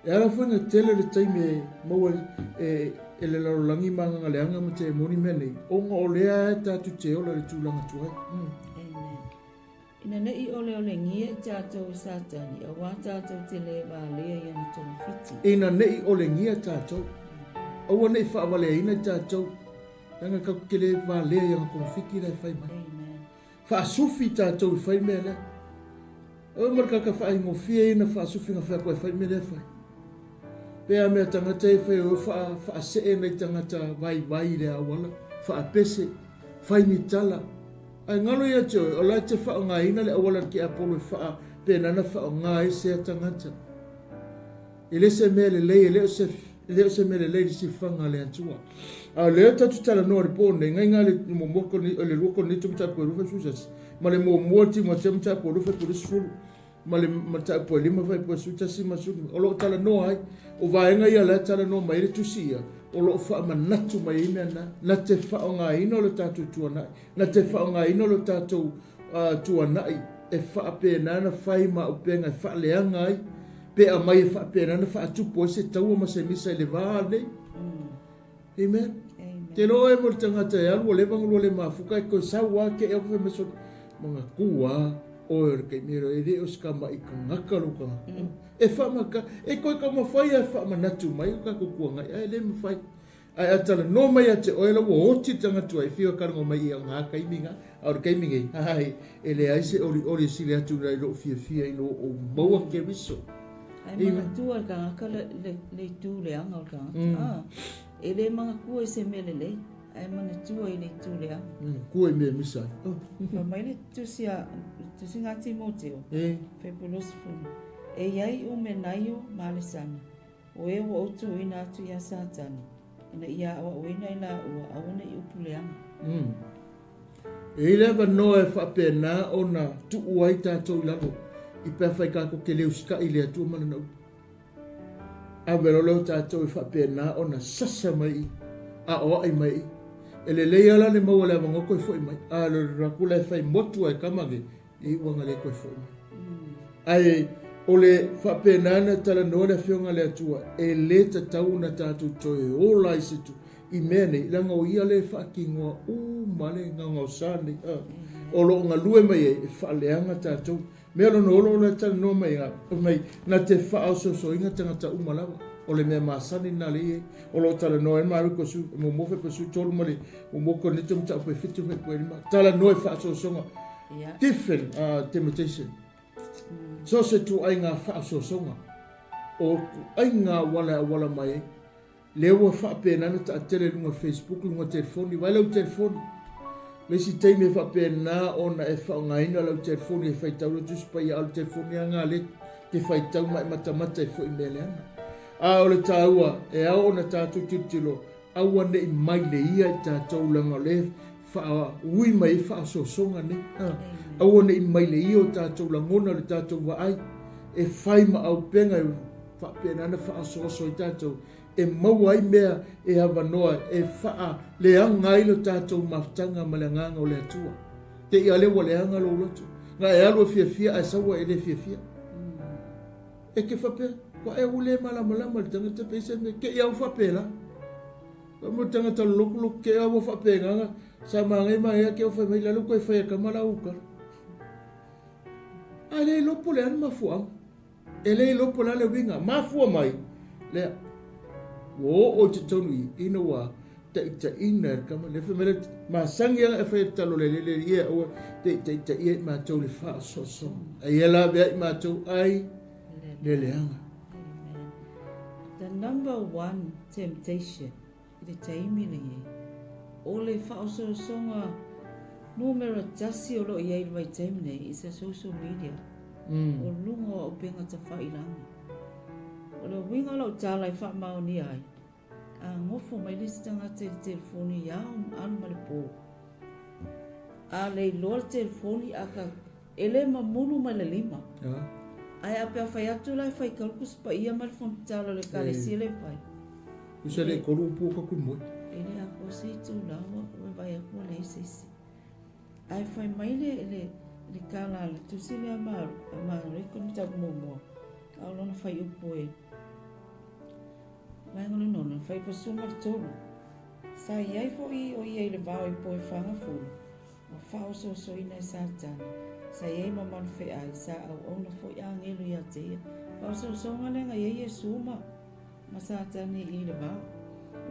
A: e ara whanga tele le taime maua e le larolangi manga leanga ma te moni mene o ngā o lea e tātou te ola le tūlanga tuai
B: ina nei ole ngia tātou i sātani a wā tātou te le wā lea i ana tōna whiti
A: ina nei ole ngia tātou aua nei whaawale ina tātou nanga kako ke le wā lea i ana tōna whiti rai whai mai whaasufi tātou i whai mea lea o maraka whai ngofia ina whaasufi ngā whai koe whai mea lea whai pea mea tangata e whai o whaasee nei tangata vai lea awala whaapese whai ni tala ai ngalo ia te o la te whao ngā ina le awala ki apolo wha penana whao ngā e se tangata e le se mele lei le o se mele lei si whanga le atua a leo tatu tala noa ripone ngai ngā le momoko ni le luoko ni tum tapu rufa susas ma le momuoti ma tum tapu rufa purisfulu ma le tapu lima vai po sutasi ma suni o lo tala noa ai o vaenga ia le tala noa ma ile tusia o lo wha manatu mai ina na te whao ngā ino lo tātou tuanai na te whao ngā ino lo tātou tuanai e wha pēnana whai ma o pēnga e wha leanga ai pe a mai e wha pēnana wha atupo e se taua ma se misa i le vā nei amen te loa e mo le tangata e alu o le vangu le mafuka e koe saua ke e ofe meso mga kua o e kei mero e re o skama i ka ngaka luka e whamaka, e koe ka mawhai e whamanatu mai o ka kukua ngai, e le mawhai. Ai atala no mai a te oela wo oti tangatua e whio karango mai i a ngā kaiminga, aur kaiminga i, hai, e le aise ori sile atu rai lo fia i lo o maua ke riso.
B: Ai mga tua ka ngaka le tū le anga o ka ngaka. E le mga kua i se mele le, ai mga tua i le tū le anga.
A: Kua i mea misai.
B: Pa mai le tusi ngati mo teo, pepulosi funu. E iai o me naio malesana, o e wa otu ina atu ia sātani, ina ia awa uina ina ua awana i upuleanga.
A: E lewa noa e whapena o na tuu ai tātou i lalo, i pewhai kako ke leo sika i lea tua mana nau. A wero leo tātou i whapena o na sasa mai, a oa ai mai, e le leia la ne maua lea wangoko i fwoi mai, a le rakula e whai motua e kamage, i wanga le koe fwoi mai. Ai, o le whapenana tala noa le whionga le atua, e le tatau na tātou toe o lai situ, i mene, langa o ia le whakingoa, male ngangau sāne, o lo ngā lue mai e whaleanga tātou, mea lono olo le tala noa mai, na te whaau so inga tangata umalawa, o le mea māsani nā le o lo tala noa e maru ko su, mo mofe ko su tolu male, mo moko nito mta upe fitu fe koe rima, tala noa e whaau songa, different temptation. So se tu ai ngā whaasosonga, o ai ngā wala mai, lewa whapena ta tele lunga Facebook, lunga telefoni, vai lau telefoni. Lesi teime whapena o na e whaongaina lau telefoni e whaitau tus pa i alu telefoni a ngā le, te whaitau mai matamata e fo i meleana. A o le tāua, e ao na tātou titilo, aua ne i mai le ia i tātou langa le, ui mai whaasosonga ne. Aua ne i mai le i o tātou langona le tātou waai, e whai ma au penga e whapena ana whaasoso i tātou, e mauai mea e hawa noa, e wha le angai lo tātou maftanga ma le nganga o le atua. Te i alewa le anga lo lotu. Ngā e alua fia a sawa e le fia. E ke whapea, kwa e ule malama le tangata peisa me, ke i au whapea. Kwa mo tangata loko ke au whapea nganga, sa mangai mai a ke au whapea lalo koe whaya kamala uka. A le lopo le anu mafua. E le lopo la le winga, mafua mai. Le o te tonu ina wa ina kama le fe mele ma sangia e fe talo le ia o te ia ma tau le fa so ai la be ma tau ai le leanga.
B: The number one temptation i te taimi le ie. O le whaososonga numero tasi o lo i ai vai taimi nei is a social media. O lunga o penga ta whairanga. O le winga lau tālai whamao ni ai. A ngofo mai listanga te telefoni iau anu ma le pō. A le loa le telefoni a ka ele ma munu ma le 5. Ai a pia whai atu lai whai kalkus pa ia ma le fontalo le kare si le whai.
A: Usa le koru pō ka kumoi.
B: Ele a ko se tu lawa o vai a ko le sisi. Ai whai mai le kala le tusi le amaru. Amaru reko ni tabu momo. Au lona whai upo e. Mai ngolo nono whai pa suma le tonu. Sa iai fo i o iai le vau i po e whanga fulu. Ma whao so ina e sātana. Sa iai mamanu whi ai sa au ona fo i angelu i a teia. Whao so ngalenga iai e suma. Ma sātana i le vau.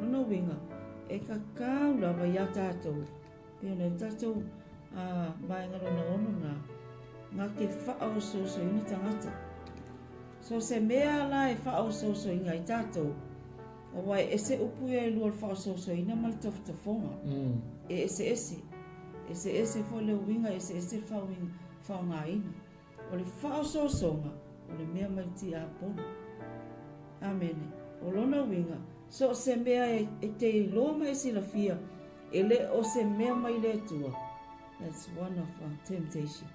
B: Lona winga. E ka kau lava ia tātou. Pio nei tātou mai ngarona ono ngā ke whao so ina tangata. So se mea la e whao so ina i tātou. O wai ese upu e lua le whao so ina mal toftofonga. E ese fo le winga ese whao ngā ina. O le whao so o le mea mai ti a pono. Amene. O lona winga. So se mea e te loa mai si la fia, ele o se mea mai le tua. That's one of our temptation.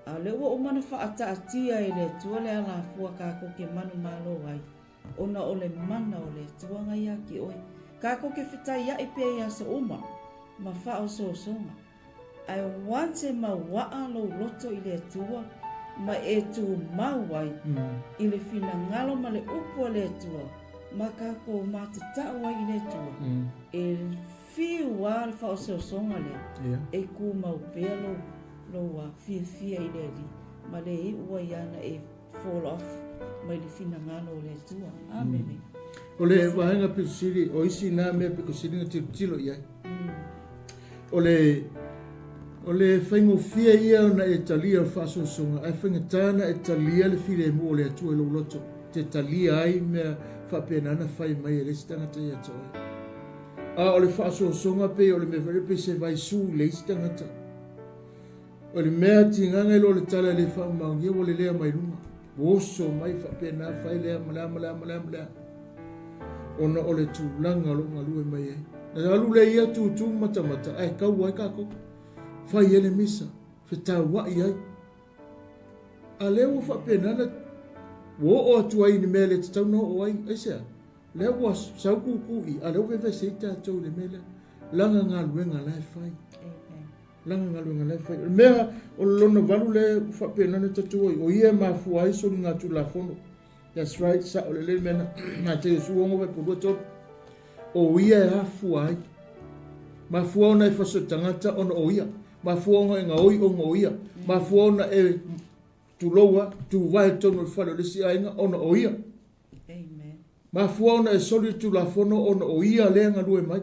B: A le ua umana whaata atia e le tua le ala fua kako ke manu malo ai. Ona o le mana o le tua ngai aki oi. Kako ke whitai ia i pe ia sa uma, ma whao so songa. Ai wante ma waa lo loto i le tua, ma e tu mau ai. I le fina ngalo ma le upo le tua. Makako mate tau ai le tua. E fiu a le whaososonga le. E ku mau pea lo a fia i le li. Ma le e ua iana e fall off mai le fina ngano le tua. Amene.
A: O le wahenga pisiri, o isi nā mea pikosiri nga tilo iai. O le whaingo fia ia na e talia whaososonga. Ai whainga tāna e talia le file e mua le atua e lo loto. Te talia ai mea whapenana whai mai e lesi tangata ia toi. A o le whaasosonga pe o le me vare pe se vai su lesi tangata. O le mea tinganga ilo le tala le whaamaungia o le lea mai runga. Boso mai whapena whai lea malea. Ona o le tūlanga lo ngalue mai e. Na alu le ia tūtū mata ai kau ai kako. Whai ele misa. Whetau wai ai. A leo whapenana wo o atua i ni mele te tau no o ai, aisea. Le wa sau kukui, a leo wewe se ita tau le mele, langa ngā luenga lai whai. Langa ngā luenga lai whai. Mea, o lona walu le whapenana tatu oi, o ia mafu ai so ngā tu la fono. That's right, sa o le mena, ngā te suongo vai purua top. O ia e hafu ai. Mafu au nei whaso tangata ono o ia. Mafu au ngā oi o ngā o ia. Mafu au na e tu loa, tu vai tono whare le si ainga ona o ia.
B: Amen.
A: Ma fuauna e soli tu la fono ona o ia lenga lue mai.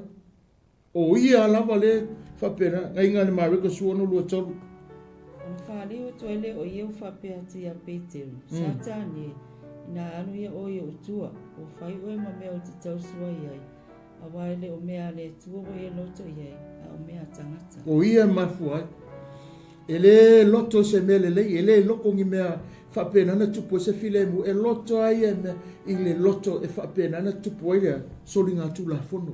A: O ia lava le whapena, ngai ngane marika suono lua tolu.
B: Ona whāliwa toele o iau whapea te a Peteru. Satani, ina anu ia o ia utua, o whai oe ma mea o te tausua iai. A waile o mea le tua o ia loto iai, a o mea tangata.
A: O ia mafuai. Ele loto se mele lei, ele loko ngi mea whapenana tupu se file mu, e loto ai e mea, i le loto e whapenana tupu ai lea, soli ngā tu la fono.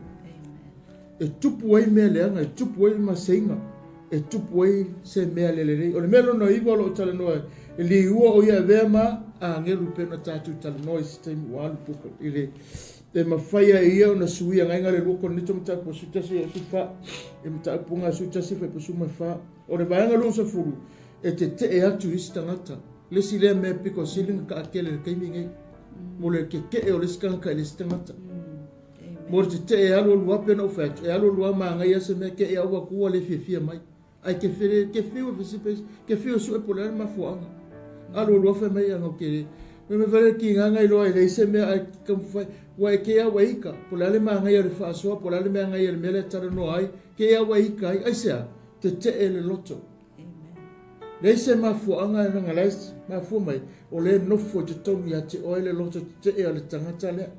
A: E tupu ai mea leanga, e tupu ai ma seinga, e tupu ai se mea lele lei. O le melo no iwa lo tala noa, e li ua o ia vea ma, a ngeru pena tātu tala noa i si taimu walu puka, i le, e mawhaia e ia o na suia ngai ngare luoko nito mta po sutasi e sufa, e mta punga sutasi fai po suma wha. O le vaenga lunga sa furu, e te e atu isi tangata. Lesi lea mea piko silinga ka akele le kaimi ngai. Mo le ke e o lesi kanka e lesi tangata. Mo le te e alo lua pena o fatu, e alo lua maa ngai ase mea ke e awa kua le fia mai. Ai ke whiu e fisipes, ke whiu su e polare ma fuanga. Alo lua fe mai anga ke me vale ki nganga I loa I leise mea ai kamwhai wa e kea wa ika po lale maa ngai ari whaasoa po lale mea ngai ari mele tara no ai kea wa ika ai sea te te ele loto leise maa fuanga nga leise maa fu mai o le nofo te tonu ya te oele loto te e ale tangata lea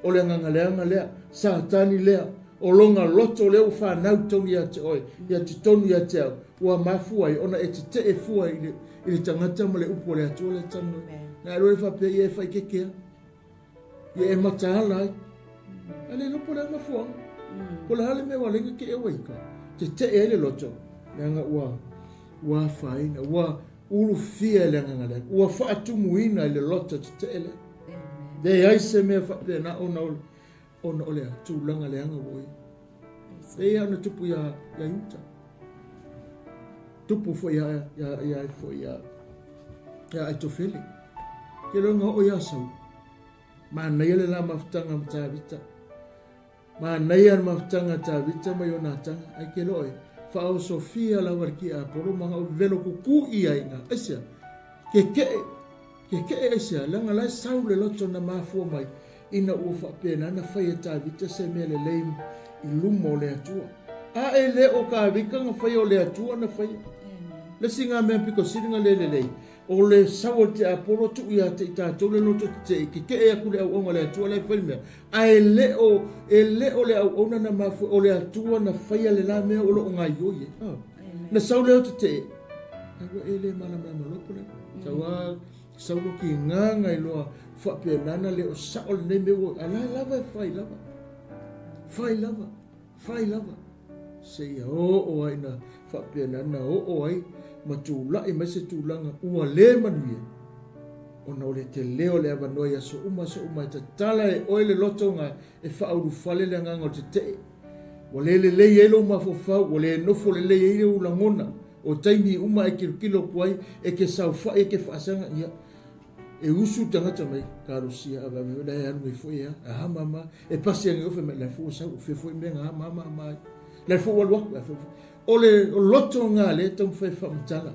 A: o le ngangaleanga lea saatani lea o longa loto leo whanau tonu ya te oe ya te tonu ya te au ua maa fuai ona e te e fuai ili tangata ma le upo le atua le tanu na ero e whapea I e whai kekea I e matahala ai ale lopo le anga fuanga po le hale me walenga ke e waika te e le loto nanga ua whaina ua uru fia le anga le ua whaatumuina le loto te ele de ai se me whapea na ona olea tūlanga le anga woi e ana tupu ya yuta tupu fo ya aitofeli ke longa o ya sau ma nei le la maftanga mtavita ma nei an maftanga tavita ma yona tanga ai ke loi fa o sofia la warki a poro ma o velo ku I ai na asia ke asia langa la sau le loto na mafu mai ina o fa pena na fai tavita se mele leim I lumo le atua a ele o ka vika nga fai o le atua na fai le singa me piko singa le o le sawo te aporo tu ia te tatou le loto te ke e aku le au onga le atua le fai mea a ele o le au ona na mafu o le atua na fai le la mea o lo onga ioie na sau le o te agua ele mana lopo le tawa sau lo ki nganga I loa whapea nana le o sao le neme o ala lava fai lava se ia o ai na whapea nana o ai ma tūlai mai se tūlanga ua le manuia ona o le te leo le avanoia so uma te tala e oe le lotonga e whauru whale le nganga o te te wa le elo ma fofau wa le nofo le ele ulangona o taimi uma e kilo puai e ke sau wha e ke whaasanga ia e usu tangata mai karosia ava me la anu e foi a mama e pasi ang ofe me la fo sa fe foi me nga mama mai la fo wal wak o le loto nga le tom fe famtala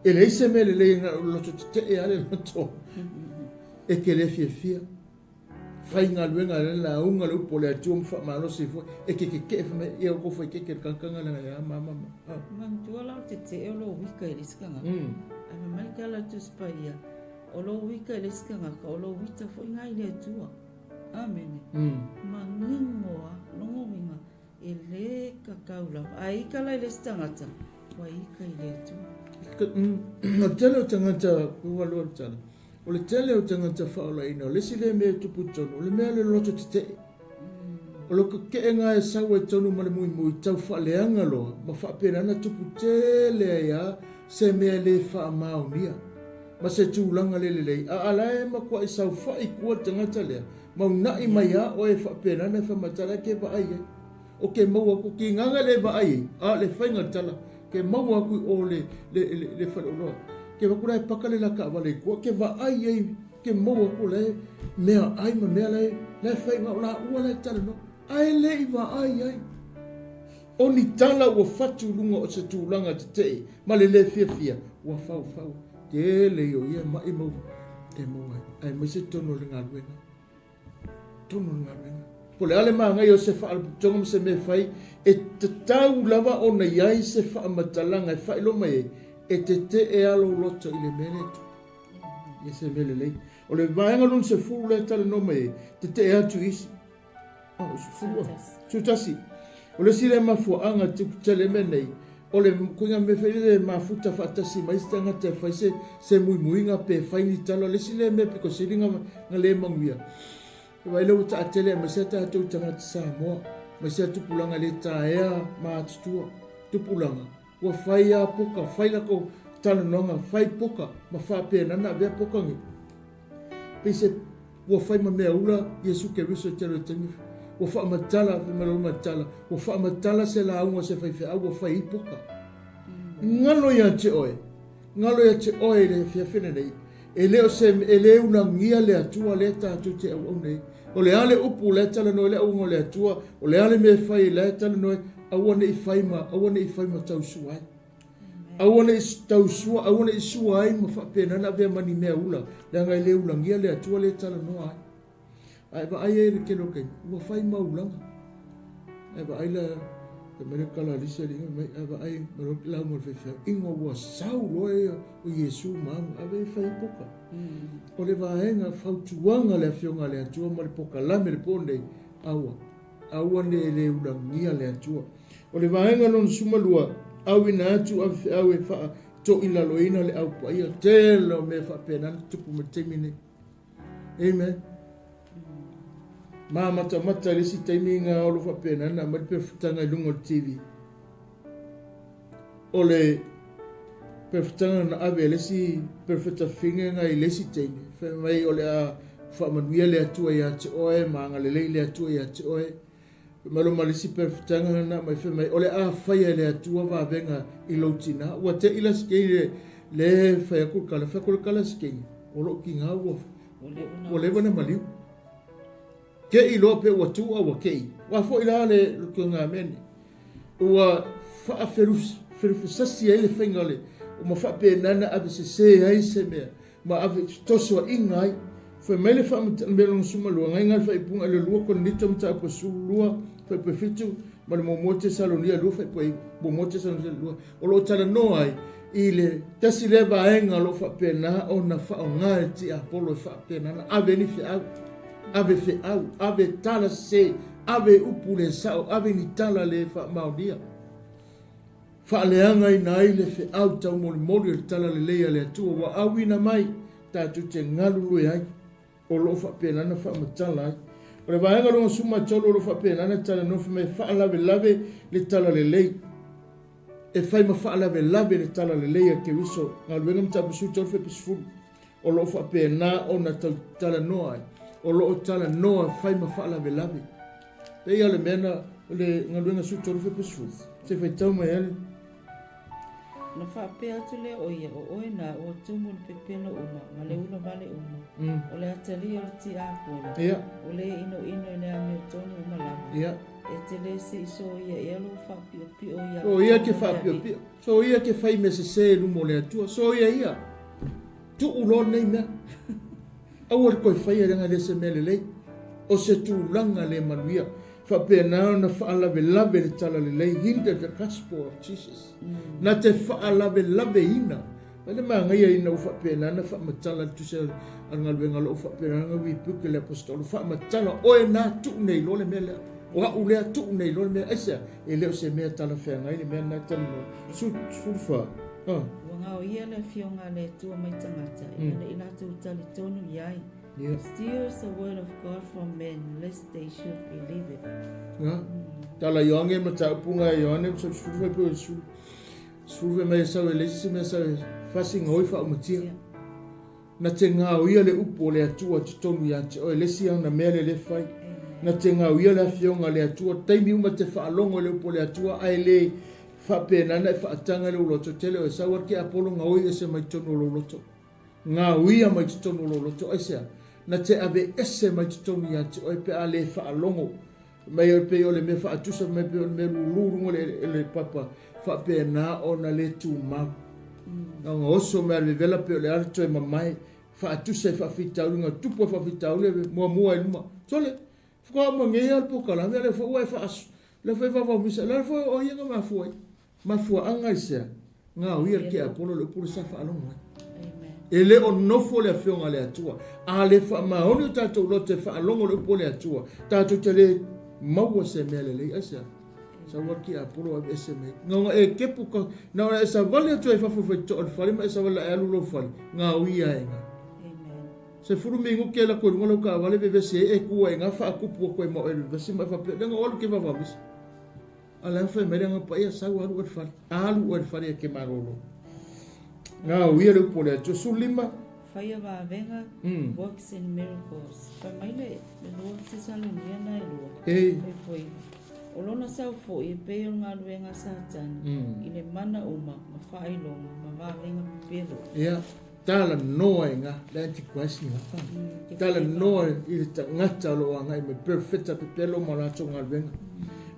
A: e le se me le loto te e ale loto e ke le fia fai nga luenga la unga lu po le tum fa malo si fo e ke me e ko foi ke kankanga la nga mama
B: man tu ala te e lo wika e skanga a mai kala tu spaia o lo wika le skanga ka o lo wita fo ngai le tua amen mangingoa longo minga e le kakaula ai kala le stangata wa ika le tua
A: no tele o tangata wa lo tala o le tele o tangata fa ola ina le sile me tu putono o le me le loto te o lo ke nga e sawa tonu ma le mui tau fa le anga lo ma fa pena na tu putele ya se me le fa maunia ma se tūlanga le a ala e ma kua e sau whai kua tangata lea mau nai mai a o e whapena na whamatala ke wa ai o ke mau aku ki nganga le wa ai a le whainga tala ke mau aku o le whanonoa ke wakura e pakale la ka wale kua ke wa ai ke mau aku le mea ai ma mea le whainga o la ua le tala no ai le I wa ai o ni tala ua whatu lunga o se tūlanga te te ma le fia ua whau te leo ia mai mau e mau ai mai se tono le ngaluenga po le ale maa ngai o se wha tonga se me whai e te tau lava o na iai se wha matalanga e whai lo mai e te e alo loto I le mene tu ia se mele lei o le vaenga nun se furu le tale no mai te e atu isi sutasi o le sile mafuanga tupu tele menei o le kuinga me whai le mafuta whaatasi mai stanga te whai se muinga pe whai ni talo le sile me piko siringa nga le manguia e wai leo ta atele ma se ta tau tanga te Salamo ma se tupulanga le taea ma atutua tupulanga ua whai a poka whai lako talo nonga whai poka ma whape nana vea poka ngi pe se ua whai ma mea ula Yesu ke riso telo tangi ua wha matala ua wha matala se la aunga se whai whai ua whai poka ngalo ya te oe le fia whina nei e leo na ngia le atua le tātou te au nei o le ale upu le tala noe le au le atua o le ale me whai le tala noe aua nei whai ma tau suai Awana is tau sua, awana is sua ai ma whapena na vea mani mea ula. Lea ngai le ulangia le atua le tala noa ai. Ai ba ai ere kelo kei, ua whai maulanga. Ai ba ai la, te mene kala lisa ringa, ai ba ai marok lau mo whewhau. Inga ua sau loe o Yesu maamu, ai ba whai poka. O le vaenga whautuanga le whionga le atua, ma le poka lame le pondei, aua. Aua le ulangia le atua. O le vaenga non sumalua, au ina atu au e wha to ila loina le au paia telo me wha pena tupu me temine. Amen. Mata le si teimi ngā olo wha pena na mari pewhutanga lungo TV. O le pewhutanga na awe le si pewhuta whinga ngā I le si teimi. Wha mai o le a wha manuia le atua I a te oe, maanga le lei le atua I a te oe. Malo malisi perfutanga na mai fe mai ole a faya le atua va venga I lotina wa te ila skei le faya ku kala skei o lo ki nga o le wana maliu ke I lo pe wa tu wa ke wa fo ila le ko nga men wa fa feru sasi ele fengale o ma fa pe nana ave se ai se me ma ave toso ingai foi mele fa mbelo suma lo ngai fa ipunga le lua kon nito mta po sulua fa pe fitu ma le momote salonia lo fa po momote salonia lo o lo tala no ai ile tasi le va enga lo fa pena o na fa ngai ti apolo fa pena ave ni fe au ave tala se ave upule sao ave ni tala le fa maudia fa leanga I nai le fe au tau mo le tala le leia le tu wa awina mai ta tu te ngalu lu ai o lo fa pena na fa matala ai o le vaenga lo suma tolo lo fa pena na tala no fa me fa lave le tala le lei e fai ma fa lave le tala le lei ke wiso ngalu ngam ta busu tolo fe pisfu o lo fa pena o na tala no ai o lo tala no fai ma fa lave pe ia le mena le ngalu ngam su tolo fe pisfu se fai tau mai ele
B: na fa pe atu le o ia o oina o tumu pe pelo uma ma le uno vale uma o le atali o ti a polo o le ino ne ame tonu uma lama e te le se iso ia e alo fa pio ia
A: o ia ke fa pio so ia ke fai me se lu mo le atua so ia tu ulo nei me au ko fai era ngale se mele le o se tu langa le manuia fa pena na fa lave le tala le lei hinda the gospel of Jesus na te fa lave ina ale manga ia ina fa pena na fa matala tu se angal venga lo fa pena nga wi pu ke le apostolo fa matala o na tu nei lo le mele o u le tu nei lo le mele esa e le se me tala fa nga ni me na tala su fa
B: nga o ia le fionga le tu mai tangata ina tu tali tonu iai steals the word of God from men, lest they should believe it.
A: Tala yonge mata punga yone so sfuve po sfuve mai sa le si me sa fasing hoi fa umatia. Na tenga o ia le upo le atua tonu ya o le si na mele le fai. Na tenga o ia le fionga le atua taimi uma te fa longo le upo le atua ai le fa pena na fa tanga le loto tele o sa wa ke apolo nga o ia se mai tonu lo loto. Nga uia mai tonu lo loto ai se na te ave ese mai tonu ya te oi pe ale fa longo mai o pe o le me fa atusa me pe o me lulu le papa fa pe na ona le tu ma na oso me le vela pe le alto e mamai fa atusa fa fita unga tupo fa fita le mo e ma tole fa mo nge al po kala le fa o fa as le fa va misa le fa o yenga ma fu anga ise nga o ia ke apolo le pur sa fa longo ele o nofo le fionga le atua a le fa maoni tatou lo te fa longo le pole atua tatou te le maua se mele le asa sa waki apolo a ese me nga e kepu ka na esa vale tu e fa fu to al fali ma esa vale alu lo fali nga uia nga se furu mingu ke la ko ngolo ka vale be se e ku nga fa ku pu ko mo e be se ma fa pe nga ol ke va va bis ala fa me nga pa ia sa wa ru fali alu o fali ke marolo nga uia le pole atua sulima
B: Fire va venga works in miracles. Pamaile le lo se salo ngena e lo. Foi. Olona sa fo e pe nga venga sa tan. Ile mana uma ma fai lo ma va venga pelo.
A: Tala noe nga le ti kwasi nga. Tala noe ile ta ngata lo nga me perfecta pe pelo malato nga venga.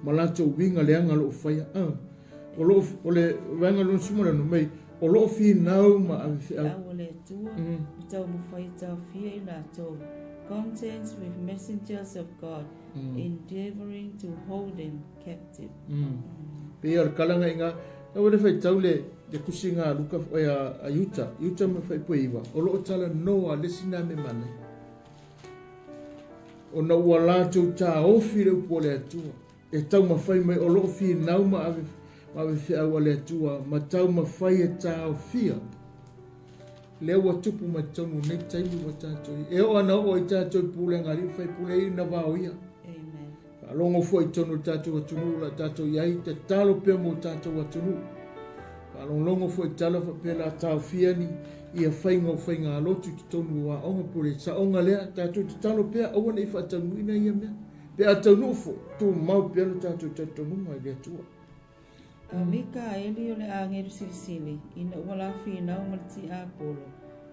A: Malato winga le nga lo fai. O lo ole wanga lo sumona no mai o lo fi nau ma a fi
B: a ole tua tau mo fai tau fia na tau contents with messengers of God endeavoring to hold them captive.
A: Pe ar kalanga inga na ole fai tau le de kusinga luka a yuta ma fai poiva o lo tala no a lesina me mane o na wala tu ta ofi le pole atua e tau ma fai mai o lo fi nau ma ave fi a wale atua ma tau ma fai e ta ofia le wa tupu ma tonu nei taimi wa tātou e o ana o i tātou pule ngari fai pule i na vau ia alongo foi tonu tātou atunu la tātou iai te talo pe mo tātou atunu alongo foi talo fa pela tau fiani ia whainga alotu ki tonu wa onga pule sa onga lea tātou te talo pea awa nei whatanu ina ia mea pe atanu fo tu mau pea no tātou tātou nunga i lea tua
B: Mika ele o le angeru silisili ina wala whina o maliti a polo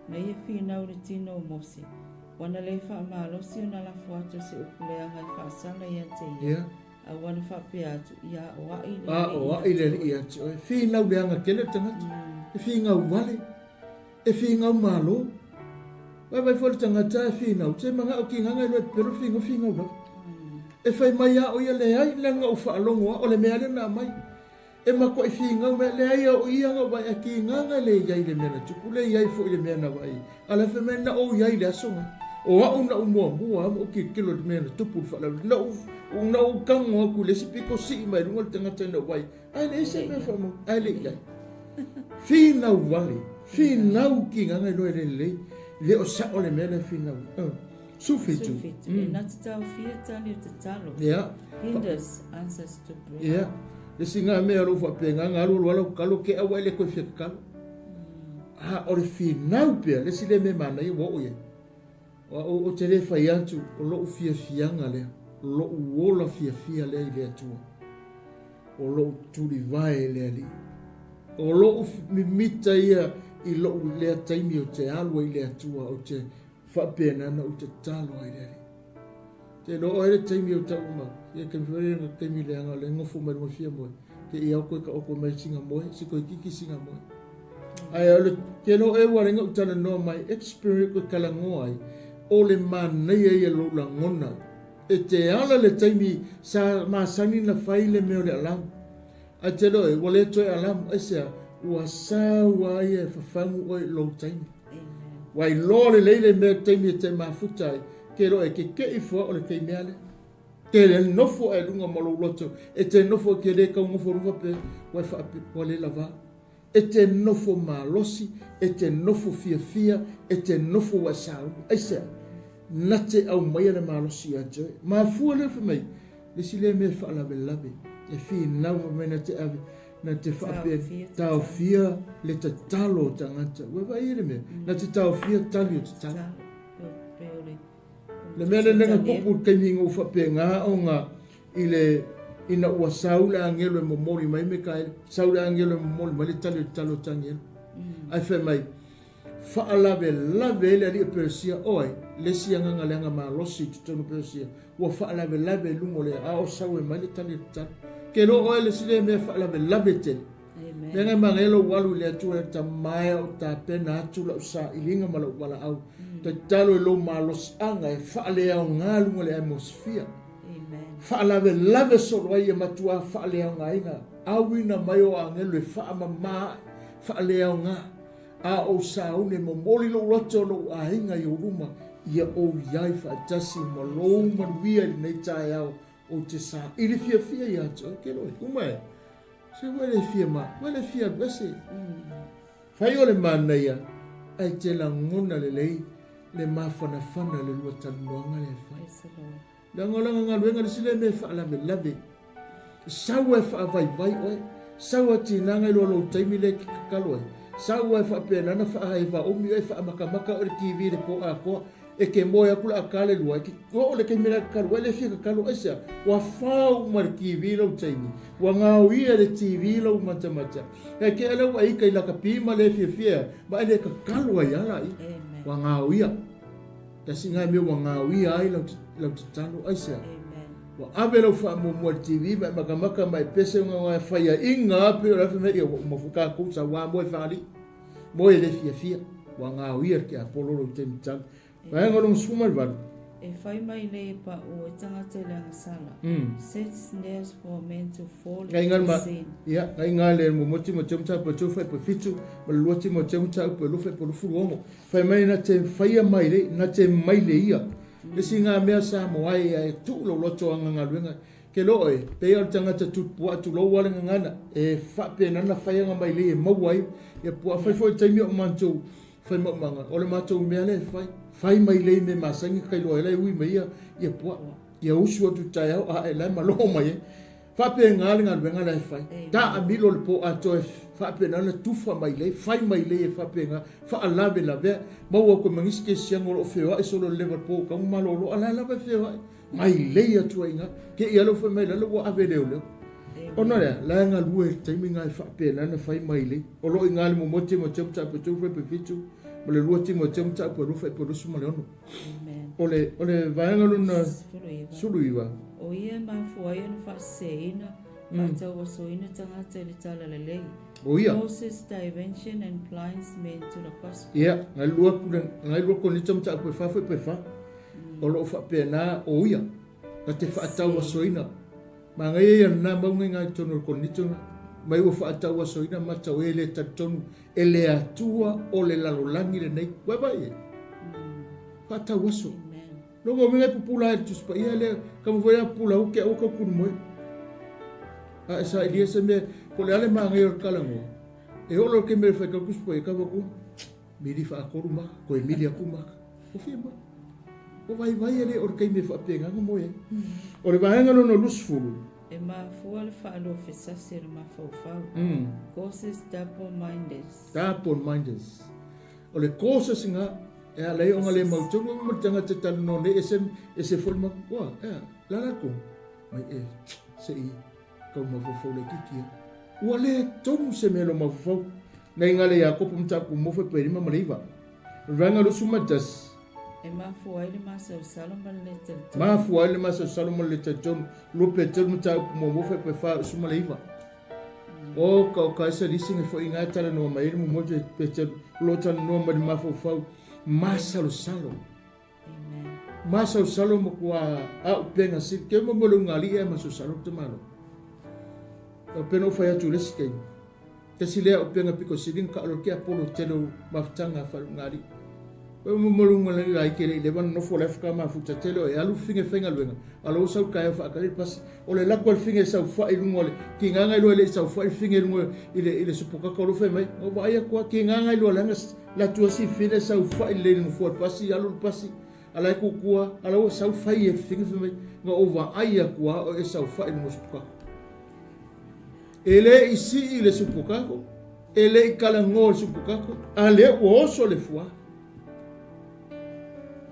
B: na ia whina o le tino o mosi wana le wha maalosi o na la fuato se upulea hai whaasana ia te ia a wana wha peatu ia o ai le
A: ia te oe whina o le anga kele tangata e whina o wale e whina o malo vai fole tangata e whina o te manga o ki nganga ilo e pero whina o wale e whai mai a o ia le ai le nga o wha alongo o le mea le na mai e ma ko fi nga me le ai o ia nga vai ki nga le ia le mena tu le ia fo le mena vai ala fe mena o ia le asonga o a una mo o ki kilo de mena tu pu fa la no o kan o ku le sipiko si mai ngol tanga tena vai ai le se me fa mo ai le ia fi na vai fi na ki nga no le o sa o le mena fi na sufitu
B: na tau fi tani te talo hinders answers to
A: le
B: prayer
A: singa me ro fa penga ngalo wala kalo ke awa le ko fi kalo o le fi nau pe le sile me mana i wo ye o te le fa yantu o lo fi ngale lo wola fi le ile tu o lo tu li vai le ali o lo mi mita ia i lo le taimi o te alo ile tu o te fa pena na o te talo ile ali te no ore taimi o tau ma ia ke vere na taimi le anga le ngofo mai mo fia mo ke ia ko ka o mai singa mo si ko kiki singa mo ai ole ke no e wa ringa utana no mai experience ko kala ngoi o le man nei ia lo la ngona e te ala le taimi sa ma sani na fai le me le alam a te no e wale to alam esa wa sa wa ia fa fangu o lo taimi wai lo le me taimi te ma futai ke ro e ke i fo o le ke meale ke le nofo e lunga malo loto e te nofo ke le ka ngofo rufa pe wai fa po le lava e te nofo malosi e te nofo fia e te nofo wa sau aisa nate au mai le malosi a joe ma fu le fa mai le sile me fa la belabe e fi na mo me na te ave na te fa pe tau fia le te talo tangata wa vai le me na te tau fia talo te talo le mele lenga kupu kemingo fa penga onga ile ina ua saula angelo mo mori mai me kai saula angelo mo mori mai talo tangel ai fe mai fa alave lave le ali persia oi le sianga ngalenga ma losi tonu persia wa fa alave lungo le a o sawe mai talo ke lo oi le sile me fa alave te lenga mangelo walu le tu ta mai o ta pena tu la sa ilinga mala wala au te talo lo malos anga e faale au ngalu le atmosphere faale lave so roi matua faale au ngainga awina mai o angelo e fa mama faale au nga a o saune mo moli lo roto lo ainga i ruma ia o iai fa tasi mo lo manwia nei tai au o te sa ili fia ia to ke lo kuma se wale fia bese fai ole mana ia ai te la ngona le mafana le lua tanuanga le fai la ngolanga ngaluenga le sile me fa la lave sawa fa vai oi sawa tinanga lo taimi le kakalo sawa fa pena na fa ai va o mi fa makamaka o TV le po a ko e ke moya kula akale lua ki ko le ke mira kalo le fika kalo esa wa fa o mar TV lo taimi wa ngawi le TV lo mata e ke ala wa ika ila kapima le fia ba le kakalo ya la wa ngawia ta singa me wa ngawia ai lo talo aisa wa ave lo fa mo TV ba makamaka mai pese nga faia inga pe la fe me mo fuka ku sa wa mo fa ali mo ele fia wa nga wir ke apolo lo tem tang ba ngorong sumal ba
B: e fai mai le pa o tangata le sala sets snares for men to fall into sin
A: ya ngai le mo moti mo tem tang pa tu fa pa fitu mo lo ti mo tem tang pa lo fa pa lo fuongo fai mai na tem fai mai le na tem mai le ia le singa mea sa mo ai e tu lo lo to nga luenga ke lo e pe al tanga tu po tu lo wala ngana e fa pe na fai nga mai le mo wai e po fai foi taimi o mantu fai mo manga o le matou mea le fai mai le me masangi kai lo ele ui mai e po ia usu tu tai a e la ma lo mai fa pe nga le nga luenga le fai ta a milo le po a to fa pe na tu fa mai le fai mai le fa pe nga fa ala be la ve mo ko mangis ke siango o fe wa solo le po ka malo lo ala la fe wa mai le ya tu inga ke ia lo fa mai la lo a ve le ono la nga lu e taimi nga fa pe na fai mai le o lo inga le mo moti mo chop chop tu fe pe fitu mo le luoti mo chop chop po fe po su mo le ono ole va nga lu na suluiva
B: o ia ma foi no fa seina fa o soina tanga tele tala le le
A: o ia
B: Moses dimension and blinds men to the gospel
A: ia ngai lu ko ni chom cha pe fa o lo fa pe na o ia ka te fa tau o soina ma ngai ia na ma ngai tono ko ni tono mai o fa tau o soina ma tau ele ta tonu ele atua o le lalolangi le nei wa ba ia fa tau o so lo mo me pupula tu spa ia le ka mo voia pula o ke o ko kun mo a sa dia se me ko le ale ma ngai o kalango e o lo ke me fa ka ku spa ka ko mi di fa ko ruma ko emilia kuma o fi mo o vai ele o ke me fa penga mo e o le vai ngalo no lusfulu
B: e ma fual fa lo fesa ser ma fa causes double minded
A: o le causes nga e a lei o ngale mau tungu mo tanga te tala no ne ese forma wa la ko mai e se i ka mo fo le kikia o le tonu se me lo mo fo nei ngale ya ko pum ta ku mo fo pe ma maliva ranga lo sumatas
B: e ma fuai le ma so Salamo le te
A: ma fuai le ma so Salamo le te ton lo pe te mo ta mo fo pe fa sumaliva o ka se rising fo inga tala no mai mo mo pe te lo tan no ma fo fo Masalo mo kwa a penga si ke mo lo ngali e maso salo te malo o peno fa ya tu leske te sile o penga piko sidin ka lo ke apolo telo maftanga fa ngali o mo lo ngali ai ke le ban no fo lef ka ma futa telo e alu finge fenga luenga alo sa ka fa ka le pas o le la ko finge sa fa i ngole ki nganga lo le sa fa i finge ngole ile supoka ko lo fe mai o ba ya ko ki nganga lo la la tua si fine sa fa le no fo pasi alu pasi ala ko kua ala o sa fa i finge fe mai nga over ai ko o e sa fa i no supoka ele isi ile supoka ko ele kala ngol supoka ko ale o so le fua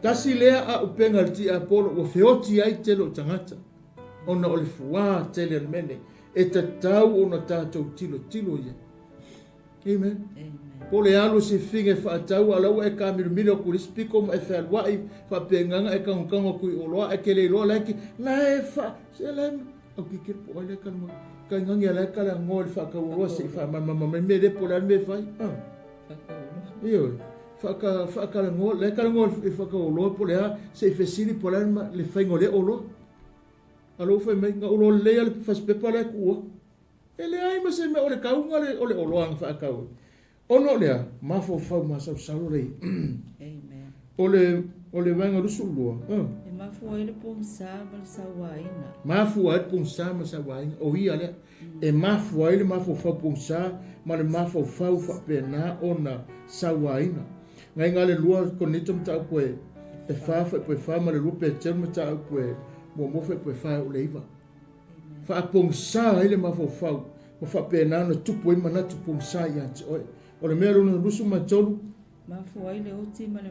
A: tasi lea a upenga ti apolo o feoti ai telo tangata ona o le fua tele mene e te tau ona tātou tilo ia amen po le alu si finge fa tau ala e ka mirmilo ku rispiko ma e fa wai fa penganga e kanga ku o loa e kele loa leki la e fa selem o ki ke po le kalma ka ngangi ala kala ngol fa ka o se fa ma me de po la me fai io fa ngol le kala ngol e fa ka o loa po le se fesili po la le fa ngole o lo alo fa me nga o lo le al fa spe pa la ku ele ai ma se me o le ka ngale o le o lo ang fa ka ono lea ma fo fa ma sa le
B: amen
A: o le vanga lu sulua
B: e ma fo ele pom sa ma sa waina
A: ma fo ai pom sa ma sa waina o ia le e ma fo ele ma fo fa pom sa ma le ma fo fa pena ona sa waina ngai ngale lua ko ni tum ta ko e fa ma le lu pe termo ta ko e mo fe pe fa o leiva fa pom sa ele ma fo fa pena no tupo ima na tupo sa ya o le mea runa rusu ma tolu
B: ma fuai le oti ma le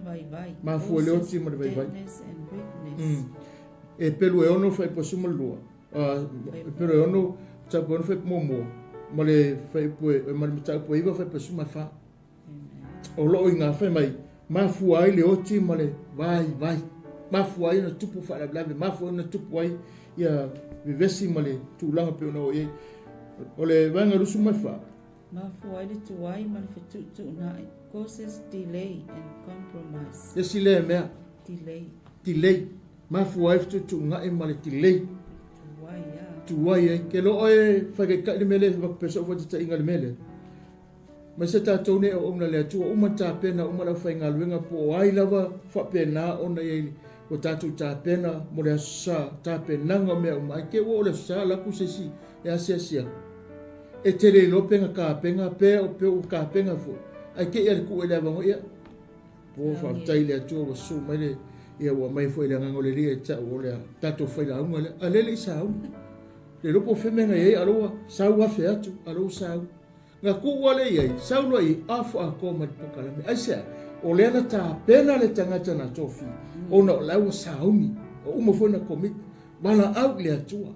B: vai
A: e pelu e ono fai posuma lua pelu e ono tapu ono fai momo ma le fai poe ma le tapu iwa fai posuma fa o loo inga fai mai ma fuai le oti ma le vai Mafua ina tupu whaalablave, mafua ina tupu ai ia vivesi ma le tūlanga pe ona o iei. O le vanga rusu mai wha.
B: Mafua ile tuai ma le whetutu nai. Causes delay and compromise.
A: Yesi lea mea. Delay. Mafua ai whetutu ngai ma le delay. Tuai ai. Ke lo oe whakaikai le mele whakapesa o whatita inga le mele. Ma se tātou ne o ona le atua, uma tāpena, uma lau whainga luenga po o ai lava whapena ona iei. O tātou tāpena, mo le asa tāpenanga mea umai. Ke o le asa laku sesi e asia. E tele lopenga kāpenga, pe o pe o kāpenga fo. Ai ke ia le ku e le avango ia. Po whaktai le atua wa su mai le ia wa mai fo i le ngango le ria e ta o le tātou whaila unga le. A lele i sa unga. Le lopo whemenga iei aroa, sau afe atu, aroa sau. Ngā ku wale iei, sau loa i afo a kō mari pokalame. Ai sea, o le ana tāpena le tangata na tofi. Ona o lau saumi, o umafona komit, wala au le atua.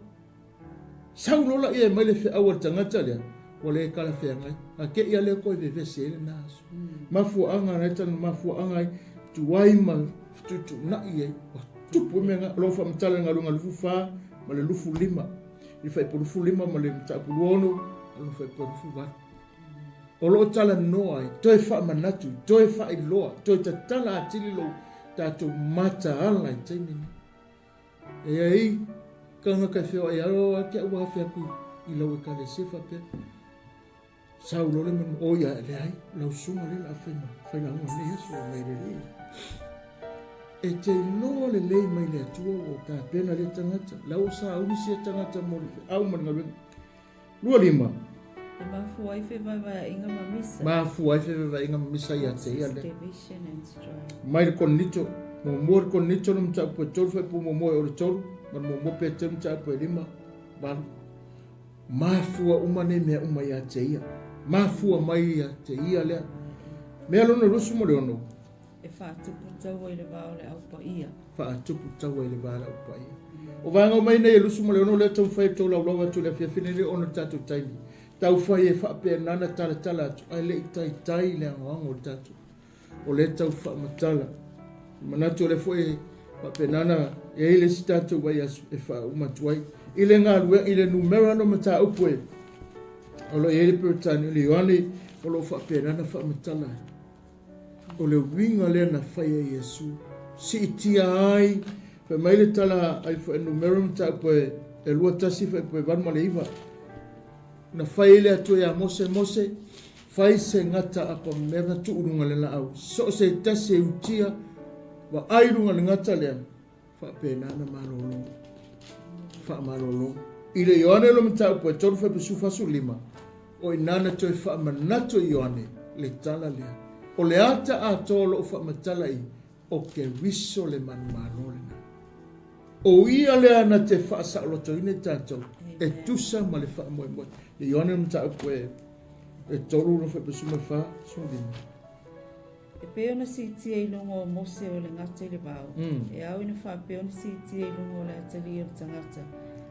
A: Sau lola ia mai le whi awal tangata lea, o le kala whea ngai. A ke ia leo koe vevese ele nasu. Mafua anga naitana, mafua anga tuai ma tutu na iei. O tupu menga, lofa mtala ngā lunga lufu wha, ma le lufu lima. I whai po lufu lima, ma le mtapu ono, ma le whai po lufu watu. O loo tala noa ai, toi wha manatu, toi wha i loa, toi ta tala atili lo, tātou mata ala i taimini. E ai, kanga kai whio ai aro a kia ua hawhia kui, i lau e kare sefa pe. Sau lole manu, o ia le ai, lau sunga le la whaina unga le yesu o mai le le. E te loa le lei mai le atua o tā pena le tangata, lau sa unisi e tangata mo le au mani ngawenga. Lua lima.
B: Mafua i whewaiwai inga mamisa.
A: Mafua i whewaiwai inga mamisa i a te ia le.
B: Division and strife.
A: Mai le konito, mo mōre konito no mta upo e toru, whai po mo moe o le toru, ma mo mope e te mta upo e lima, balu. Mafua umane mea uma i a te ia. Mafua mai i a te ia lea. Mea lona rusu mo le ono.
B: E whaatupu taua i le vao le aupa ia.
A: Whaatupu taua i le vao le aupa ia. O vanga o mai nei e rusu mo le ono, le tau whai tau lau lau atu le whiawhine le ono tātou taimi. Tau whai e whaapea nana tala atu, ai le i tai le angoanga o tātou. O le tau whaamatala. Manatu o le fwoi whaapea nana e ile si tātou wai asu e wha umatuai. Ile ngā rue, ile numera no mata upue. O lo e le peretani, le yoane, o lo whaapea nana whaamatala. O le winga le na whai e Yesu. Si itia ai, wha mai le tala ai wha numera mata upue, e lua tasi wha upue vanma le iwa. Na whai le atu ya mose, whai se ngata apa mera tu urunga le la au. So se tase utia, wa airunga le ngata lea, whape nana marolo. Wha marolo. I le Ioane lo mta upo e toru whai pesu fasu lima, o i nana toi wha manato Ioane le tala lea. O le ata a tolo o wha matala i, o ke wiso le manu marolo na. O ia lea na te wha sa loto ine tātou, e tusa ma le wha moe moe. E Ioane mta upo e toru no whai pesu mai wha, sundina.
B: E peona si tia i lungo o mose o le ngata i le vau. E au ina wha peona si tia i lungo o le atali o le tangata.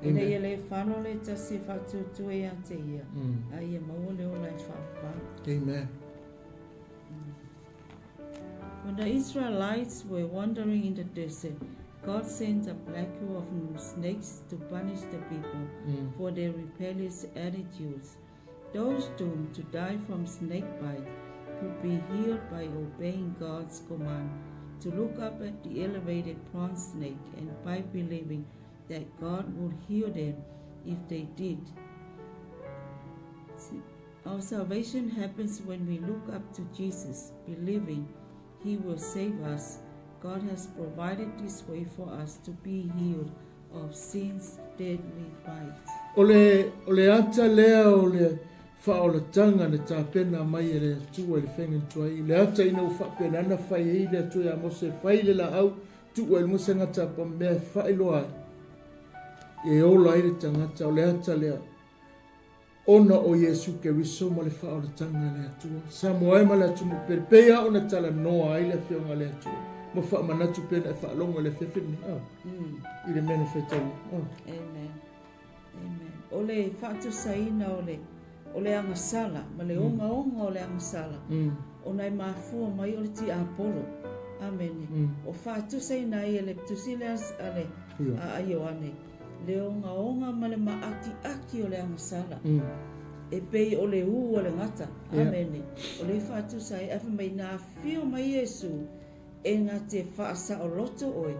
B: Ina ia le whano le tasi whatutu e ate ia. A ia maua leo lai whapa.
A: Amen.
B: When the Israelites were wandering in the desert, God sent a plague of snakes to punish the people for their rebellious attitudes. Those doomed to die from snake bite could be healed by obeying God's command to look up at the elevated bronze snake and by believing that God would heal them if they did. Our salvation happens when we look up to Jesus, believing He will save us. God has provided this way for us to be healed of sin's deadly bite.
A: Ole ata lea ole whaolatanga ne tā pena mai e le tua e le whengen tuai. Le ata ina u whapena ana whai e le tua mose whai le la au tua e musa ngata pa mea whai loa. E ola i le tangata o le ata lea. Ona o Yesu ke riso ma le whaolatanga le atua. Sa moai ma le atu mu perpea ona tala noa ai le whionga le atua. Mo wha manatu pena e whaalonga le whiwhini. I le mena whetau.
B: Amen. Amen. O le whaatu saina o le angasala, ma le onga o le angasala. O nei mafua mai o le ti Apollo. Amen. O whātusa i nai ele tusileas ale a Ioane. Le onga ma le maaki o le angasala. E pei o le o le ngata. Amen. O le whātusa i awha mai nā whio mai Iesu e ngā te whaasa o loto oe.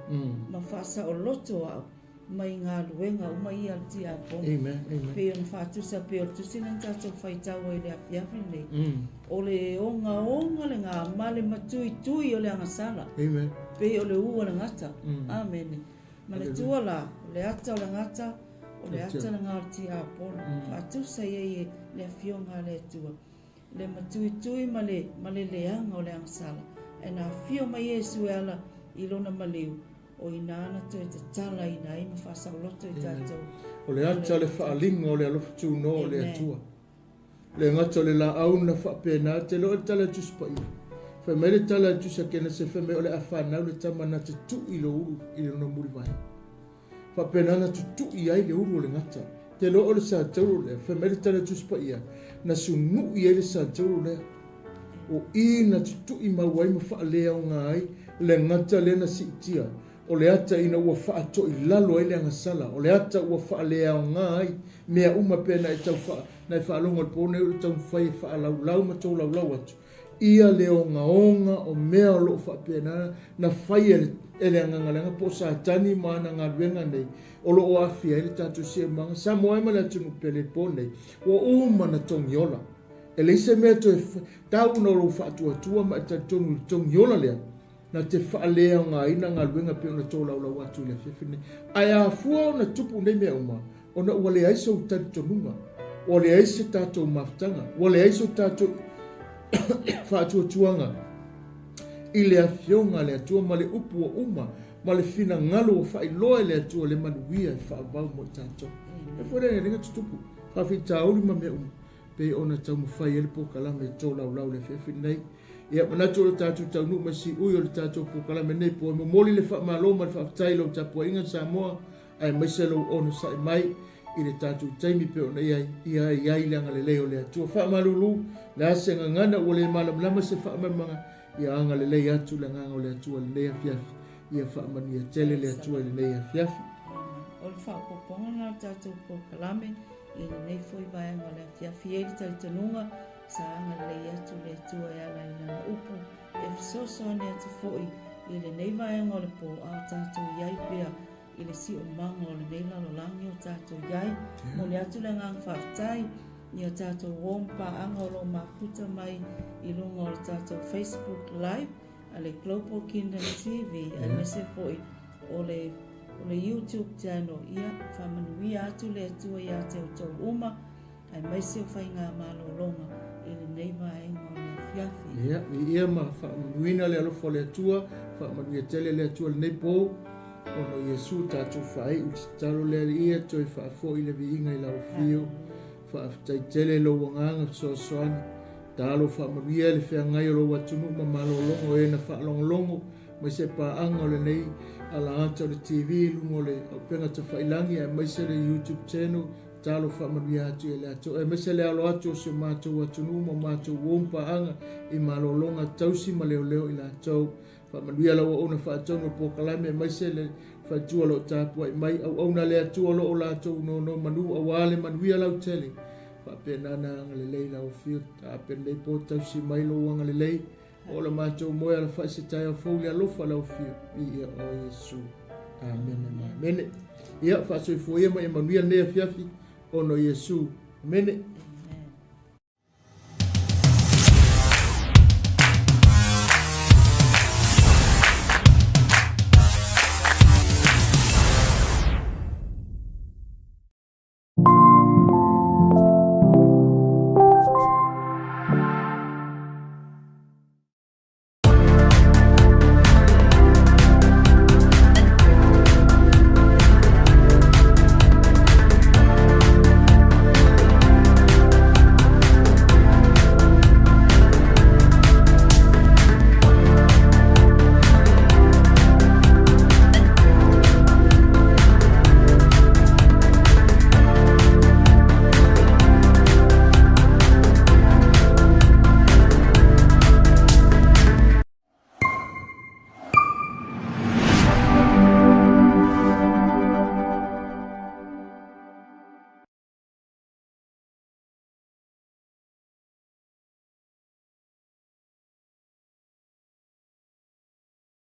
B: Ma whaasa o loto au. Mai ngā luenga o mai al ti a po. Pei on whātusa pei o tusina tātou whaitau i le apiapi nei. O le onga le ngā male matui o le angasala. Pei o le ua le ngata. Amen. Ma le tua la, le ata o le ngata, o le ata le ngā ti a po. Whātusa i le awhionga le tua. Le matui ma le leanga o le angasala. E nā whio mai Iesu e ala i lona maliu. O inana to te tala i nai ma whasa loto i tātou.
A: O le ata le whaalinga o le alofa tūno o le atua. Le ngata o le la auna whaapena te lo e tala tuspa i. Whamere tala tusa kena se whame o le awhanau le tamana te tu i lo uru i le no muri vai. Whaapena na tu i ai le uru o le ngata. Te lo o le sa tauro le whamere tala tuspa ia. Na sunu i ai le sa tauro le. O i na tu i mawai ma whaalea o ngā ai. Le ngata le na si itia. O le ata ina ua whaato i lalo ele angasala. O le ata ua whaalea o ngāi. Mea uma pena e tau nei whaalonga le pōne ura tau whai whaalau ma tau lau atu. Ia le onga o mea o lo whaapena na whai ele angangalenga po sa tani maana ngā ruenga nei. O lo o awhia ele tātou se manga. Sa moai ma le atunu pele pōne. O uma na tongiola. E leise mea to e tau na lo whaatuatua ma e tātou tongiola lea. Na te whaalea o ngā ina ngā luenga pe o na tō lau atu le whiwhine. Ai a fua o na tupu nei mea uma, o na ua le aisa o tari tonunga, o le aisa tātou maftanga, o le aisa o tātou whaatua tuanga, i le awhionga le atua ma le upu o uma, ma le whina ngalo o whailoa le atua le manuia e whaavau mo tātou. E fwere ne ringa tutupu, whawhi tāuri ma mea uma, pe o na tau mawhai ele po kalame e tō lau le whiwhine nei. Ia manato le tātou tau nuk masi ui o le tātou pōkala me nei po. Moli le whaamalo ma le whaaftai lau tapua inga Samoa. Ai maise lau ono sa mai i le tātou taimi pe o na iai leanga le leo le atua. Whaamalulu le ase ngana o le malam lama se whaamamanga. Ia anga le lei atu le nganga o le atua le nei afiafi. Ia whaamani ia tele le atua le nei afiafi.
B: O le whaapoponga na tātou pōkalame i le nei foi vaenga le afiafi e le talitanunga. Sa anga le atu le tua e ala i lana upu e fisosoani atu foi i le nei vaenga o le po a tātou iai pia i le si o manga o le nei lalolangi o tātou iai mo le atu le ngang whaftai i a tātou wompa anga o lo makuta mai i lunga o le tātou Facebook Live a le Global Kingdom TV a mese foi o le YouTube channel ia whamanuia atu le atua i a te o tau uma ai maise o whainga malo longa i le nei vaenga o le fiafi.
A: Ia ma whamanuina le alofo le atua, whamanuia tele le atua le nei pō, ono Iesu tātou whai, uti talo le ia toi whaafo i le viinga i lau fio, whaafitai tele lo wanganga soasoani, talo whamanuia le whiangai o lo watunu ma malolongo e na whaalongolongo, mai se paanga o le nei ala ata o le TV, lungo le au penga ta whailangi, a mai se le YouTube channel, talo whamanuia atu e le atu. E mese le alo atu o se mātou atunu ma mātou wompa anga i malolonga tausi ma leo leo i la tau. Whamanuia lawa ona whaatonu po kalame e mese le whaitua lo tāpua i mai au auna le atu o lo o la tau no manu awale manuia lau tele. Whapenana anga le lei lau fio tāpen lei po tausi mai lo anga le lei. O la mātou moe ala whaisetai a fōli alofa lau fio i ia o Iesu. Amen. Amen. Ia whaasoi fo ia mai manuia nea fiafi. Ono Iesu. Mene.